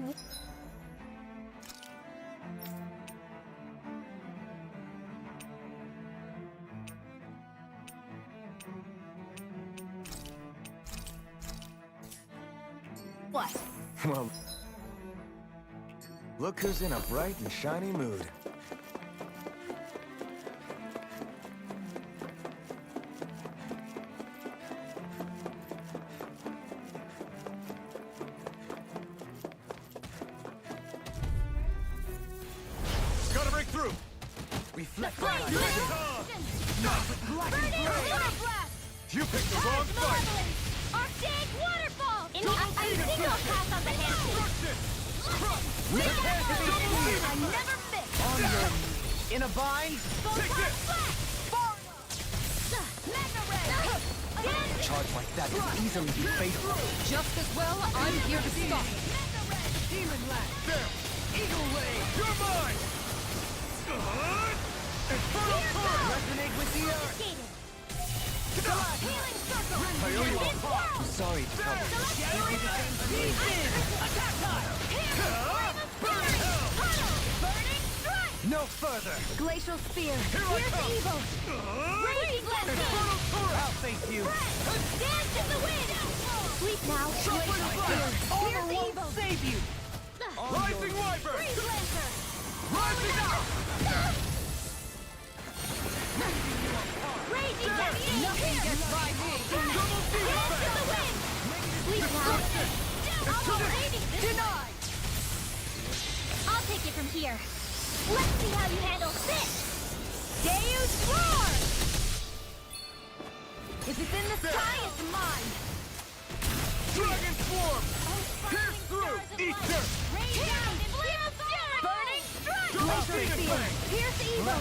What? Well, look who's in a bright and shiny mood. Gotta break through! Reflect. Burning water blast! You picked the wrong fight! Arctic waterfall! I think I'll pass on the handshake. I never miss! In a bind? Take this! Mega ray! Charge like that can easily be faithful. Just as well, I'm here to stop it. Demon Lash! There! Eagle Ray! You're mine! Infernal Torrent! Resonate with the earth. Healing circle! Sorry to trouble. Attack time! Burning strike! No further. Glacial spear! Here I Here's come. evil! Raging blessing! Infernal Torrent! I'll face you. Dance in the wind! Sleep now! Glacial spear! Here's evil! Save you. Rising Wyvern! Freeze lancer! Rising up! Raging tempest! Nothing gets by me. Double demon Dance in back! the wind! Sleep now! Denied! I'll take it from here. Let's see how you handle this! Deus Roar! If it's in the sky, it's mine! Dragon Swarm! Pierce through! Eat dirt! Rain down! Flame of Fury! Burning strike! Glacial spear! Pierce evil!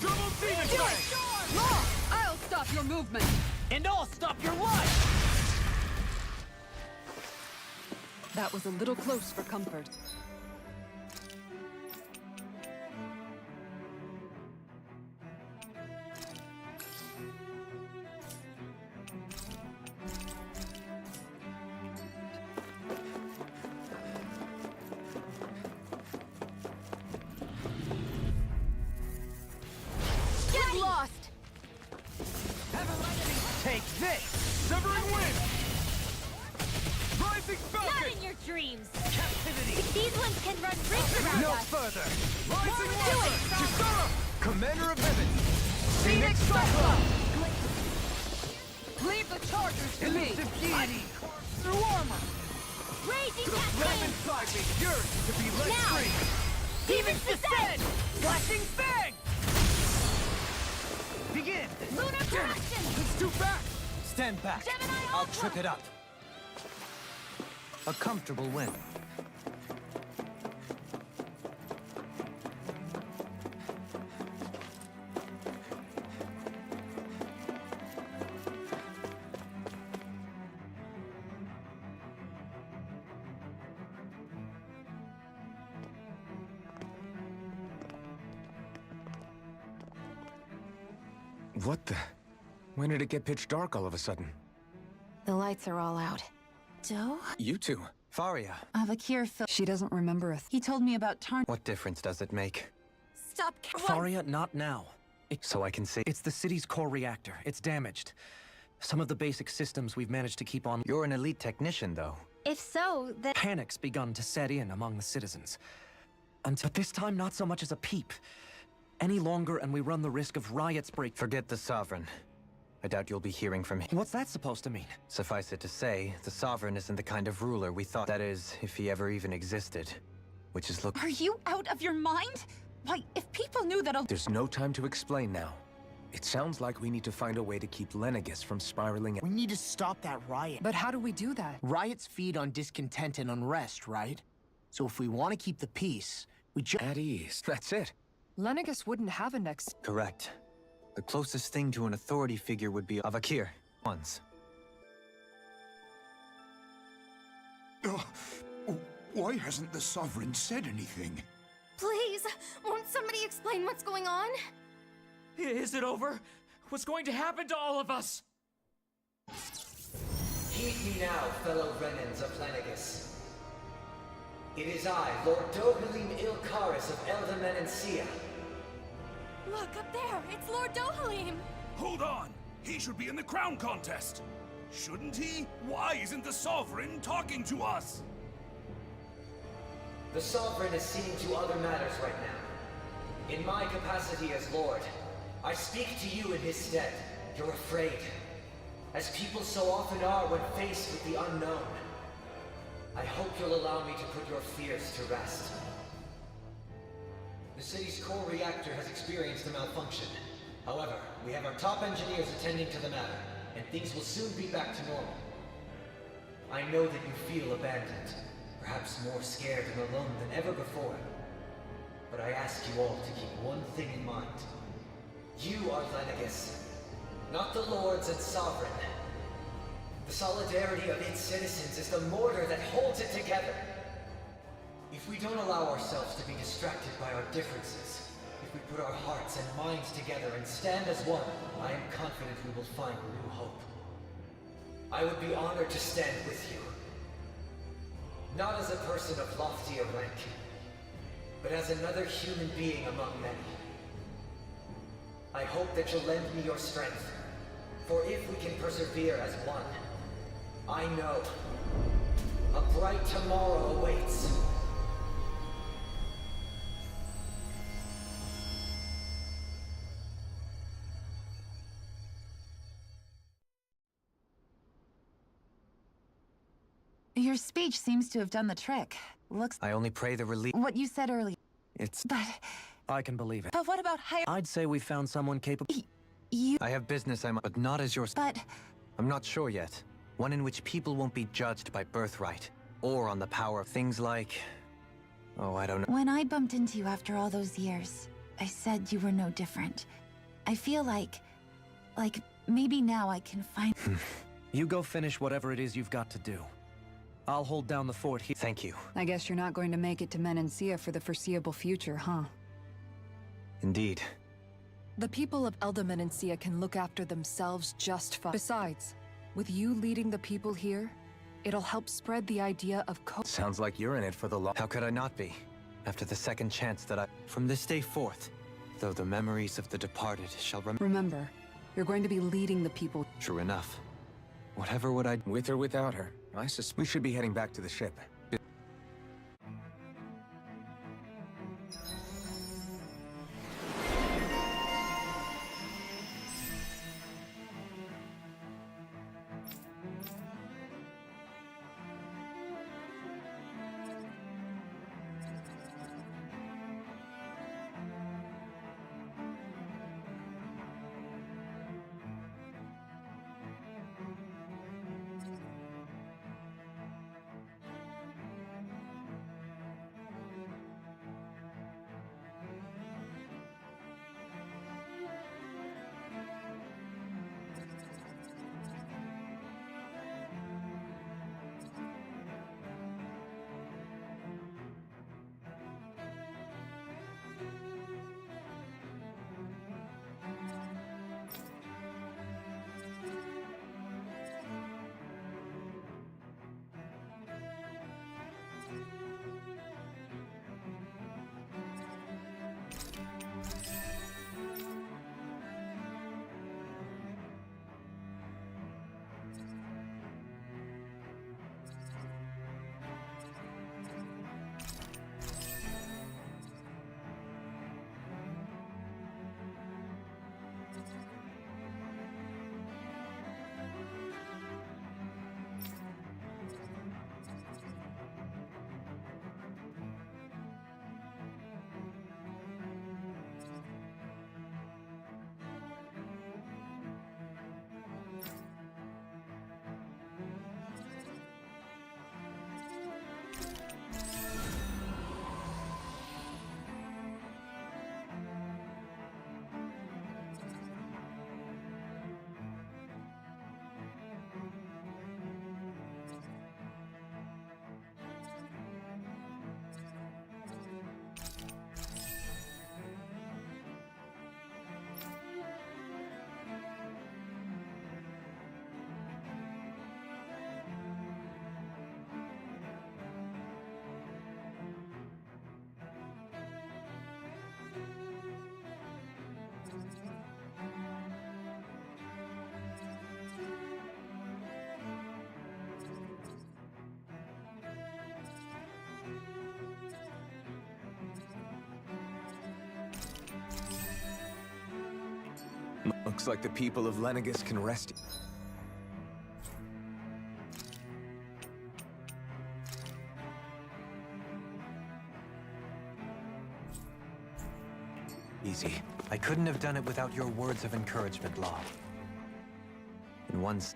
Double demon strike! Law, I'll stop your movement. And I'll stop your life. That was a little close for comfort. Get lost! Take this. Severing wind! Rising Not Falcon! in your dreams! Captivity. These ones can run rings around No us! further. Rising Do Wyvern! it! Kisara! Commander of Heaven. Phoenix Cyclone! Leave the chargers to me. Elusive deity. Through armor! Raging The flame cascade! inside me yearns to be let Now! free! Demons descend! Flashing fang. Begin. Lunar correction! It's too fast! Stand back. Gemini I'll Ultra! trip it up. A comfortable win. What the? When did it get pitch dark all of a sudden? The lights are all out. Joe? You two, Faria. She doesn't remember a He told me about Tarn. What difference does it make? Stop. Faria, not now. So I can see. It's the city's core reactor. It's damaged. Some of the basic systems we've managed to keep on. You're an elite technician, though. If so, then Panic's begun to set in among the citizens. But this time, not so much as a peep. Any longer, and we run the risk of riots break. Forget the Sovereign. I doubt you'll be hearing from him. What's that supposed to mean? Suffice it to say, the Sovereign isn't the kind of ruler we thought. That is, if he ever even existed. Which is Are you out of your mind? Why, if people knew that There's no time to explain now. It sounds like we need to find a way to keep Lenegis from spiraling. We need to stop that riot. But how do we do that? Riots feed on discontent and unrest, right? So if we want to keep the peace, we just... At ease. That's it. Lenegis wouldn't have a next... Correct. The closest thing to an authority figure would be Avakir. Once. Why hasn't the Sovereign said anything? Please, won't somebody explain what's going on? Is it over? What's going to happen to all of us? Heed me now, fellow Renans of Lenegis. It is I, Lord Dohalim Ilkaris of Elda Menancia. Look, up there! It's Lord Dohalim! Hold on! He should be in the crown contest! Shouldn't he? Why isn't the Sovereign talking to us? The Sovereign is seeing to other matters right now. In my capacity as Lord, I speak to you in his stead. You're afraid, as people so often are when faced with the unknown. I hope you'll allow me to put your fears to rest. The city's core reactor has experienced a malfunction. However, we have our top engineers attending to the matter, and things will soon be back to normal. I know that you feel abandoned, perhaps more scared and alone than ever before. But I ask you all to keep one thing in mind. You are Lenegis, not the Lords and Sovereign. The solidarity of its citizens is the mortar that holds it together. If we don't allow ourselves to be distracted by our differences, if we put our hearts and minds together and stand as one, I am confident we will find new hope. I would be honored to stand with you. Not as a person of loftier rank, but as another human being among many. I hope that you'll lend me your strength, for if we can persevere as one, I know a bright tomorrow awaits. Your speech seems to have done the trick. I only pray the relief. What you said earlier. It's... But... I can believe it. But what about higher... I'd say we found someone capable... I have business but not as yours. But... I'm not sure yet. One in which people won't be judged by birthright, or on the power of things like... Oh, I don't know. When I bumped into you after all those years, I said you were no different. I feel like maybe now I can find... You go finish whatever it is you've got to do. I'll hold down the fort here. Thank you. I guess you're not going to make it to Menancia for the foreseeable future, huh? Indeed. The people of Elda Menancia can look after themselves just fine. Besides, with you leading the people here, it'll help spread the idea of Sounds like you're in it for the long... How could I not be? After the second chance that I... From this day forth, though the memories of the departed shall Remember, you're going to be leading the people. True enough. Whatever would I... With or without her, I suspect we should be heading back to the ship. Looks like the people of Lenegus can rest. Easy. I couldn't have done it without your words of encouragement, Law. And once...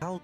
How...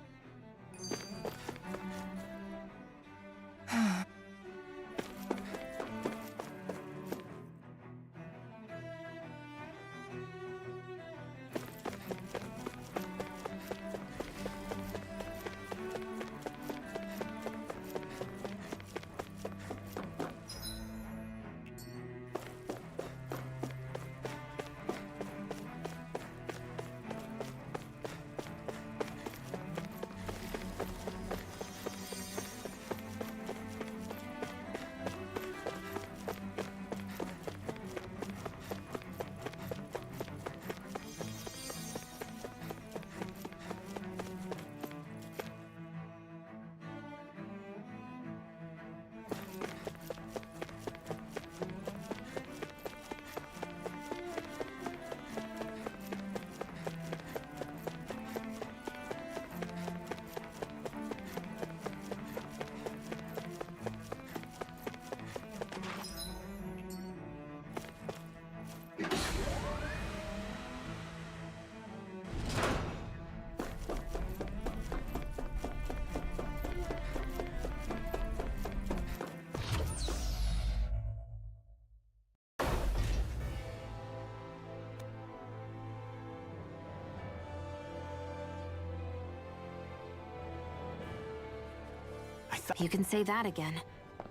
You can say that again.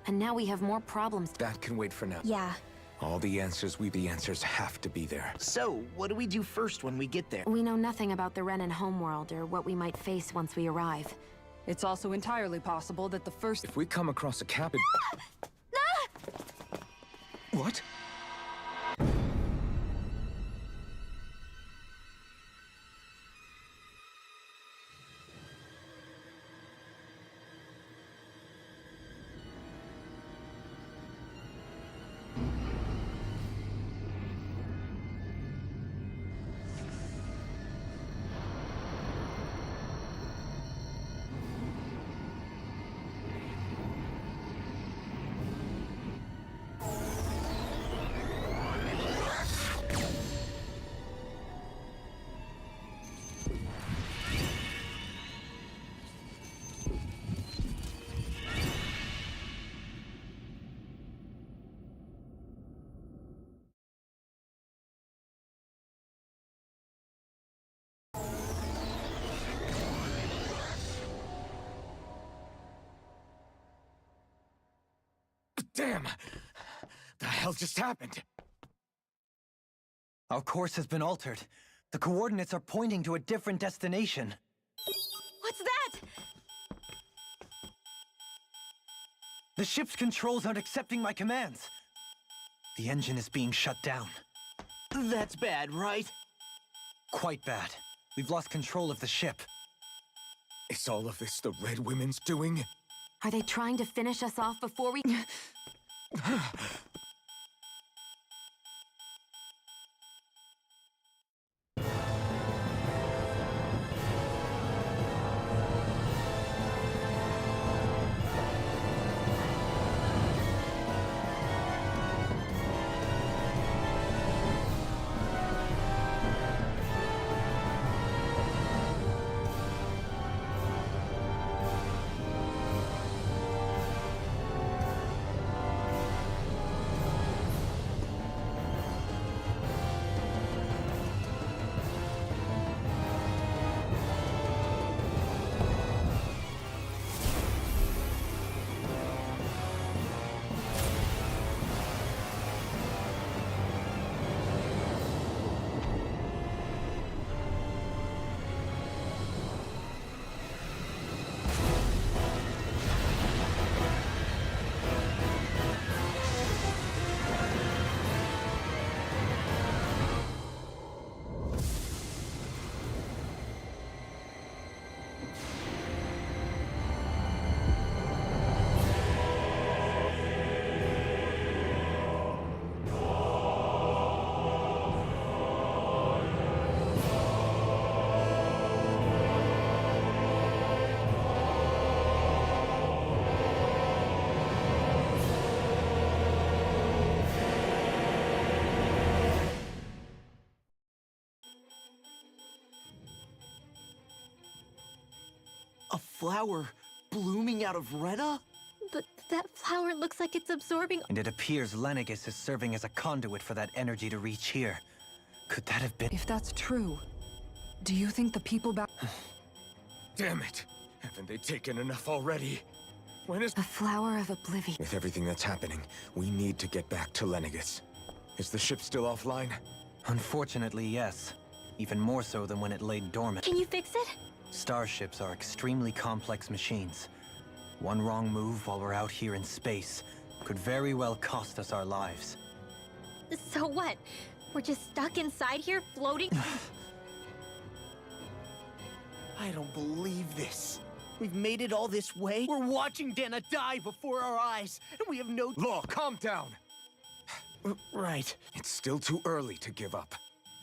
And now we have more problems. That can wait for now. Yeah. All the answers have to be there. So, what do we do first when we get there? We know nothing about the Renan homeworld or what we might face once we arrive. It's also entirely possible that the first... If we come across a cabin... What? Damn! The hell just happened? Our course has been altered. The coordinates are pointing to a different destination. What's that? The ship's controls aren't accepting my commands. The engine is being shut down. That's bad, right? Quite bad. We've lost control of the ship. Is all of this the Red Women's doing? Are they trying to finish us off before we... flower blooming out of Rena? But that flower looks like it's absorbing. And it appears Lenegis is serving as a conduit for that energy to reach here. Could that have been? If that's true, do you think the people back... Damn it! Haven't they taken enough already? When is... A flower of oblivion. With everything that's happening, we need to get back to Lenegis. Is the ship still offline? Unfortunately, yes. Even more so than when it lay dormant. Can you fix it? Starships are extremely complex machines. One wrong move while we're out here in space could very well cost us our lives. So what? We're just stuck inside here, floating? I don't believe this. We've made it all this way. We're watching Dana die before our eyes, and we have no... Law, calm down! Right. It's still too early to give up.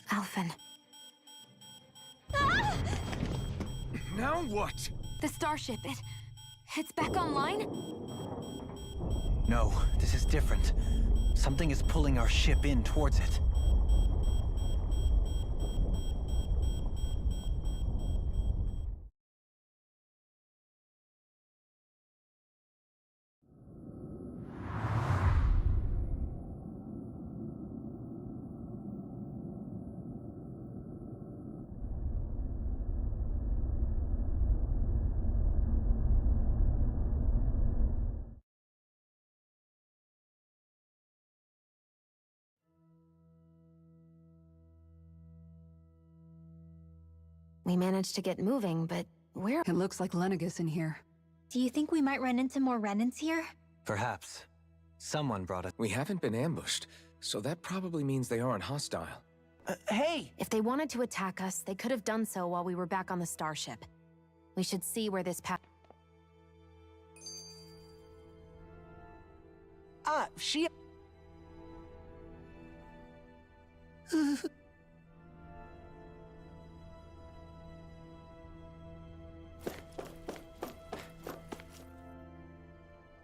Alphen. Ah! Now what? The starship, it's back online? No, this is different. Something is pulling our ship in towards it. We managed to get moving, but where? It looks like Lenegis in here. Do you think we might run into more Renans here? Perhaps. Someone brought it. We haven't been ambushed, so that probably means they aren't hostile. Hey! If they wanted to attack us, they could have done so while we were back on the starship. We should see where this path... She...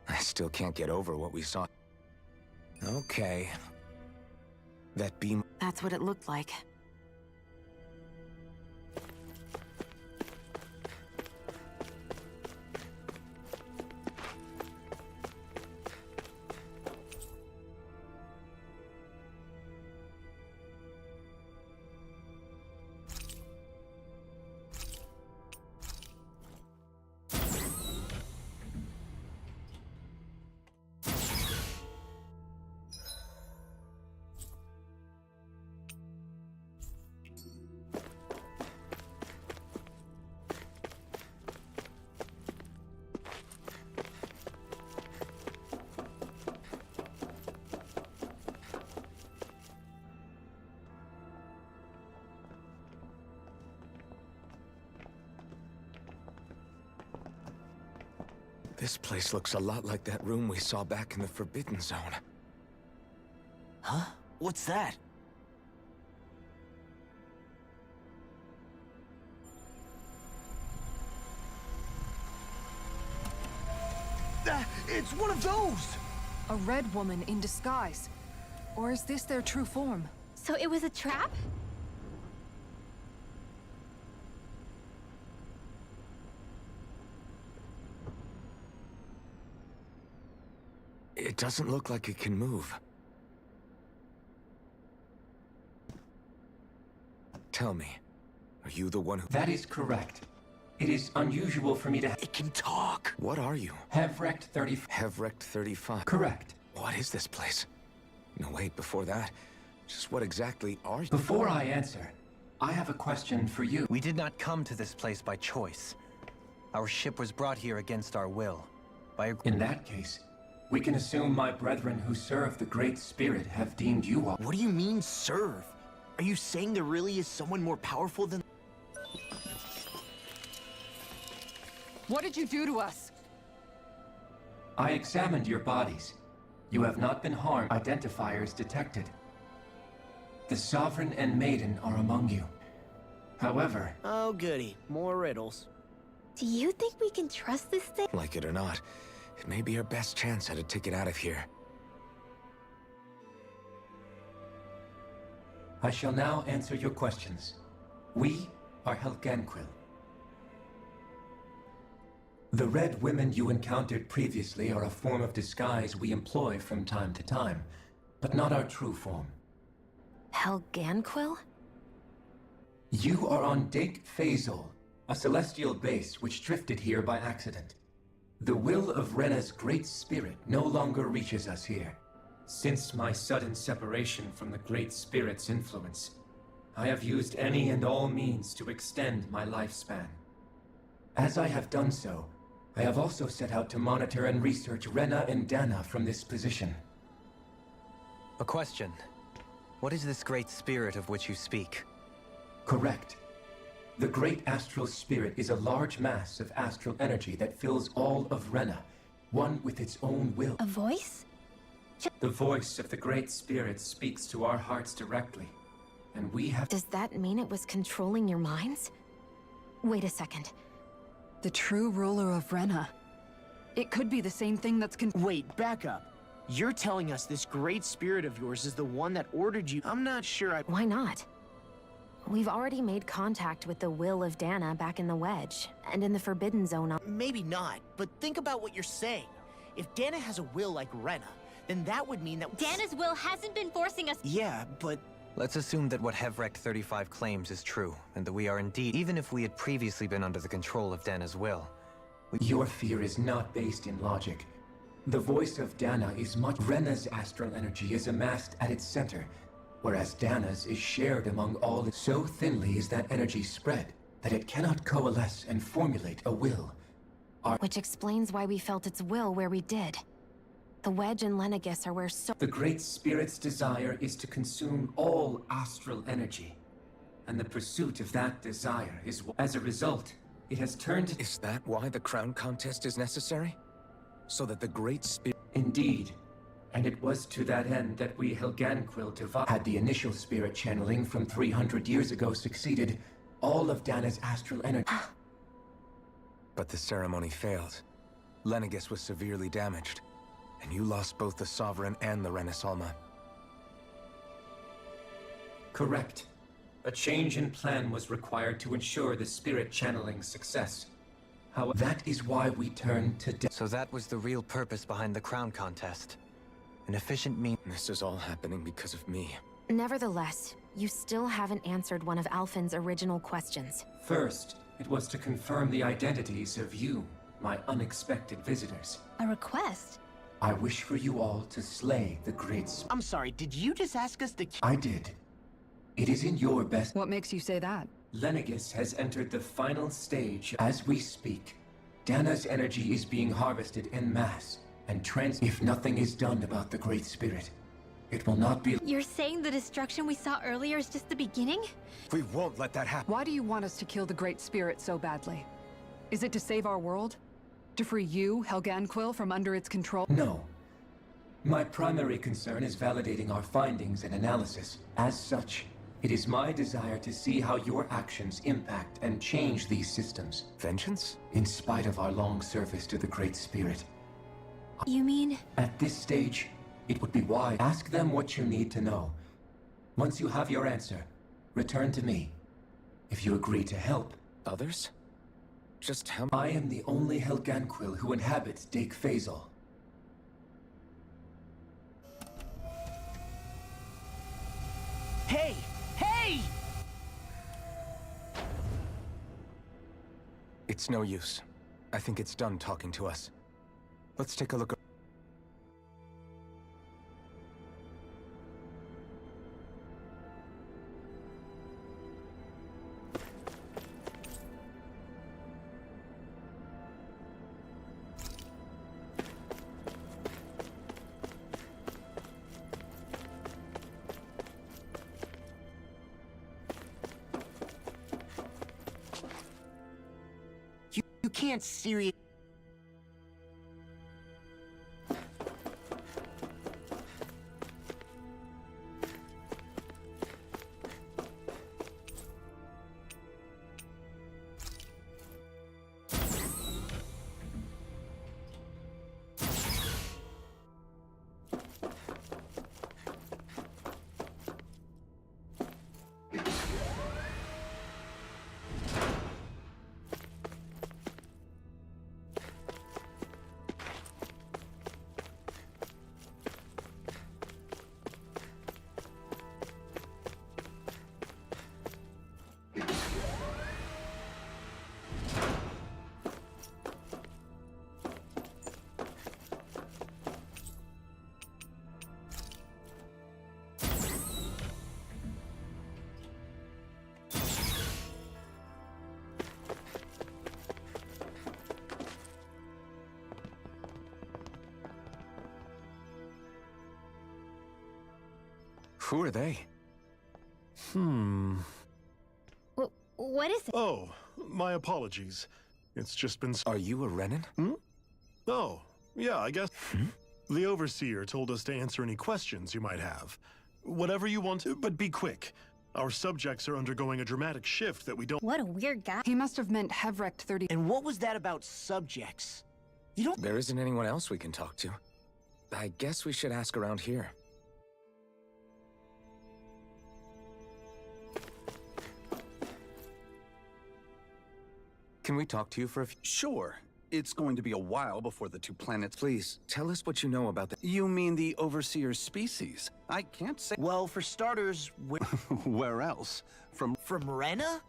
I still can't get over what we saw. Okay. That beam... That's what it looked like. This place looks a lot like that room we saw back in the Forbidden Zone. Huh? What's that? It's one of those! A red woman in disguise. Or is this their true form? So it was a trap? It doesn't look like it can move. Tell me, are you the one who... That is correct. It is unusual for me to... It can talk! What are you? Hevrecht 35. Hevrecht 35. Correct. What is this place? No, wait, before that, just what exactly are you? Before I answer, I have a question for you. We did not come to this place by choice. Our ship was brought here against our will. In that case, we can assume my brethren who serve the Great Spirit have deemed you all. What do you mean, serve? Are you saying there really is someone more powerful than... What did you do to us? I examined your bodies. You have not been harmed. Identifiers detected. The Sovereign and Maiden are among you. However... Oh, goody. More riddles. Do you think we can trust this thing? Like it or not, it may be our best chance at a ticket out of here. I shall now answer your questions. We are Helgenquil. The red women you encountered previously are a form of disguise we employ from time to time, but not our true form. Helganquil? You are on Dake Phasol, a celestial base which drifted here by accident. The will of Rena's great spirit no longer reaches us here. Since my sudden separation from the Great Spirit's influence, I have used any and all means to extend my lifespan. As I have done so, I have also set out to monitor and research Rena and Dana from this position. A question. What is this great spirit of which you speak? Correct. The Great Astral Spirit is a large mass of astral energy that fills all of Rena, one with its own will. A voice? The voice of the Great Spirit speaks to our hearts directly, and we have— Does that mean it was controlling your minds? Wait a second. The true ruler of Rena. It could be the same thing that's Wait, back up. You're telling us this great spirit of yours is the one that ordered you— I'm not sure I— Why not? We've already made contact with the will of Dana back in the Wedge, and in the Forbidden Zone. Maybe not, but think about what you're saying. If Dana has a will like Rena, then that would mean that— Dana's will hasn't been forcing us— Yeah, but— Let's assume that what Hevrek 35 claims is true, and that we are indeed, even if we had previously been under the control of Dana's will. Your fear is not based in logic. The voice of Dana is much— Rena's astral energy is amassed at its center, whereas Dana's is shared among all. So thinly is that energy spread that it cannot coalesce and formulate a will. Which explains why we felt its will where we did. The Wedge and Lenegis are where The Great Spirit's desire is to consume all astral energy, and the pursuit of that desire is— As a result, it has turned— Is that why the crown contest is necessary? So that the Great Spirit— Indeed. And it was to that end that we Helganquil divided. Had the initial spirit channeling from 300 years ago succeeded, all of Dana's astral energy— But the ceremony failed. Lenegis was severely damaged, and you lost both the Sovereign and the Renasalma. Correct. A change in plan was required to ensure the spirit channeling's success. However, that is why we turned to— So that was the real purpose behind the crown contest. An efficient means— This is all happening because of me. Nevertheless, you still haven't answered one of Alphen's original questions. First, it was to confirm the identities of you, my unexpected visitors. A request? I wish for you all to slay the Great I'm sorry, did you just ask us to— I did. It is in your best— What makes you say that? Lenegis has entered the final stage as we speak. Dana's energy is being harvested en masse, and if nothing is done about the Great Spirit, it will not be— You're saying the destruction we saw earlier is just the beginning? We won't let that happen. Why do you want us to kill the Great Spirit so badly? Is it to save our world? To free you, Helganquil, from under its control? No. My primary concern is validating our findings and analysis. As such, it is my desire to see how your actions impact and change these systems. Vengeance? In spite of our long service to the Great Spirit. You mean? At this stage, it would be wise. Ask them what you need to know. Once you have your answer, return to me. If you agree to help. Others? Just how— I am the only Helganquil who inhabits Dake Phasol. Hey! Hey! It's no use. I think it's done talking to us. Let's take a look. You can't seriously— Who are they? What is it? Oh, my apologies. It's just been... Are you a Renan? Oh, yeah, I guess... The Overseer told us to answer any questions you might have. Whatever you want, but be quick. Our subjects are undergoing a dramatic shift that we don't... What a weird guy. He must have meant Hevrecht 30. And what was that about subjects? You don't... There isn't anyone else we can talk to. I guess we should ask around here. Can we talk to you for a few? Sure. It's going to be a while before the two planets... Please, tell us what you know about the... You mean the Overseer's species? I can't say... Well, for starters, Where else? From Rena?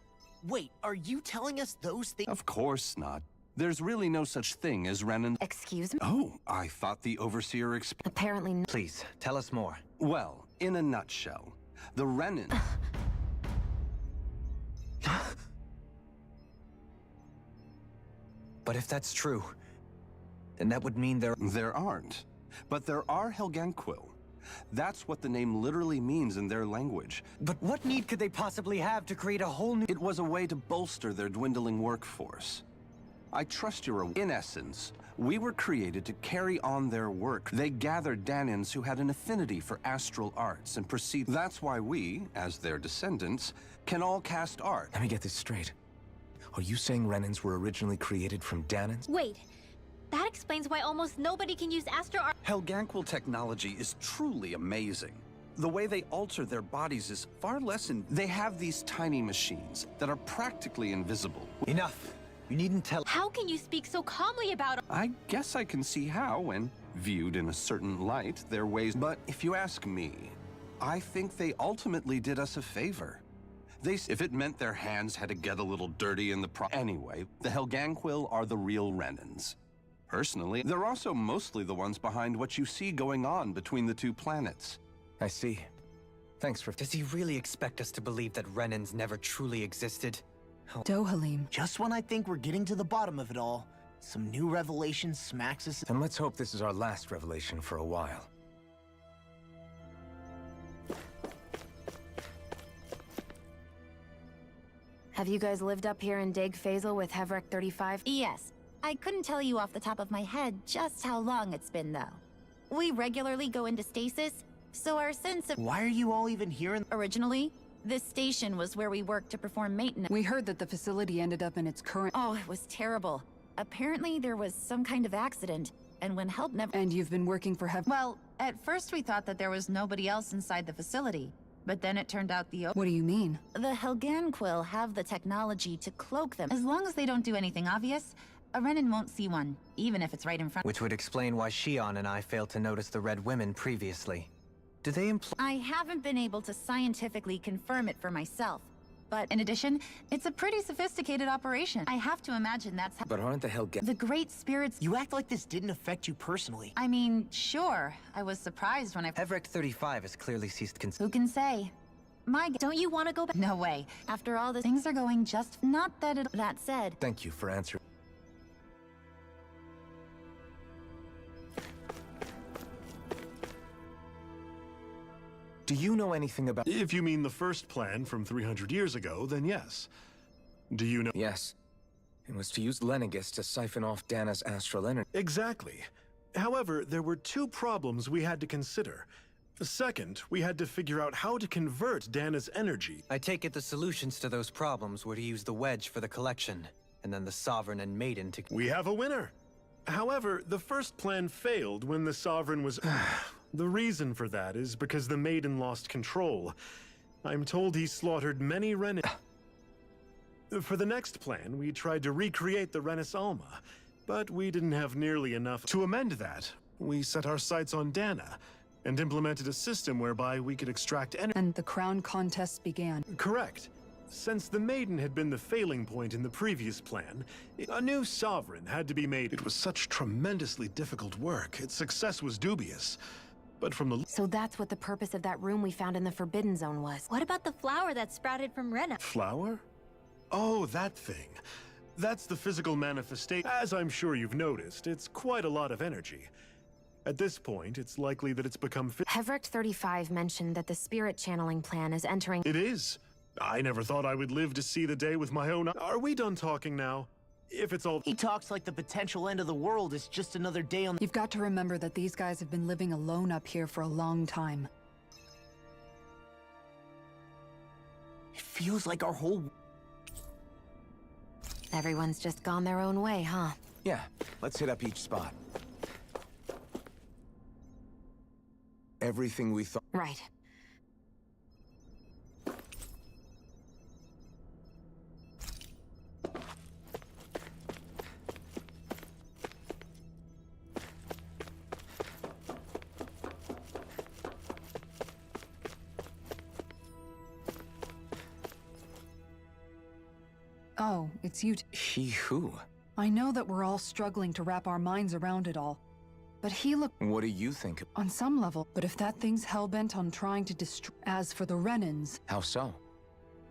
Wait, are you telling us those things? Of course not. There's really no such thing as Renan... Excuse me? Oh, I thought the Overseer Apparently not. Please, tell us more. Well, in a nutshell, the Renan... But if that's true, then that would mean There aren't. But there are Helganquil. That's what the name literally means in their language. But what need could they possibly have to create a whole new... It was a way to bolster their dwindling workforce. I trust you're In essence, we were created to carry on their work. They gathered Danans who had an affinity for astral arts and proceed... That's why we, as their descendants, can all cast art. Let me get this straight. Are you saying Renans were originally created from Danans? Wait, that explains why almost nobody can use astro art. Helganquil technology is truly amazing. The way they alter their bodies is far less They have these tiny machines that are practically invisible. Enough! You needn't tell... How can you speak so calmly about it? I guess I can see how, when viewed in a certain light, their ways... But if you ask me, I think they ultimately did us a favor. If it meant their hands had to get a little dirty in the Anyway, the Helganquil are the real Renans. Personally, they're also mostly the ones behind what you see going on between the two planets. I see. Thanks for... Does he really expect us to believe that Renans never truly existed? Dohalim. Just when I think we're getting to the bottom of it all, some new revelation smacks us... And let's hope this is our last revelation for a while. Have you guys lived up here in Dig Faisal with Hevrecht 35? Yes. I couldn't tell you off the top of my head just how long it's been, though. We regularly go into stasis, so our sense of... Why are you all even here in... Originally, this station was where we worked to perform maintenance. We heard that the facility ended up in its current... Oh, it was terrible. Apparently there was some kind of accident, and when help never... And you've been working for Well, at first we thought that there was nobody else inside the facility. But then it turned out the... What do you mean? The Helganquil have the technology to cloak them. As long as they don't do anything obvious, a Renan won't see one, even if it's right in front. Which would explain why Shion and I failed to notice the Red Women previously. Do they imply... I haven't been able to scientifically confirm it for myself. But in addition, it's a pretty sophisticated operation. I have to imagine that's how... But aren't the The Great Spirits... You act like this didn't affect you personally. I mean, sure. I was surprised when I... Hevrecht 35 has clearly ceased Who can say? Don't you want to go back? No way. After all, the things are going just... Not that it... That said... Thank you for answering. Do you know anything about... If you mean the first plan from 300 years ago, then yes. Do you know... Yes. It was to use Lenegis to siphon off Dana's astral energy. Exactly. However, there were two problems we had to consider. Second, we had to figure out how to convert Dana's energy. I take it the solutions to those problems were to use the wedge for the collection, and then the Sovereign and Maiden to... We have a winner. However, the first plan failed when the Sovereign was... The reason for that is because the Maiden lost control. I'm told he slaughtered many Renas. For the next plan, we tried to recreate the Renis Alma, but we didn't have nearly enough. To amend that, we set our sights on Dana, and implemented a system whereby we could extract energy. And the crown contests began. Correct. Since the Maiden had been the failing point in the previous plan, a new Sovereign had to be made. It was such tremendously difficult work. Its success was dubious. But from the... So that's what the purpose of that room we found in the Forbidden Zone was. What about the flower that sprouted from Rena? Flower? Oh, that thing. That's the physical manifestation. As I'm sure you've noticed, it's quite a lot of energy. At this point, it's likely that it's become Hevric 35 mentioned that the spirit channeling plan is entering. It is. I never thought I would live to see the day with my own. Are we done talking now? If it's all. He talks like the potential end of the world is just another day on. You've got to remember that these guys have been living alone up here for a long time. It feels like our whole. Everyone's just gone their own way, huh? Yeah, let's hit up each spot. Everything we thought. Right. Oh, it's you. He who? I know that we're all struggling to wrap our minds around it all. But he looked. What do you think? On some level. But if that thing's hellbent on trying to destroy. As for the Renans. How so?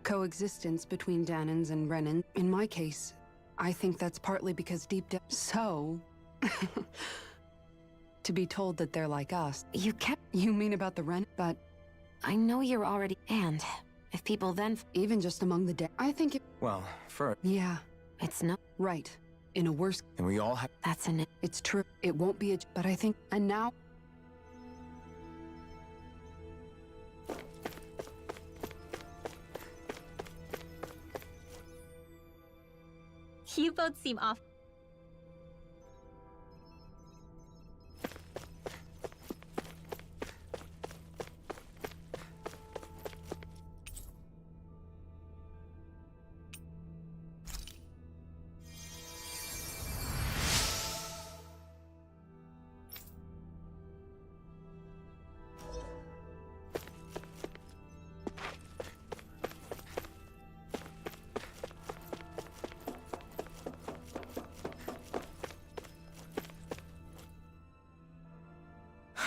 Coexistence between Danans and Renan. In my case, I think that's partly because deep down. So. To be told that they're like us. You kept. You mean about the Ren? But. I know you're already. And. If people then. Even just among the dead. I think it. Well, for. Yeah. It's no. Right. In a worse. And we all have. That's an. It's true. It won't be a. But I think. And now. You both seem off.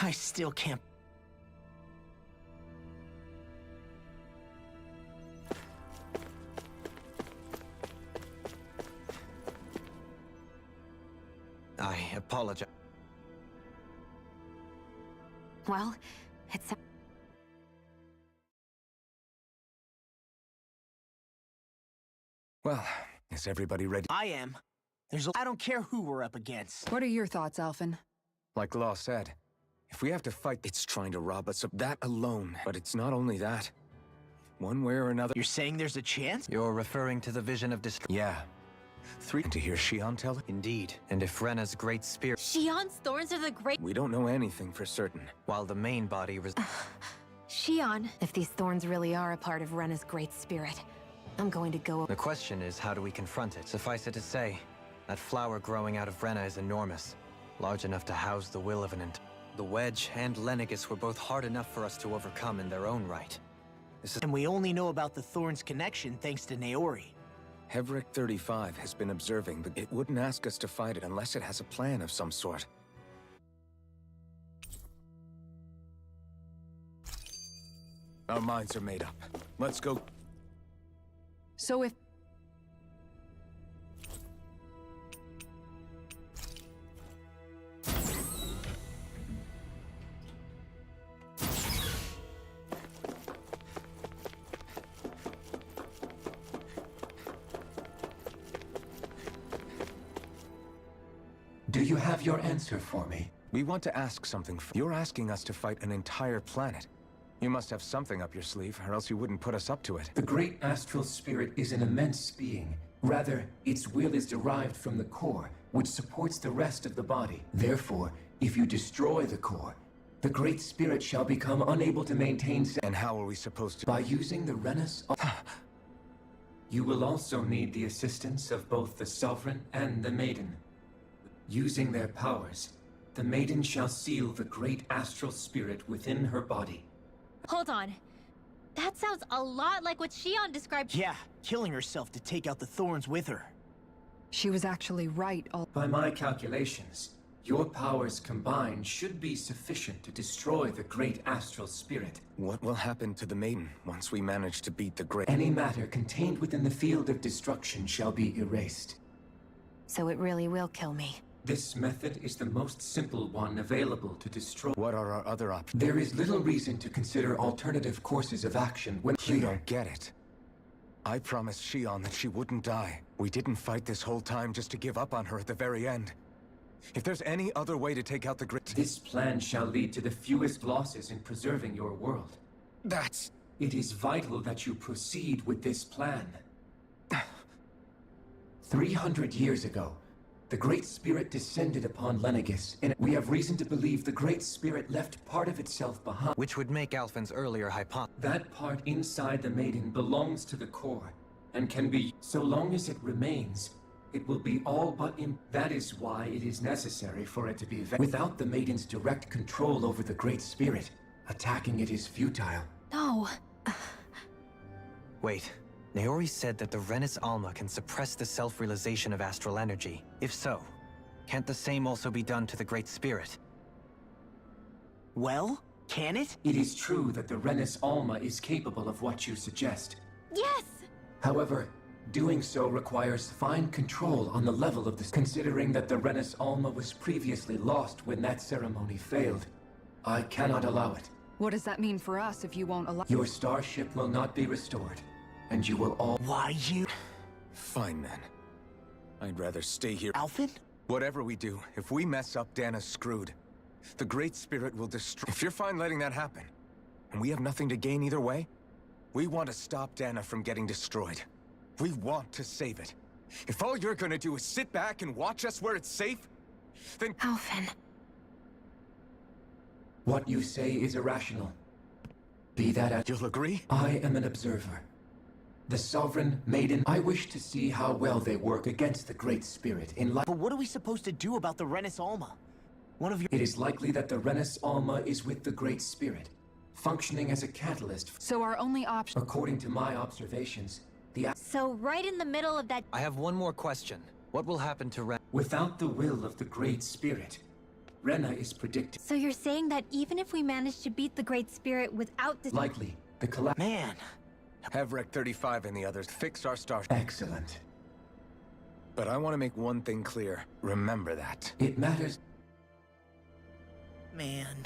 I still can't. I apologize. Well, it's. Well, is everybody ready? I am. I don't care who we're up against. What are your thoughts, Alphen? Like Law said, if we have to fight, it's trying to rob us of that alone. But it's not only that. One way or another. You're saying there's a chance? You're referring to the vision of destruction. Yeah. 3 to hear Shion tell it? Indeed. And if Rena's great spirit. Shion's thorns are the great. We don't know anything for certain. While the main body Shion. If these thorns really are a part of Rena's great spirit, I'm going to go. The question is, how do we confront it? Suffice it to say, that flower growing out of Rena is enormous. Large enough to house the will of an entire. The Wedge and Lennigus were both hard enough for us to overcome in their own right. And we only know about the Thorn's connection thanks to Naori. Hevric 35 has been observing, but it wouldn't ask us to fight it unless it has a plan of some sort. Our minds are made up. Let's go. So if. Do you have your answer for me? We want to ask something. You're asking us to fight an entire planet. You must have something up your sleeve, or else you wouldn't put us up to it. The great astral spirit is an immense being. Rather, its will is derived from the core, which supports the rest of the body. Therefore, if you destroy the core, the great spirit shall become unable to maintain. And how are we supposed to? By using the Renas. You will also need the assistance of both the Sovereign and the Maiden. Using their powers, the Maiden shall seal the great astral spirit within her body. Hold on. That sounds a lot like what Shion described. Yeah, killing herself to take out the Thorns with her. She was actually right. By my calculations, your powers combined should be sufficient to destroy the great astral spirit. What will happen to the Maiden once we manage to beat the great? Any matter contained within the field of destruction shall be erased. So it really will kill me. This method is the most simple one available to destroy. What are our other options? There is little reason to consider alternative courses of action when You don't get it. I promised Shion that she wouldn't die. We didn't fight this whole time just to give up on her at the very end. If there's any other way to take out the grid... This plan shall lead to the fewest losses in preserving your world. That's... It is vital that you proceed with this plan. 300 years ago, the Great Spirit descended upon Lenegis, and we have reason to believe the Great Spirit left part of itself behind. Which would make Alphen's earlier hypothesis. That part inside the maiden belongs to the core, and can be, so long as it remains, it will be all but That is why it is necessary for it to be without the maiden's direct control over the Great Spirit, attacking it is futile. No. Wait. Naori said that the Rena's Alma can suppress the self-realization of astral energy. If so, can't the same also be done to the Great Spirit? Well, can it? It is true that the Rena's Alma is capable of what you suggest. Yes! However, doing so requires fine control on the level of this. Considering that the Rena's Alma was previously lost when that ceremony failed, I cannot allow it. What does that mean for us if you won't allow? Your starship will not be restored, and you will all— Why you? Fine then. I'd rather stay here. Alphen? Whatever we do, if we mess up, Dana's screwed. The Great Spirit will destroy— If you're fine letting that happen, and we have nothing to gain either way, we want to stop Dana from getting destroyed. We want to save it. If all you're gonna do is sit back and watch us where it's safe, then— Alphen. What you say is irrational. Be that as— You'll agree? I am an observer. The Sovereign, Maiden, I wish to see how well they work against the Great Spirit in life. But what are we supposed to do about the Rena's Alma? One of your— It is likely that the Rena's Alma is with the Great Spirit, functioning as a catalyst. So our only option— According to my observations, So right in the middle of that— I have one more question. What will happen to Rena? Without the will of the Great Spirit, Rena is predicted— So you're saying that even if we manage to beat the Great Spirit without the— Likely, the collapse— Man. Have Rec 35 and the others fix our star— Excellent. But I want to make one thing clear. Remember that. It matters— Man,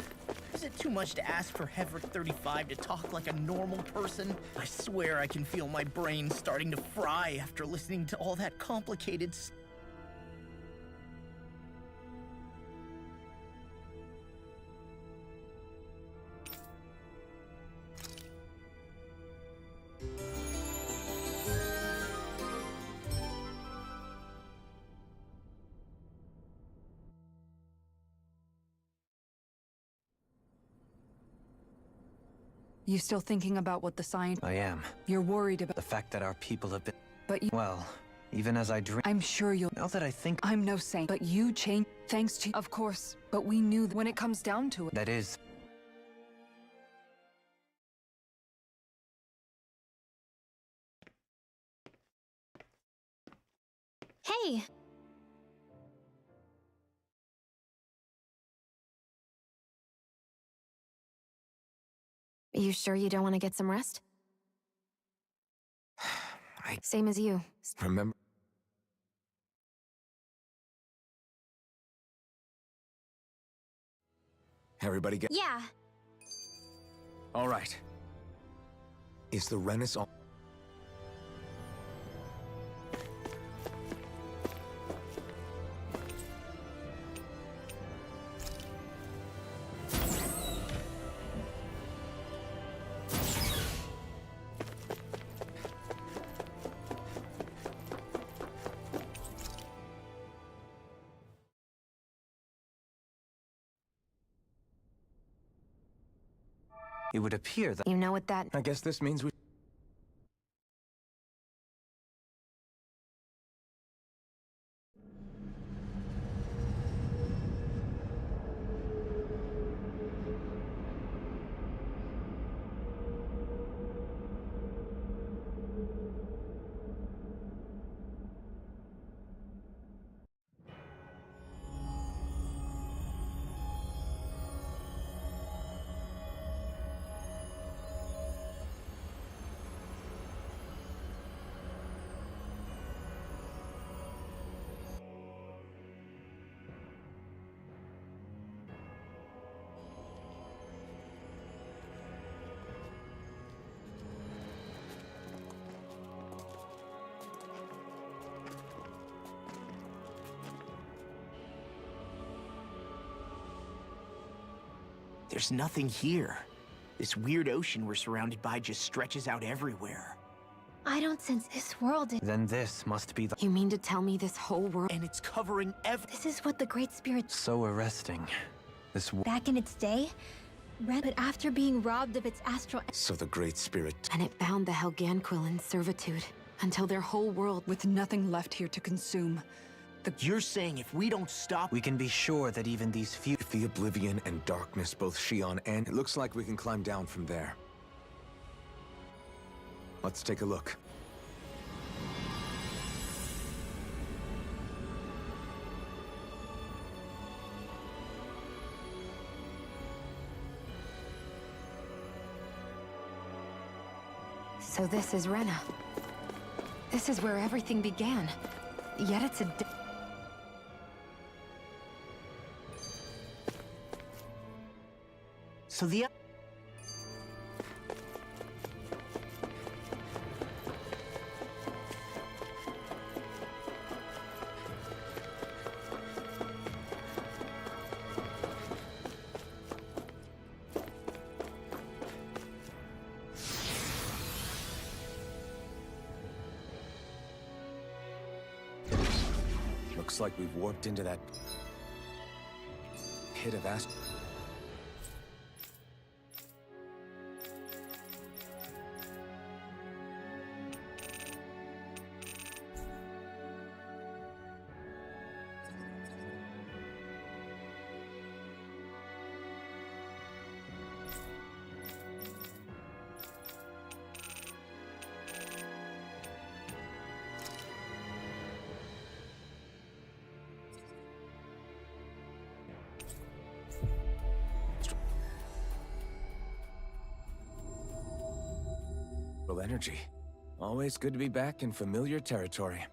is it too much to ask for Hevrick 35 to talk like a normal person? I swear I can feel my brain starting to fry after listening to all that complicated You still thinking about what the science— I am. You're worried about— The fact that our people have been— But you— Well, even as I dream— I'm sure you'll— Now that I think— I'm no saint, but you changed thanks to— Of course, but we knew that when it comes down to it— That is— Hey! You sure you don't want to get some rest? Same as you. Remember? Everybody get— Yeah. All right. Is the Renaissance— It would appear that— You know what that— I guess this means we— There's nothing here. This weird ocean we're surrounded by just stretches out everywhere. I don't sense this world is... Then this must be the... You mean to tell me this whole world... And it's covering This is what the Great Spirit... So arresting. This... Back in its day, but after being robbed of its astral... So the Great Spirit... And it bound the Helganquil in servitude, until their whole world... With nothing left here to consume. You're saying if we don't stop... We can be sure that even these few... If the oblivion and darkness both Shion and... It looks like we can climb down from there. Let's take a look. So this is Rena. This is where everything began. Yet it's a... So the... Looks like we've warped into that pit of ast... energy. Always good to be back in familiar territory.